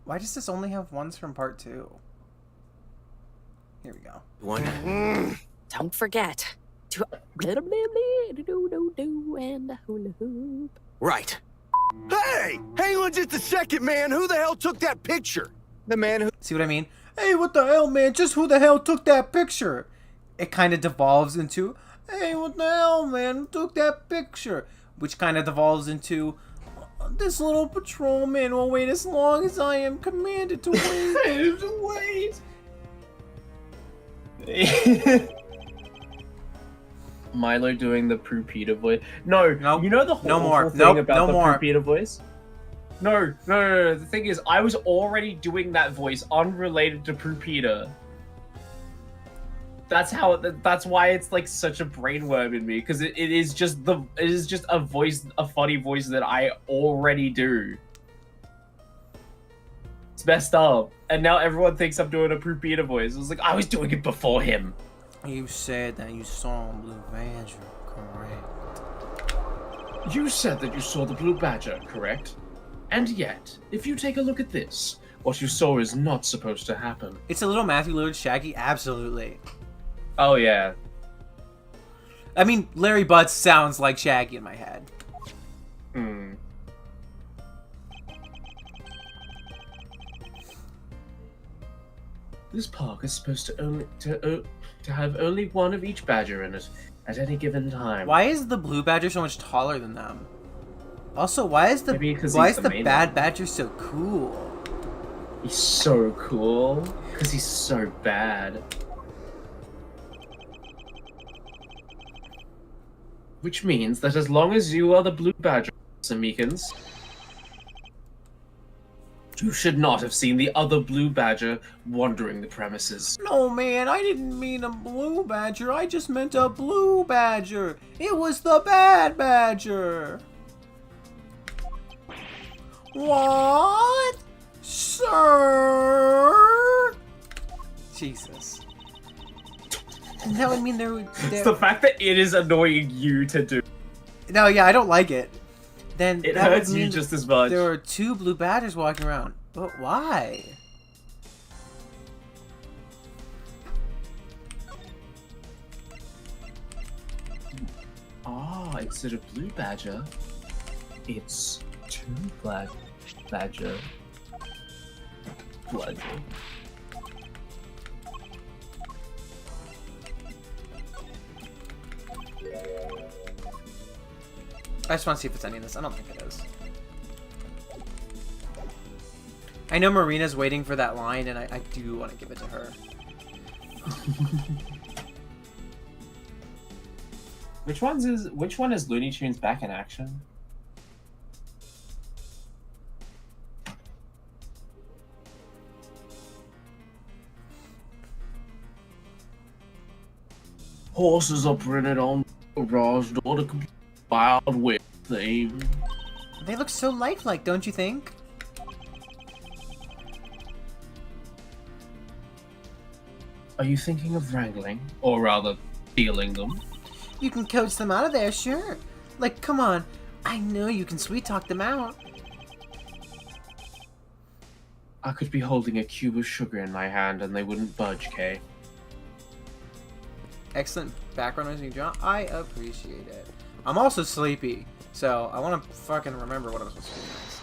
Why does this only have ones from part 2? Here we go.
Don't forget to and a hula hoop.
Right. Hey! Hang on just a second, man. Who the hell took that picture? The man who...
See what I mean? Hey, what the hell, man? Just who the hell took that picture? It kind of devolves into, hey, what the hell, man? Who took that picture? Which kind of devolves into, this little patrolman will wait as long as I am commanded to wait.
Milo doing the Prue Peter voice. No, you know the whole thing about the Prue Peter voice? No. The thing is, I was already doing that voice unrelated to Prue Peter. That's why it's like such a brainworm in me, because it is just a voice, a funny voice that I already do. It's messed up, and now everyone thinks I'm doing a Prue Peter voice. It was like I was doing it before him.
You said that you saw Blue Badger, correct?
You said that you saw the Blue Badger, correct? And yet, if you take a look at this, what you saw is not supposed to happen.
It's a little Matthew Lillard Shaggy, absolutely.
Oh yeah.
I mean, Larry Butts sounds like Shaggy in my head.
This park is supposed to have only one of each badger in it at any given time.
Why is the blue badger so much taller than them? Also, why is the bad badger so cool?
He's so cool because he's so bad. Which means that as long as you are the blue badger, Samikans, you should not have seen the other blue badger wandering the premises.
No, man, I didn't mean a blue badger. I just meant a blue badger. It was the bad badger. What? Sir? Jesus. And that would mean there would...
It's the fact that it is annoying you to do.
No, yeah, I don't like it. Then
it hurts you just as much.
There are 2 blue badgers walking around. But why?
Ah, instead of blue badger, it's 2 black badger.
I just want to see if it's any of this. I don't think it is. I know Marina's waiting for that line, and I do want to give it to her.
Which one is Looney Tunes back in action?
Horses are printed on the garage door to complete the Wild West theme.
They look so lifelike, don't you think?
Are you thinking of wrangling, or rather, stealing them?
You can coach them out of there, sure. Like, come on. I know you can sweet talk them out.
I could be holding a cube of sugar in my hand and they wouldn't budge, Kay.
Excellent background music, John. I appreciate it. I'm also sleepy, so I want to fucking remember what I'm supposed to do next.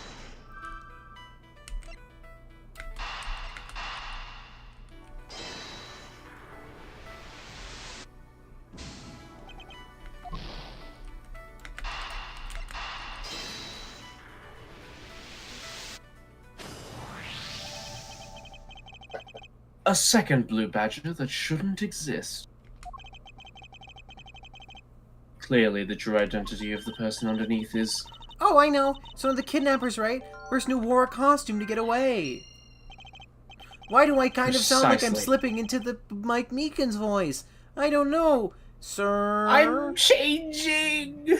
A second blue badger that shouldn't exist. Clearly, the true identity of the person underneath is...
Oh, I know. It's one of the kidnappers, right? Person who wore a costume to get away. Why do I kind of sound like I'm
Precisely.
slipping into the Mike Meekins voice? I don't know, sir.
I'm changing!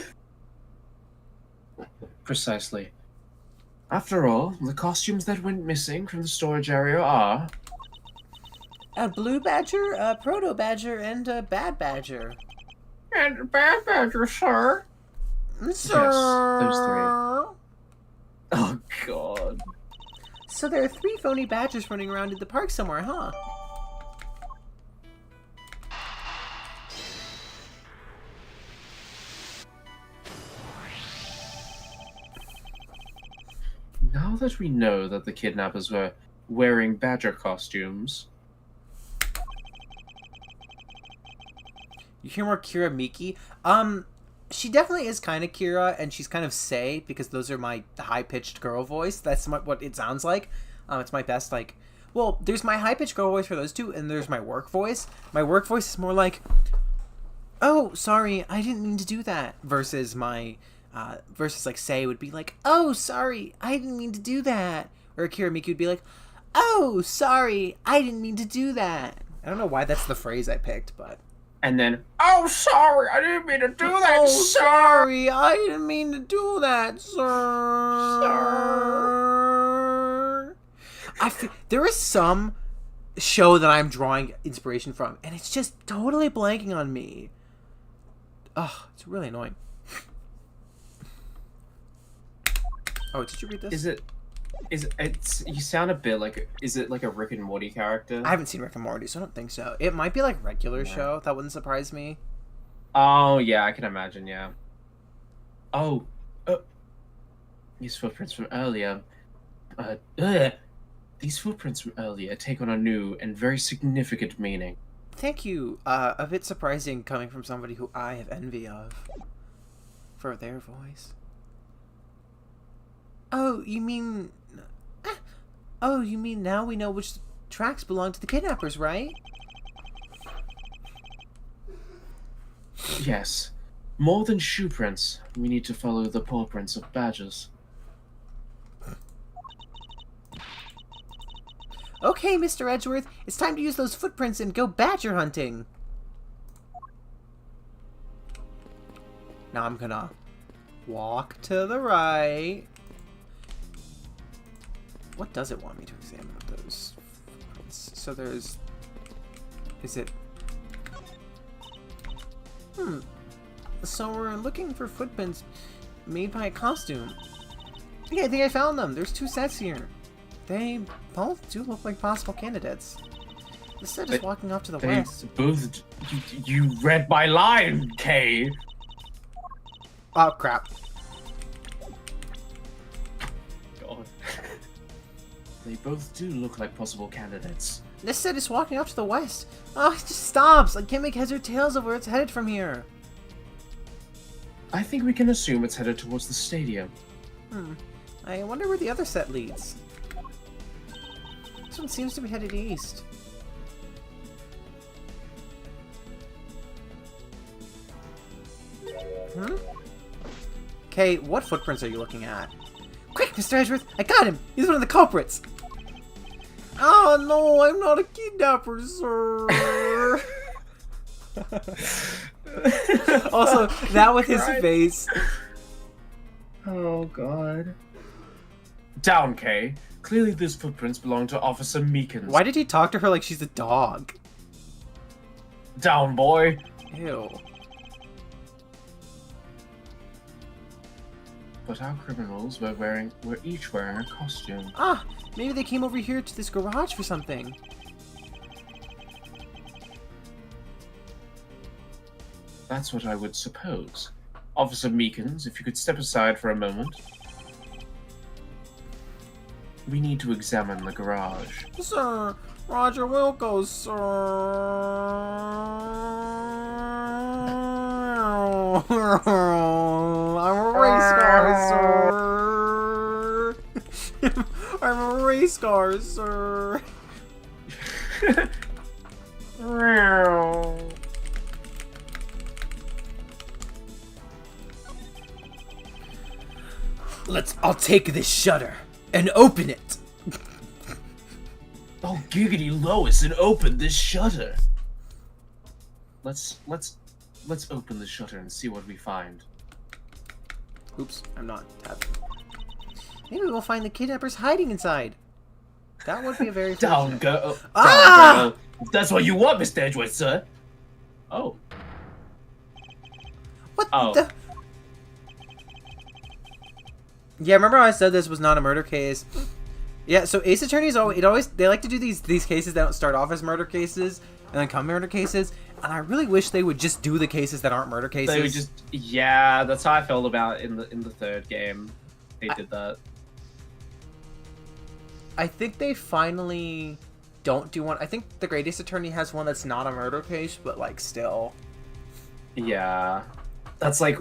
Precisely. After all, the costumes that went missing from the storage area are...
A blue badger, a proto badger, and a bad badger.
And a bad badger, sir.
Sir.
those three.
Oh, God.
So there are 3 phony badgers running around in the park somewhere, huh?
Now that we know that the kidnappers were wearing badger costumes...
You hear more Kira Miki? She definitely is kind of Kira, and she's kind of Sei, because those are my high-pitched girl voice. That's what it sounds like. It's my best, like... Well, there's my high-pitched girl voice for those two, and there's my work voice. My work voice is more like... Oh, sorry, I didn't mean to do that. Versus my... versus, like, Sei would be like, oh, sorry, I didn't mean to do that. Or Kira Miki would be like, oh, sorry, I didn't mean to do that. I don't know why that's the phrase I picked, but...
And then,
Oh, sorry, I didn't mean to do that,
Oh,
sir.
sorry, I didn't mean to do that, sir. There is some show that I'm drawing inspiration from, and it's just totally blanking on me. Ugh, it's really annoying. Oh, did you read this?
it's you sound a bit like, is it like a Rick and Morty character?
I haven't seen Rick and Morty, so I don't think so. It might be like regular show. That wouldn't surprise me.
Oh, yeah, I can imagine, yeah. Oh, these footprints from earlier. These footprints from earlier take on a new and very significant meaning.
Thank you. A bit surprising coming from somebody who I have envy of. For their voice. Oh, you mean... Oh, you mean now we know which tracks belong to the kidnappers, right?
Yes. More than shoe prints, we need to follow the paw prints of badgers.
Okay, Mr. Edgeworth, it's time to use those footprints and go badger hunting. Now I'm gonna walk to the right. What does it want me to examine with those footprints? So there's... Is it... So we're looking for footprints made by a costume. Yeah, I think I found them. There's 2 sets here. They both do look like possible candidates. The set is walking off to the west.
Both... You read my line, Kay.
Oh, crap.
God. They both do look like possible candidates.
This set is walking off to the west. Oh, it just stops. I can't make heads or tails of where it's headed from here.
I think we can assume it's headed towards the stadium.
I wonder where the other set leads. This one seems to be headed east. Okay, what footprints are you looking at? Quick, Mr. Edgeworth! I got him! He's one of the culprits! Oh no, I'm not a kidnapper, sir! Also, that with his face.
Oh, God. Down, Kay. Clearly these footprints belong to Officer Meekins.
Why did he talk to her like she's a dog?
Down, boy.
Ew.
but our criminals were each wearing a costume.
Ah, maybe they came over here to this garage for something.
That's what I would suppose. Officer Meekins, if you could step aside for a moment. We need to examine the garage.
Sir, Roger Wilco, sir. I'm a race car, sir. I'm a race car, sir. I'll take this shutter and open it.
Oh, giggity Lois, and open this shutter.
Let's open the shutter and see what we find.
Oops, I'm not tapping. Maybe we'll find the kidnappers hiding inside. That would be a very
Down,
fortunate.
girl.
Ah!
Down, girl. If that's what you want, Mr. Edgeworth, sir.
Oh.
What
Oh.
the? Yeah, remember how I said this was not a murder case? Yeah, so Ace Attorneys they like to do these cases that don't start off as murder cases and then come murder cases, and I really wish they would just do the cases that aren't murder cases.
They would just, yeah, that's how I felt about in the third game. They did that.
I think they finally don't do one. I think the Great Ace Attorney has one that's not a murder case, but like still.
Yeah, that's like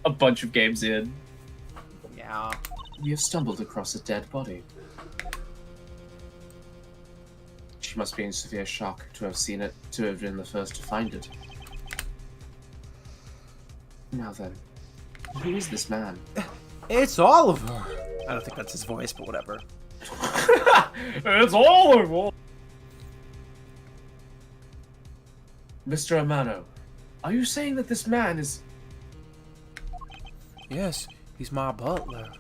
a bunch of games in.
Yeah.
We have stumbled across a dead body. She must be in severe shock to have seen it, to have been the first to find it. Now then, who is this man?
It's Oliver. I don't think that's his voice, but whatever.
It's Oliver.
Mr. Amano, are you saying that this man is...
Yes, he's my butler.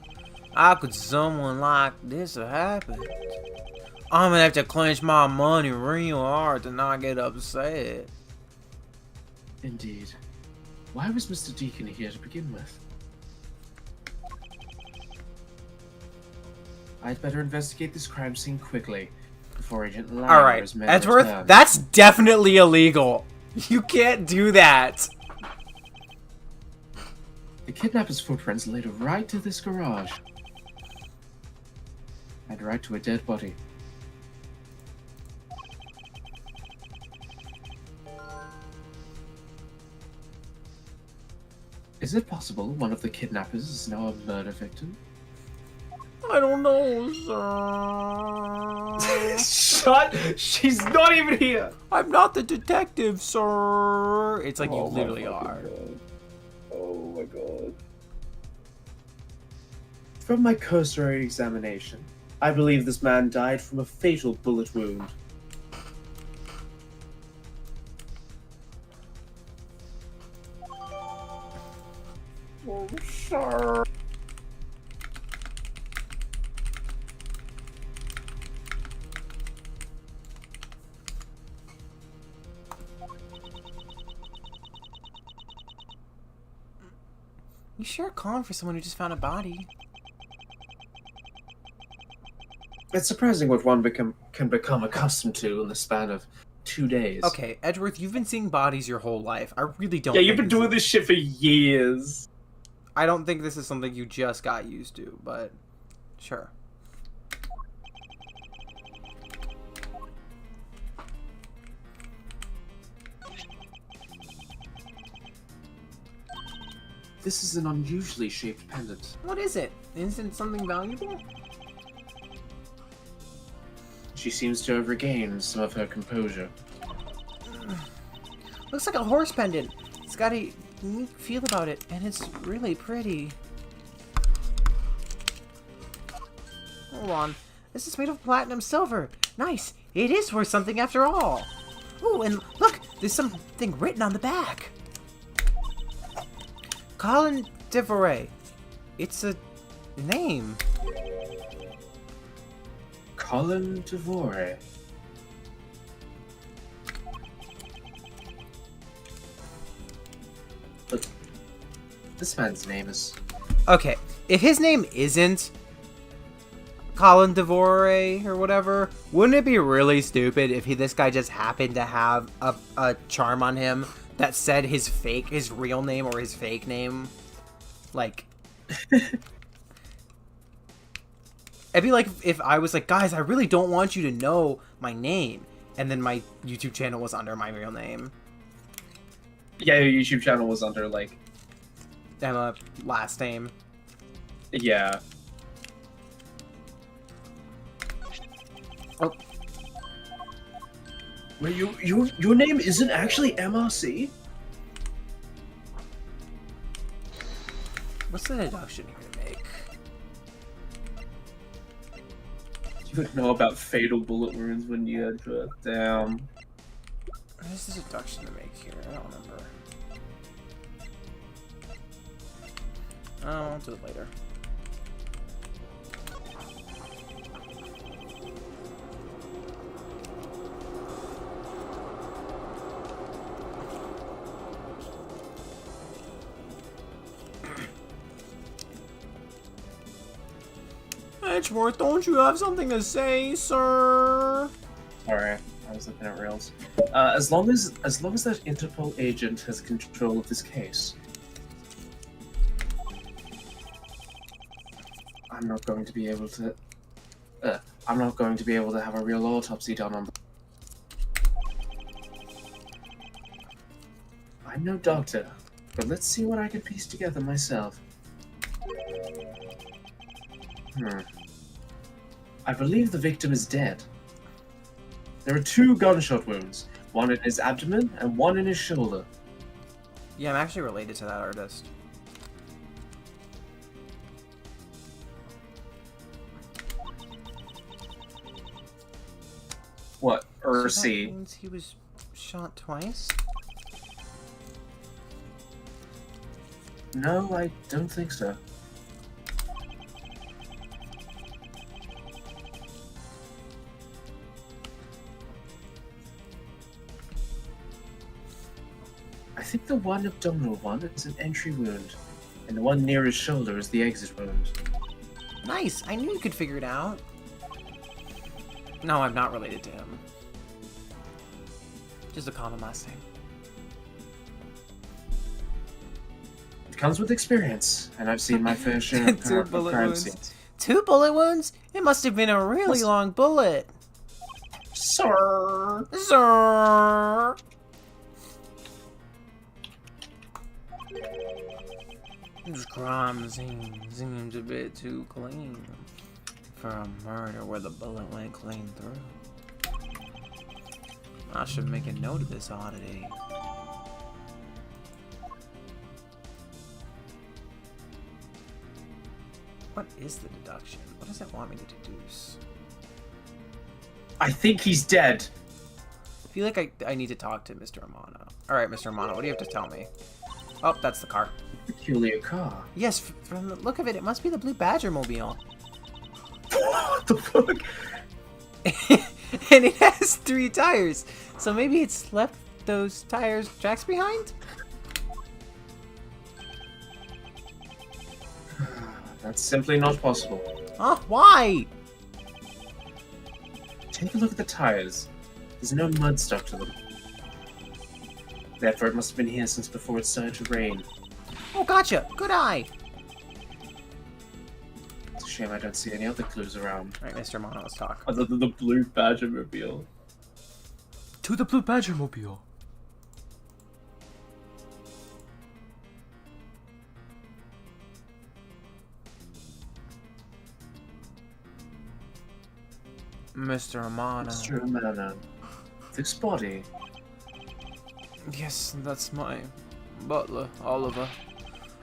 How could someone like this have happened? I'm gonna have to clench my money real hard to not get upset.
Indeed. Why was Mr. Deacon here to begin with? I'd better investigate this crime scene quickly before Agent Liner
Alright,
is men
Edgeworth,
return.
that's definitely illegal. You can't do that.
The kidnapper's footprints led right to this garage. And right to a dead body. Is it possible one of the kidnappers is now a murder victim?
I don't know, sir.
Shut! She's not even here.
I'm not the detective, sir. It's like you literally are.
Oh my god.
From my cursory examination, I believe this man died from a fatal bullet wound.
Oh, sir. You sure calm for someone who just found a body.
It's surprising what one can become accustomed to in the span of 2 days.
Okay, Edgeworth, you've been seeing bodies your whole life. I really don't.
Yeah, you've been doing this shit for years.
I don't think this is something you just got used to, but sure.
This is an unusually shaped pendant.
What is it? Isn't it something valuable?
She seems to have regained some of her composure.
Looks like a horse pendant. It's got a unique feel about it, and it's really pretty. Hold on. This is made of platinum silver. Nice. It is worth something after all. Ooh, and look! There's something written on the back. Colin DeVore. It's a name.
Colin DeVore. This man's name is...
Okay, if his name isn't Colin Devore or whatever, wouldn't it be really stupid if this guy just happened to have a charm on him that said his real name or his fake name? Like, it'd be like if I was like, guys, I really don't want you to know my name, and then my YouTube channel was under my real name.
Yeah, your YouTube channel was under, like...
Emma last name.
Yeah.
Oh. Wait, your name isn't actually MRC?
What's the deduction here to make?
You would know about fatal bullet wounds when you had to... Damn.
What is the deduction to make here? I don't remember. Oh, I'll do it later. Edgeworth, don't you have something to say, sir?
Sorry, I was looking at rails. As long as that Interpol agent has control of this case, I'm not going to be able to. I'm not going to be able to have a real autopsy done on. I'm no doctor, but let's see what I can piece together myself. I believe the victim is dead. There are 2 gunshot wounds, one in his abdomen and one in his shoulder.
Yeah, I'm actually related to that artist.
What?
So that
Ursi?
means he was shot twice?
No, I don't think so. I think the one abdominal one is an entry wound, and the one near his shoulder is the exit wound.
Nice! I knew you could figure it out. No, I'm not related to him. Just a common last name.
It comes with experience, and I've seen my fair share of
2 bullet
crime
wounds.
scenes.
2 bullet wounds? It must have been a really long bullet.
Sir!
Sir! This crime seems a bit too clean for a murder where the bullet went clean through. I should make a note of this oddity. What is the deduction? What does it want me to deduce?
I think he's dead.
I feel like I need to talk to Mr. Amano. Alright, Mr. Amano, what do you have to tell me? Oh, that's the car.
Peculiar car.
Yes, from the look of it, it must be the Blue Badger mobile.
What the fuck?
And it has 3 tires. So maybe it's left those tracks behind?
That's simply not possible.
Huh? Why?
Take a look at the tires. There's no mud stuck to them. Therefore, it must have been here since before it started to rain.
Oh, gotcha. Good eye.
It's a shame I don't see any other clues around.
Alright, Mr. Amano, let's talk.
Other than the Blue Badger mobile.
To the Blue Badger mobile. Mr. Amano.
Mr. Amano, this body.
Yes, that's my butler, Oliver.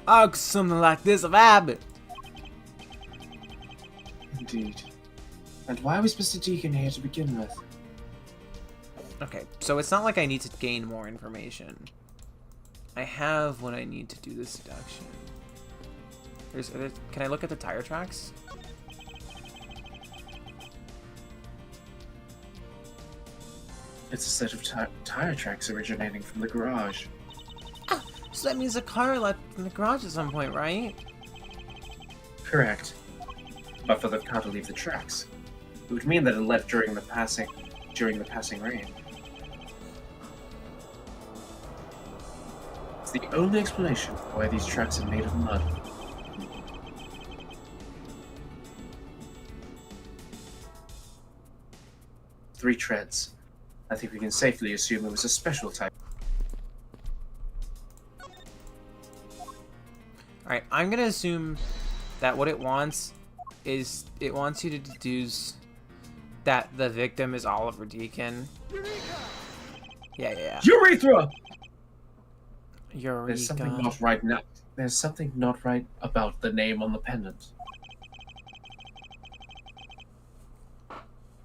Ask something like this of Abbott.
Indeed. And why was Mr. Deacon here to begin with?
Okay, so it's not like I need to gain more information. I have what I need to do this deduction. Can I look at the tire tracks?
It's a set of tire tracks originating from the garage.
So that means a car left in the garage at some point, right?
Correct. But for the car to leave the tracks, it would mean that it left during the passing rain. It's the only explanation why these tracks are made of mud. Three treads. I think we can safely assume it was a special type.
Alright, I'm gonna assume that what it wants is it wants you to deduce that the victim is Oliver Deacon. Yeah.
Urethra!
Eureka.
There's something not right now. There's something not right about the name on the pendant.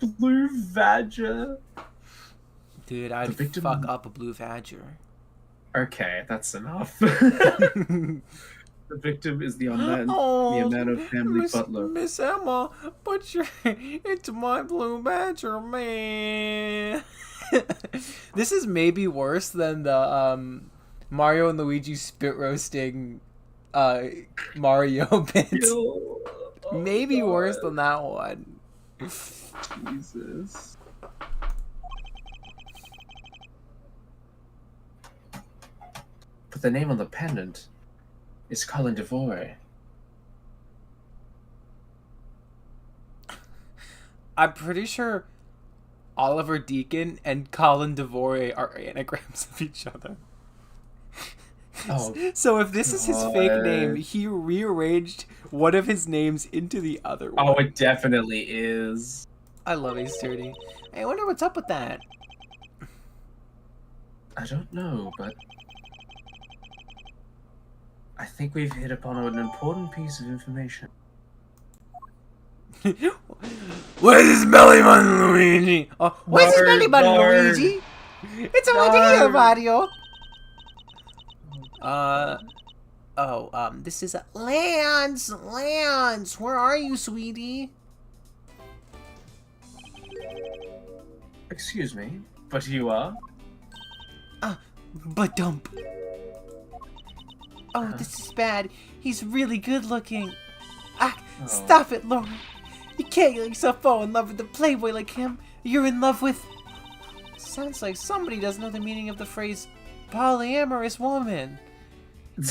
Blue Badger.
Dude, I'd
victim-
fuck up a blue badger.
Okay, that's enough. The victim is the Amano family butler.
Miss Emma, put your into my blue badger, man. This is maybe worse than the Mario and Luigi spit roasting Mario bit. Maybe worse than that one.
Jesus. But the name on the pendant is Colin Devore.
I'm pretty sure Oliver Deacon and Colin Devore are anagrams of each other.
Oh,
so if this is his fake
God.
name, he rearranged one of his names into the other one.
Oh, it definitely is.
I love Ace Attorney. I wonder what's up with that.
I don't know, but I think we've hit upon an important piece of information.
Where's his belly button, Luigi? Oh, where's his belly button, Luigi? It's a video, Mario. This is Lance. Lance, where are you, sweetie?
Excuse me, but you are?
But dump. Oh, this is bad. He's really good looking. Stop it, Laura. You can't get yourself fall in love with a playboy like him. You're in love with... Sounds like somebody doesn't know the meaning of the phrase polyamorous woman.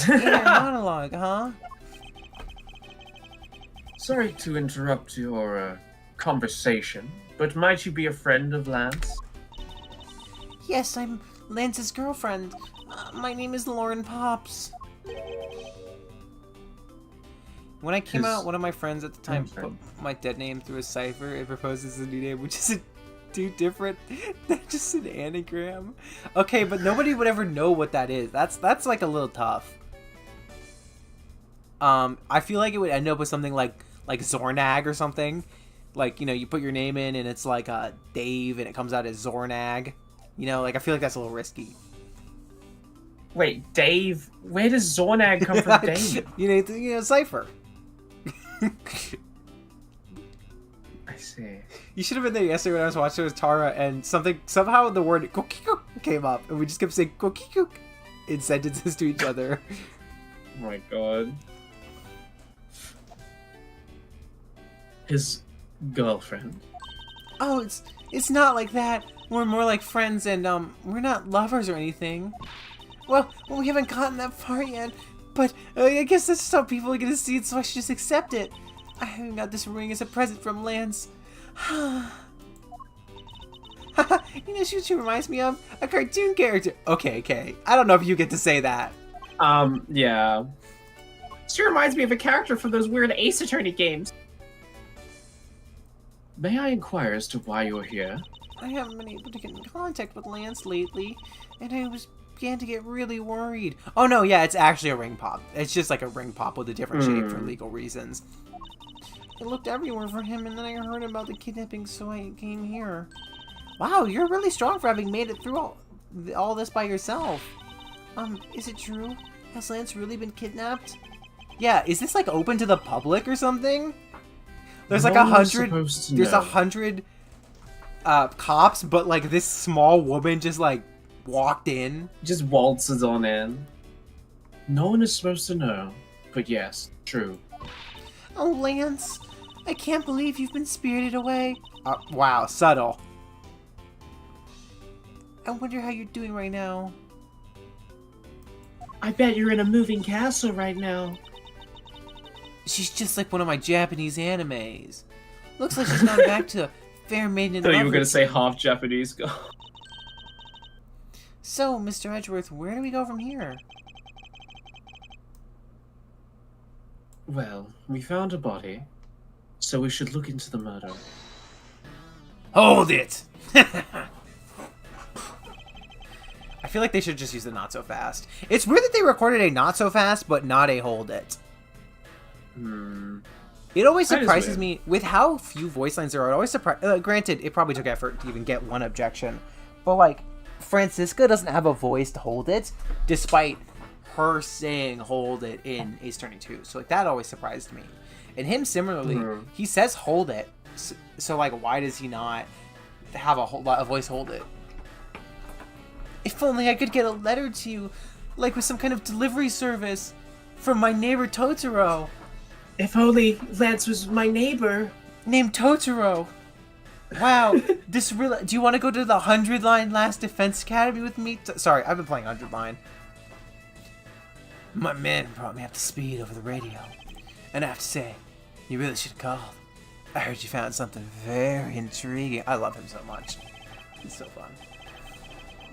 Inner monologue, huh?
Sorry to interrupt your conversation, but might you be a friend of Lance?
Yes, I'm Lance's girlfriend. My name is Lauren Pops. When I came out, one of my friends at the time put my dead name through a cipher and proposed as a new name, which is too different than just an anagram. Okay, but nobody would ever know what that is. That's like a little tough. I feel like it would end up with something like Zornag or something. Like, you know, you put your name in and it's like Dave and it comes out as Zornag. You know, like I feel like that's a little risky.
Wait, Dave? Where does Zornag come from, Dave?
you know, cipher.
I see.
You should have been there yesterday when I was watching it with Tara, and somehow the word "kokikuk" came up, and we just kept saying "kokikuk" in sentences to each other.
Oh my god.
His girlfriend.
Oh, it's not like that. We're more like friends, and we're not lovers or anything. Well, we haven't gotten that far yet, but I guess that's how people are gonna see it, so I should just accept it. I haven't got this ring as a present from Lance. You know, she reminds me of a cartoon character. Okay. I don't know if you get to say that.
Yeah. She reminds me of a character from those weird Ace Attorney games.
May I inquire as to why you're here?
I haven't been able to get in contact with Lance lately, and I began to get really worried. Oh no, yeah, it's actually a ring pop. It's just like a ring pop with a different shape for legal reasons. I looked everywhere for him, and then I heard about the kidnapping, so I came here. Wow, you're really strong for having made it through all this by yourself. Is it true? Has Lance really been kidnapped? Yeah, is this like open to the public or something? There's like 100. There's 100 cops, but like this small woman just like walked in.
Just waltzes on in.
No one is supposed to know, but yes, true.
Oh, Lance, I can't believe you've been spirited away. Wow, subtle. I wonder how you're doing right now.
I bet you're in a moving castle right now.
She's just like one of my Japanese animes. Looks like she's gone back to Fair Maiden.
I thought you were gonna say half Japanese girl.
So, Mr. Edgeworth, where do we go from here?
Well, we found a body, so we should look into the murder.
Hold it! I feel like they should just use the not so fast. It's weird that they recorded a not so fast, but not a hold it. It always surprises me with how few voice lines there are. It always granted, it probably took effort to even get one objection, but like Francisca doesn't have a voice to hold it, despite her saying "hold it" in Ace Attorney 2. So like that always surprised me. And him similarly, he says "hold it," so like why does he not have a voice hold it? If only I could get a letter to you, like with some kind of delivery service from my neighbor Totoro.
If only Lance was my neighbor.
Named Totoro. Wow, this really... Do you want to go to the 100 Line Last Defense Academy with me? Sorry, I've been playing 100 Line. My man brought me up to speed over the radio. And I have to say, you really should have called. I heard you found something very intriguing. I love him so much. He's so fun.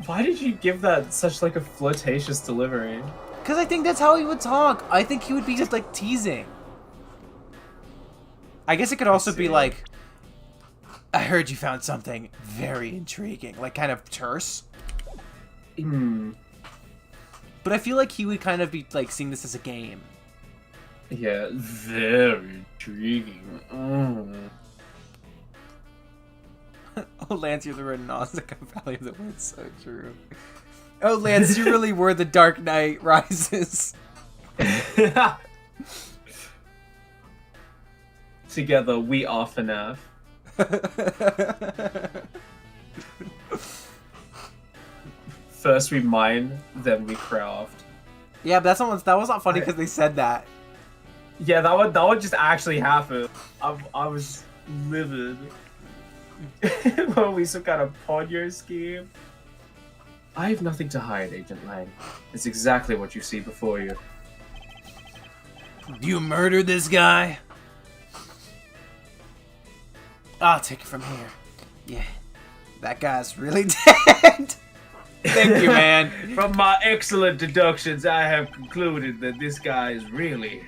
Why did you give that such like a flirtatious delivery?
Because I think that's how he would talk. I think he would be just like teasing. I guess it could also be like, I heard you found something very intriguing. Like kind of terse. But I feel like he would kind of be like seeing this as a game.
Yeah, very intriguing.
Oh, Lance, you're the red Nausicaa Valley of the Wind. So true. Oh, Lance, you really were the Dark Knight Rises.
Together, we are FNAF. First we mine, then we craft.
Yeah, but that was not funny because they said that.
Yeah, that would just actually happen. I was livid. What, we some kind of Ponyo scheme?
I have nothing to hide, Agent Lang. It's exactly what you see before you.
You murdered this guy? I'll take it from here. Yeah, that guy's really dead. Thank you, man.
From my excellent deductions, I have concluded that this guy is really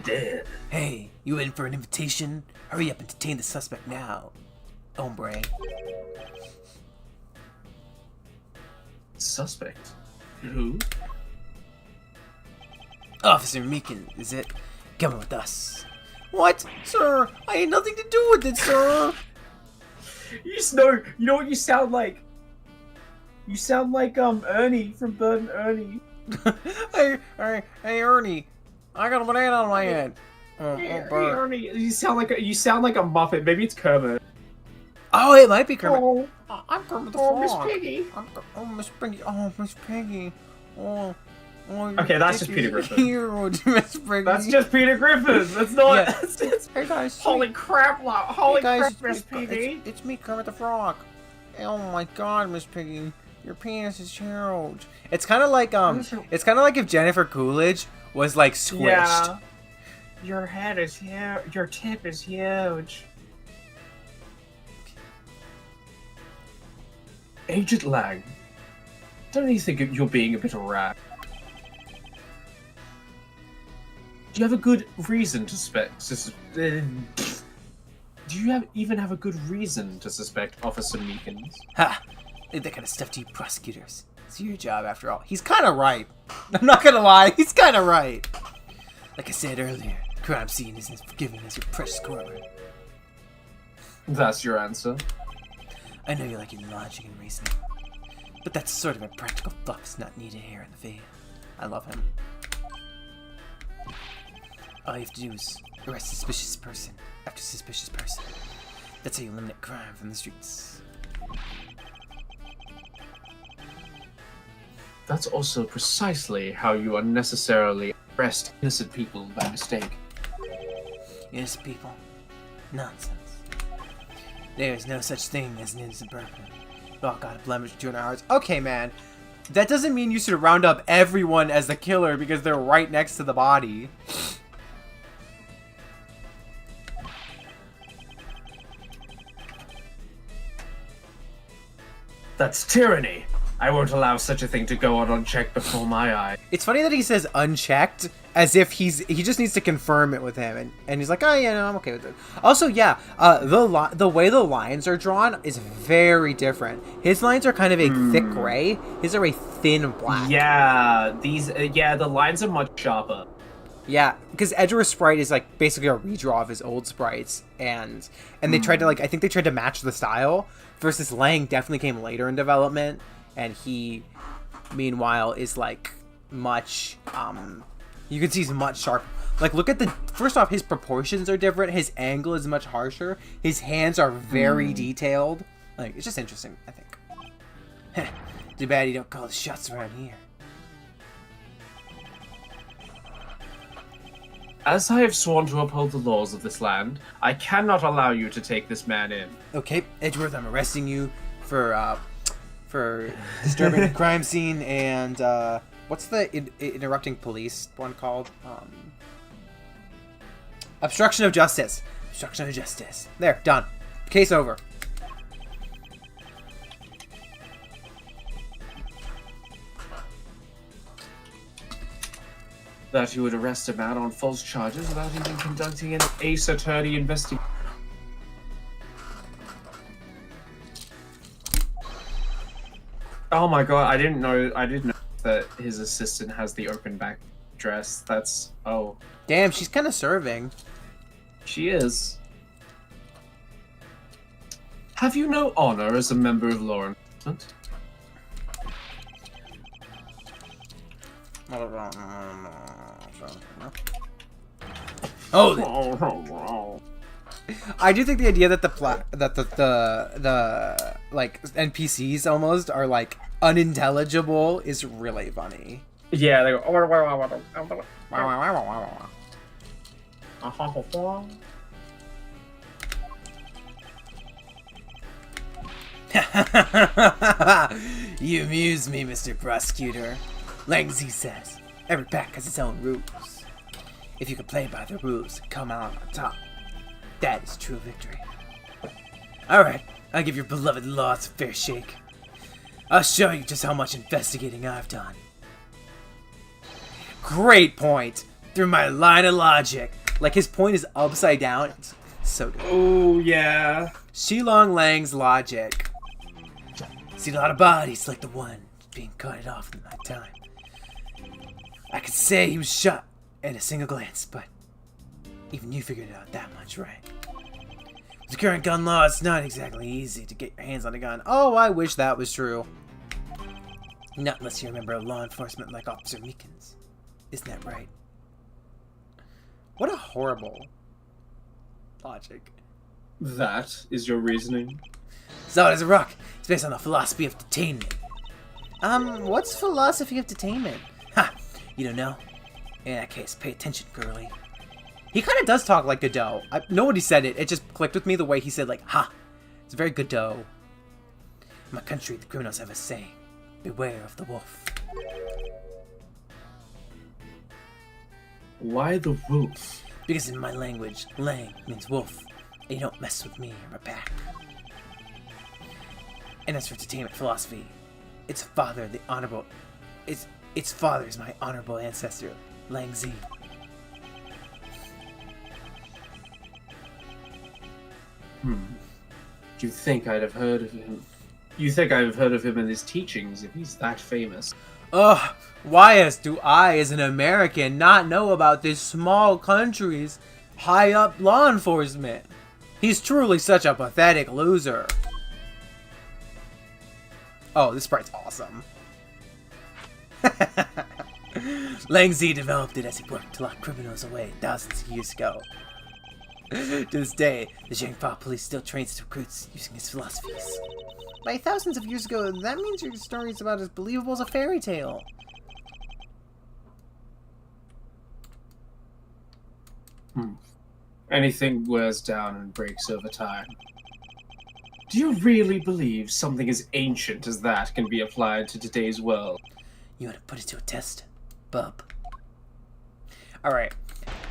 dead.
Hey, you in for an invitation? Hurry up and detain the suspect now, hombre.
Suspect?
Who?
Officer Meekin, is it? Come with us. What? Sir, I had nothing to do with it, sir.
You just know what you sound like? You sound like Ernie from Bert and Ernie.
Hey, Ernie. I got a banana on my head.
Hey, Ernie, you sound like a Muppet. Maybe it's Kermit.
Oh, it might be Kermit. I'm Kermit the Frog.
Miss Piggy.
Miss Piggy. Oh, Miss Piggy. Oh,
okay, that's just Peter Griffin.
Hero, Miss Piggy.
That's just Peter Griffin. That's not.
Yeah. Hey guys.
Holy crap! Holy
guys,
crap, Miss Piggy.
It's me, Kermit the Frog. Oh my God, Miss Piggy. Your penis is huge. It's kind of like if Jennifer Coolidge was like squished.
Yeah. Your head is huge. Your tip is huge.
Agent Lang, don't you think you're being a bit rash? Do you have a good reason to suspect? Do you even have a good reason to suspect Officer Meekins?
Ha! Leave that kind of stuff to you prosecutors. It's your job after all. He's kind of right. I'm not gonna lie. He's kind of right. Like I said earlier, the crime scene isn't as forgiving as your precious courtroom.
That's your answer.
I know you like your logic and reasoning, but that's sort of a practical fluff is not needed here in the field. I love him. All you have to do is arrest suspicious person after suspicious person. That's how you eliminate crime from the streets.
that's also precisely how you unnecessarily arrest innocent people by mistake.
Innocent people? Nonsense. There is no such thing as an innocent person. Oh, got a blemish in 200 hours. Okay, man. That doesn't mean you should round up everyone as the killer because they're right next to the body.
That's tyranny. I won't allow such a thing to go on unchecked before my eyes.
It's funny that he says unchecked, as if he just needs to confirm it with him, and he's like, oh yeah, no, I'm okay with it. Also, yeah, the way the lines are drawn is very different. His lines are kind of a thick gray. His are a thin black.
Yeah, the lines are much sharper.
Yeah, because Edgeworth's sprite is like basically a redraw of his old sprites, and they tried to I think they tried to match the style. Versus Lang definitely came later in development, and he, meanwhile, is like much. You can see he's much sharper. Like, look at first off, his proportions are different. His angle is much harsher. His hands are very detailed. Like, it's just interesting, I think. Too bad you don't call the shots around here.
As I have sworn to uphold the laws of this land, I cannot allow you to take this man in.
Okay, Edgeworth, I'm arresting you for disturbing the crime scene and what's the interrupting police one called? Obstruction of justice. Obstruction of justice. There, done. Case over.
That you would arrest a man on false charges without even conducting an ace attorney investigation. Oh my god, I didn't know that his assistant has the open back dress. That's
damn, she's kind of serving.
She is. Have you no honor as a member of law enforcement?
Oh, I do think the idea that the like NPCs almost are like unintelligible is really funny.
Yeah, they go.
You amuse me, Mr. Prosecutor. Lang Z says, every pack has its own rules. If you can play by the rules and come out on top, that is true victory. Alright, I'll give your beloved laws a fair shake. I'll show you just how much investigating I've done. Great point! Through my line of logic. Like, his point is upside down. It's so good.
Oh, yeah.
Shilong Lang's logic. Seen a lot of bodies like the one being carted off in my time. I could say he was shot in a single glance, but even you figured it out that much, right? With the current gun law, it's not exactly easy to get your hands on a gun. Oh, I wish that was true. Not unless you're a member of law enforcement like Officer Meekins. Isn't that right? What a horrible logic.
That is your reasoning?
Solid as a rock. It's based on the philosophy of detainment. What's philosophy of detainment? Ha! You don't know? In that case, pay attention, girly. He kind of does talk like Godot. Nobody said it. It just clicked with me the way he said, like, ha! It's very Godot. In my country, the criminals have a saying. Beware of the wolf.
Why the wolf?
Because in my language, Lang means wolf. And you don't mess with me or my pack. And as for detainment philosophy, its father, the honorable... Its father is my honorable ancestor, Lang Z.
Do you think I'd have heard of him? You think I'd have heard of him and his teachings if he's that famous?
Ugh, why do I, as an American, not know about this small country's high-up law enforcement? He's truly such a pathetic loser. Oh, this sprite's awesome. Lang Z developed it as he worked to lock criminals away thousands of years ago. To this day, the Zhangfa police still trains its recruits using his philosophies. By thousands of years ago, that means your story is about as believable as a fairy tale.
Anything wears down and breaks over time. Do you really believe something as ancient as that can be applied to today's world?
You want to put it to a test, bub? Alright,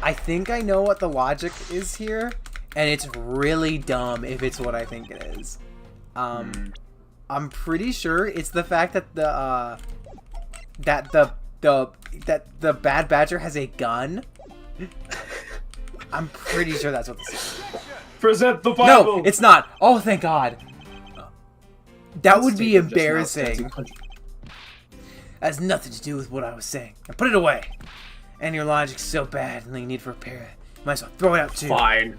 I think I know what the logic is here, and it's really dumb if it's what I think it is. I'm pretty sure it's the fact that the Bad Badger has a gun. I'm pretty sure that's what this is.
Present the Bible!
No, it's not. Oh, thank God. That would be embarrassing. Has nothing to do with what I was saying. Now put it away. And your logic's so bad, and you need to repair it. Might as well throw it out too.
Fine.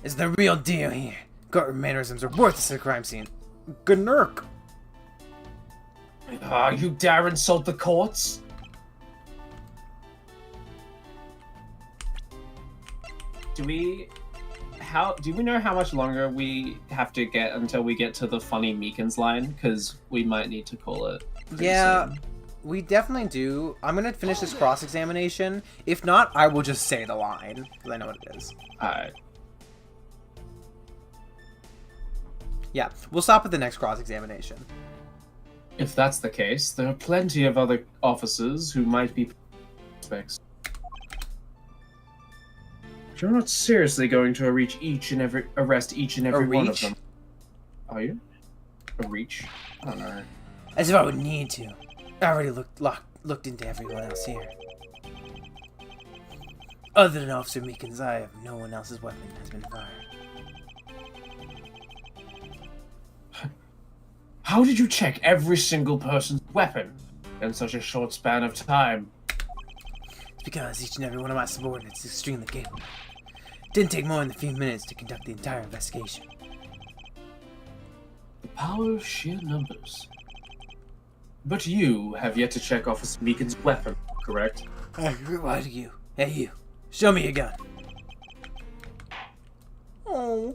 It's the real deal here. Courtroom mannerisms are worthless at a crime scene. Gnurk.
You dare insult the courts? Do we know how much longer we have to get until we get to the funny Meekins line? Because we might need to call it.
Yeah,
soon.
we definitely do. I'm gonna finish this cross-examination. If not, I will just say the line, because I know what it is.
Alright.
Yeah, we'll stop at the next cross-examination.
If that's the case, there are plenty of other officers who might be suspects. You're not seriously going to arrest each and every one of them, are you? A reach? I don't know.
As if I would need to. I already looked into everyone else here. Other than Officer Meekins' eye, no one else's weapon has been fired.
How did you check every single person's weapon in such a short span of time?
It's because each and every one of my subordinates is extremely capable. Didn't take more than a few minutes to conduct the entire investigation.
The power of sheer numbers. But you have yet to check Officer Meekins' weapon, correct?
Why do you? Hey, you. Show me your gun. Oh.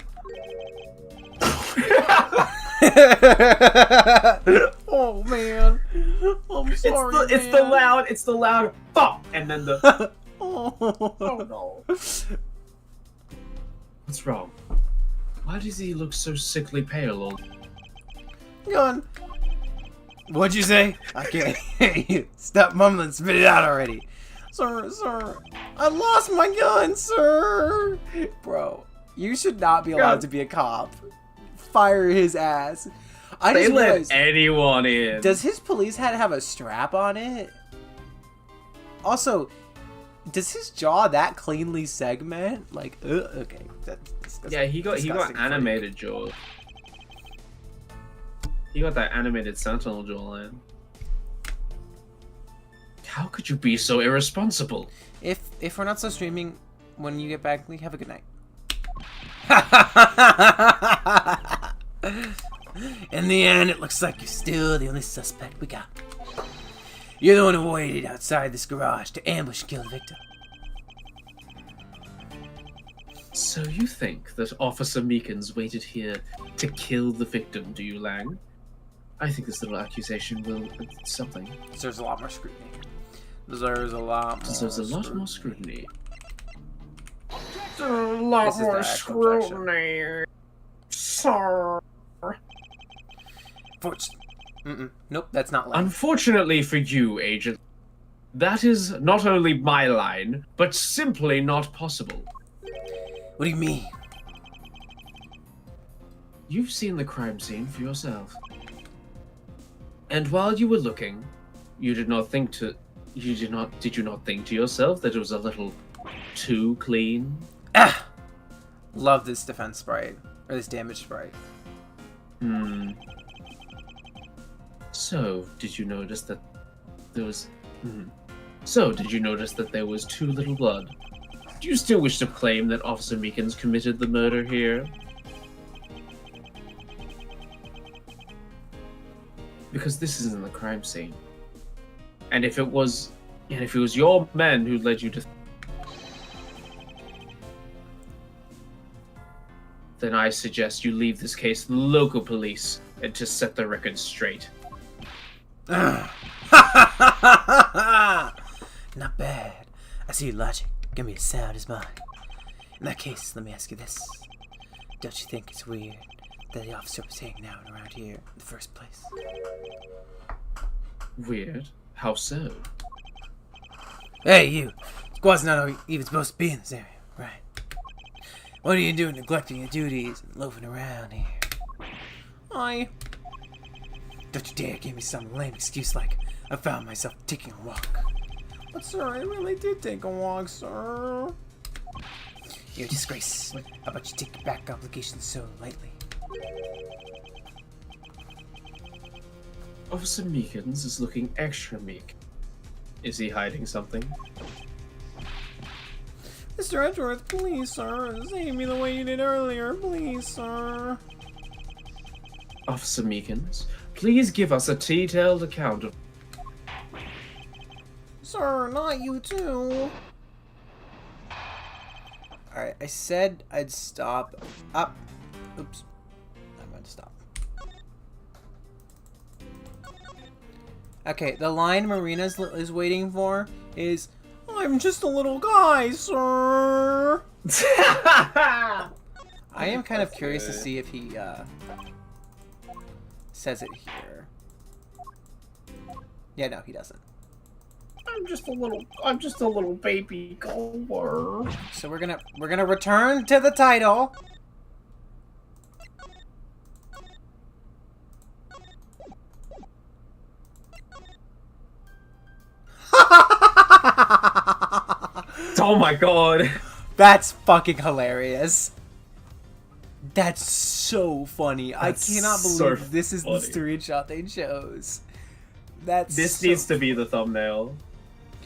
Oh, man. I'm sorry,
It's the loud thump, and then the...
Oh
no. What's wrong? Why does he look so sickly pale all...
Gun. What'd you say? I can't hear you. Stop mumbling. Spit it out already. Sir. I lost my gun, sir. Bro, you should not be allowed to be a cop. Fire his ass.
They let anyone in.
Does his police hat have a strap on it? Also, does his jaw that cleanly segment? Like, okay.
Yeah, he got animated jaw. He got that animated Sentinel jawline. How could you be so irresponsible?
If we're not so streaming, when you get back, we have a good night. In the end, it looks like you're still the only suspect we got. You're the one who waited outside this garage to ambush and kill the victim.
So you think that Officer Meekins waited here to kill the victim, do you, Lang? I think this little accusation will something.
Deserves a lot more scrutiny. Deserves a lot more scrutiny.
A lot more scrutiny. Sir.
Nope, that's not line.
Unfortunately for you, Agent, that is not only my line, but simply not possible.
What do you mean?
You've seen the crime scene for yourself. And while you were looking, did you not think to yourself that it was a little too clean?
Ah! Love this defense sprite. Or this damage sprite.
So, did you notice that there was... did you notice that there was too little blood? Do you still wish to claim that Officer Meekins committed the murder here? Because this isn't the crime scene. And if it was your men who led you to...
then I suggest you leave this case to the local police and to set the record straight.
Not bad. I see your logic. Gonna be as sound as mine. In that case, let me ask you this. Don't you think it's weird that the officer was hanging out around here in the first place?
Weird? How so?
Hey, you! Squad's not even supposed to be in this area, right? What are you doing neglecting your duties and loafing around here? Don't you dare give me some lame excuse like I found myself taking a walk. But sir, I really did take a walk, sir. You're a disgrace. How about you take your back obligations so lightly?
Officer Meekins is looking extra meek. Is he hiding something?
Mr. Edgeworth, please, sir. Save me the way you did earlier, please, sir.
Officer Meekins, please give us a detailed account of...
Sir, not you too. Alright, I said I'd stop. Up. Oops. I'm going to stop. Okay, the line Marina is waiting for is, I'm just a little guy, sir. I am kind of curious to see if he says it here. Yeah, no, he doesn't.
I'm just a little baby goer.
So we're gonna return to the title.
Oh my god.
That's fucking hilarious. That's so funny. I cannot believe this is the screenshot they chose.
This
so
needs to be the thumbnail.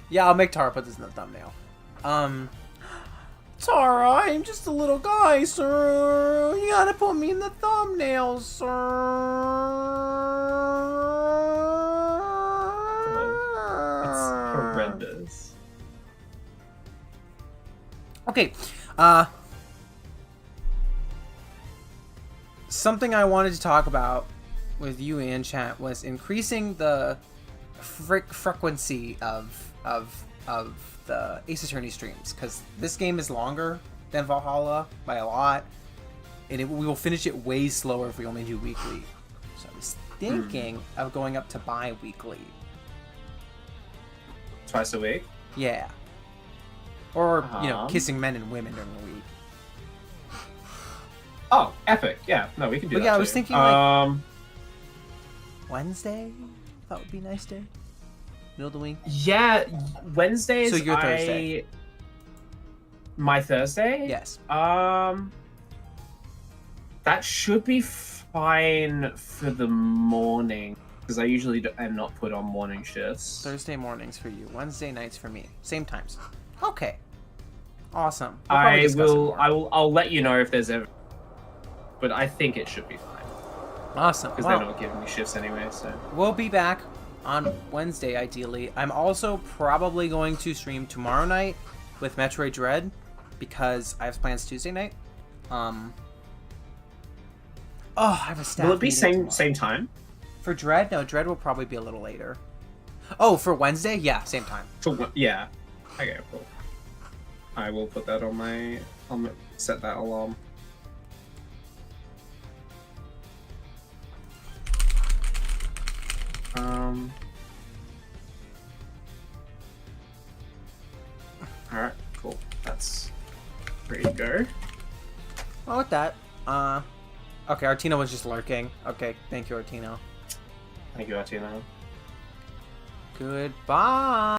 Yeah, I'll make Tara put this in the thumbnail. Tara, I'm just a little guy, sir. You gotta put me in the thumbnail, sir.
It's horrendous.
Okay, something I wanted to talk about with you and chat was increasing the frequency of the Ace Attorney streams, because this game is longer than Valhalla by a lot, and we will finish it way slower if we only do weekly. So I was thinking of going up to bi-weekly.
Twice a week?
Yeah. Or, you know, kissing men and women during the week.
Oh, epic. Yeah, no, we can do
but
that
yeah,
too.
I was thinking like Wednesday? That would be a nice day. Middle of the week.
Yeah, Wednesdays.
So your Thursday.
My Thursday?
Yes.
That should be fine for the morning, because I usually am not put on morning shifts.
Thursday mornings for you. Wednesday nights for me. Same times. Okay. Awesome.
I'll let you know if there's ever, but I think it should be fine.
Awesome.
Because they're not giving me shifts anyway, so.
We'll be back on Wednesday, ideally. I'm also probably going to stream tomorrow night with Metroid Dread, because I have plans Tuesday night. Oh, I have a staff.
Will it be
meeting
same time?
For Dread? No, Dread will probably be a little later. Oh, for Wednesday? Yeah, same time.
Yeah. Okay, cool. I will put that on my... I'll set that alarm. Alright, cool. That's ready to go.
Well, with that, okay, Artino was just lurking. Okay, thank you, Artino.
Thank you, Artino.
Goodbye.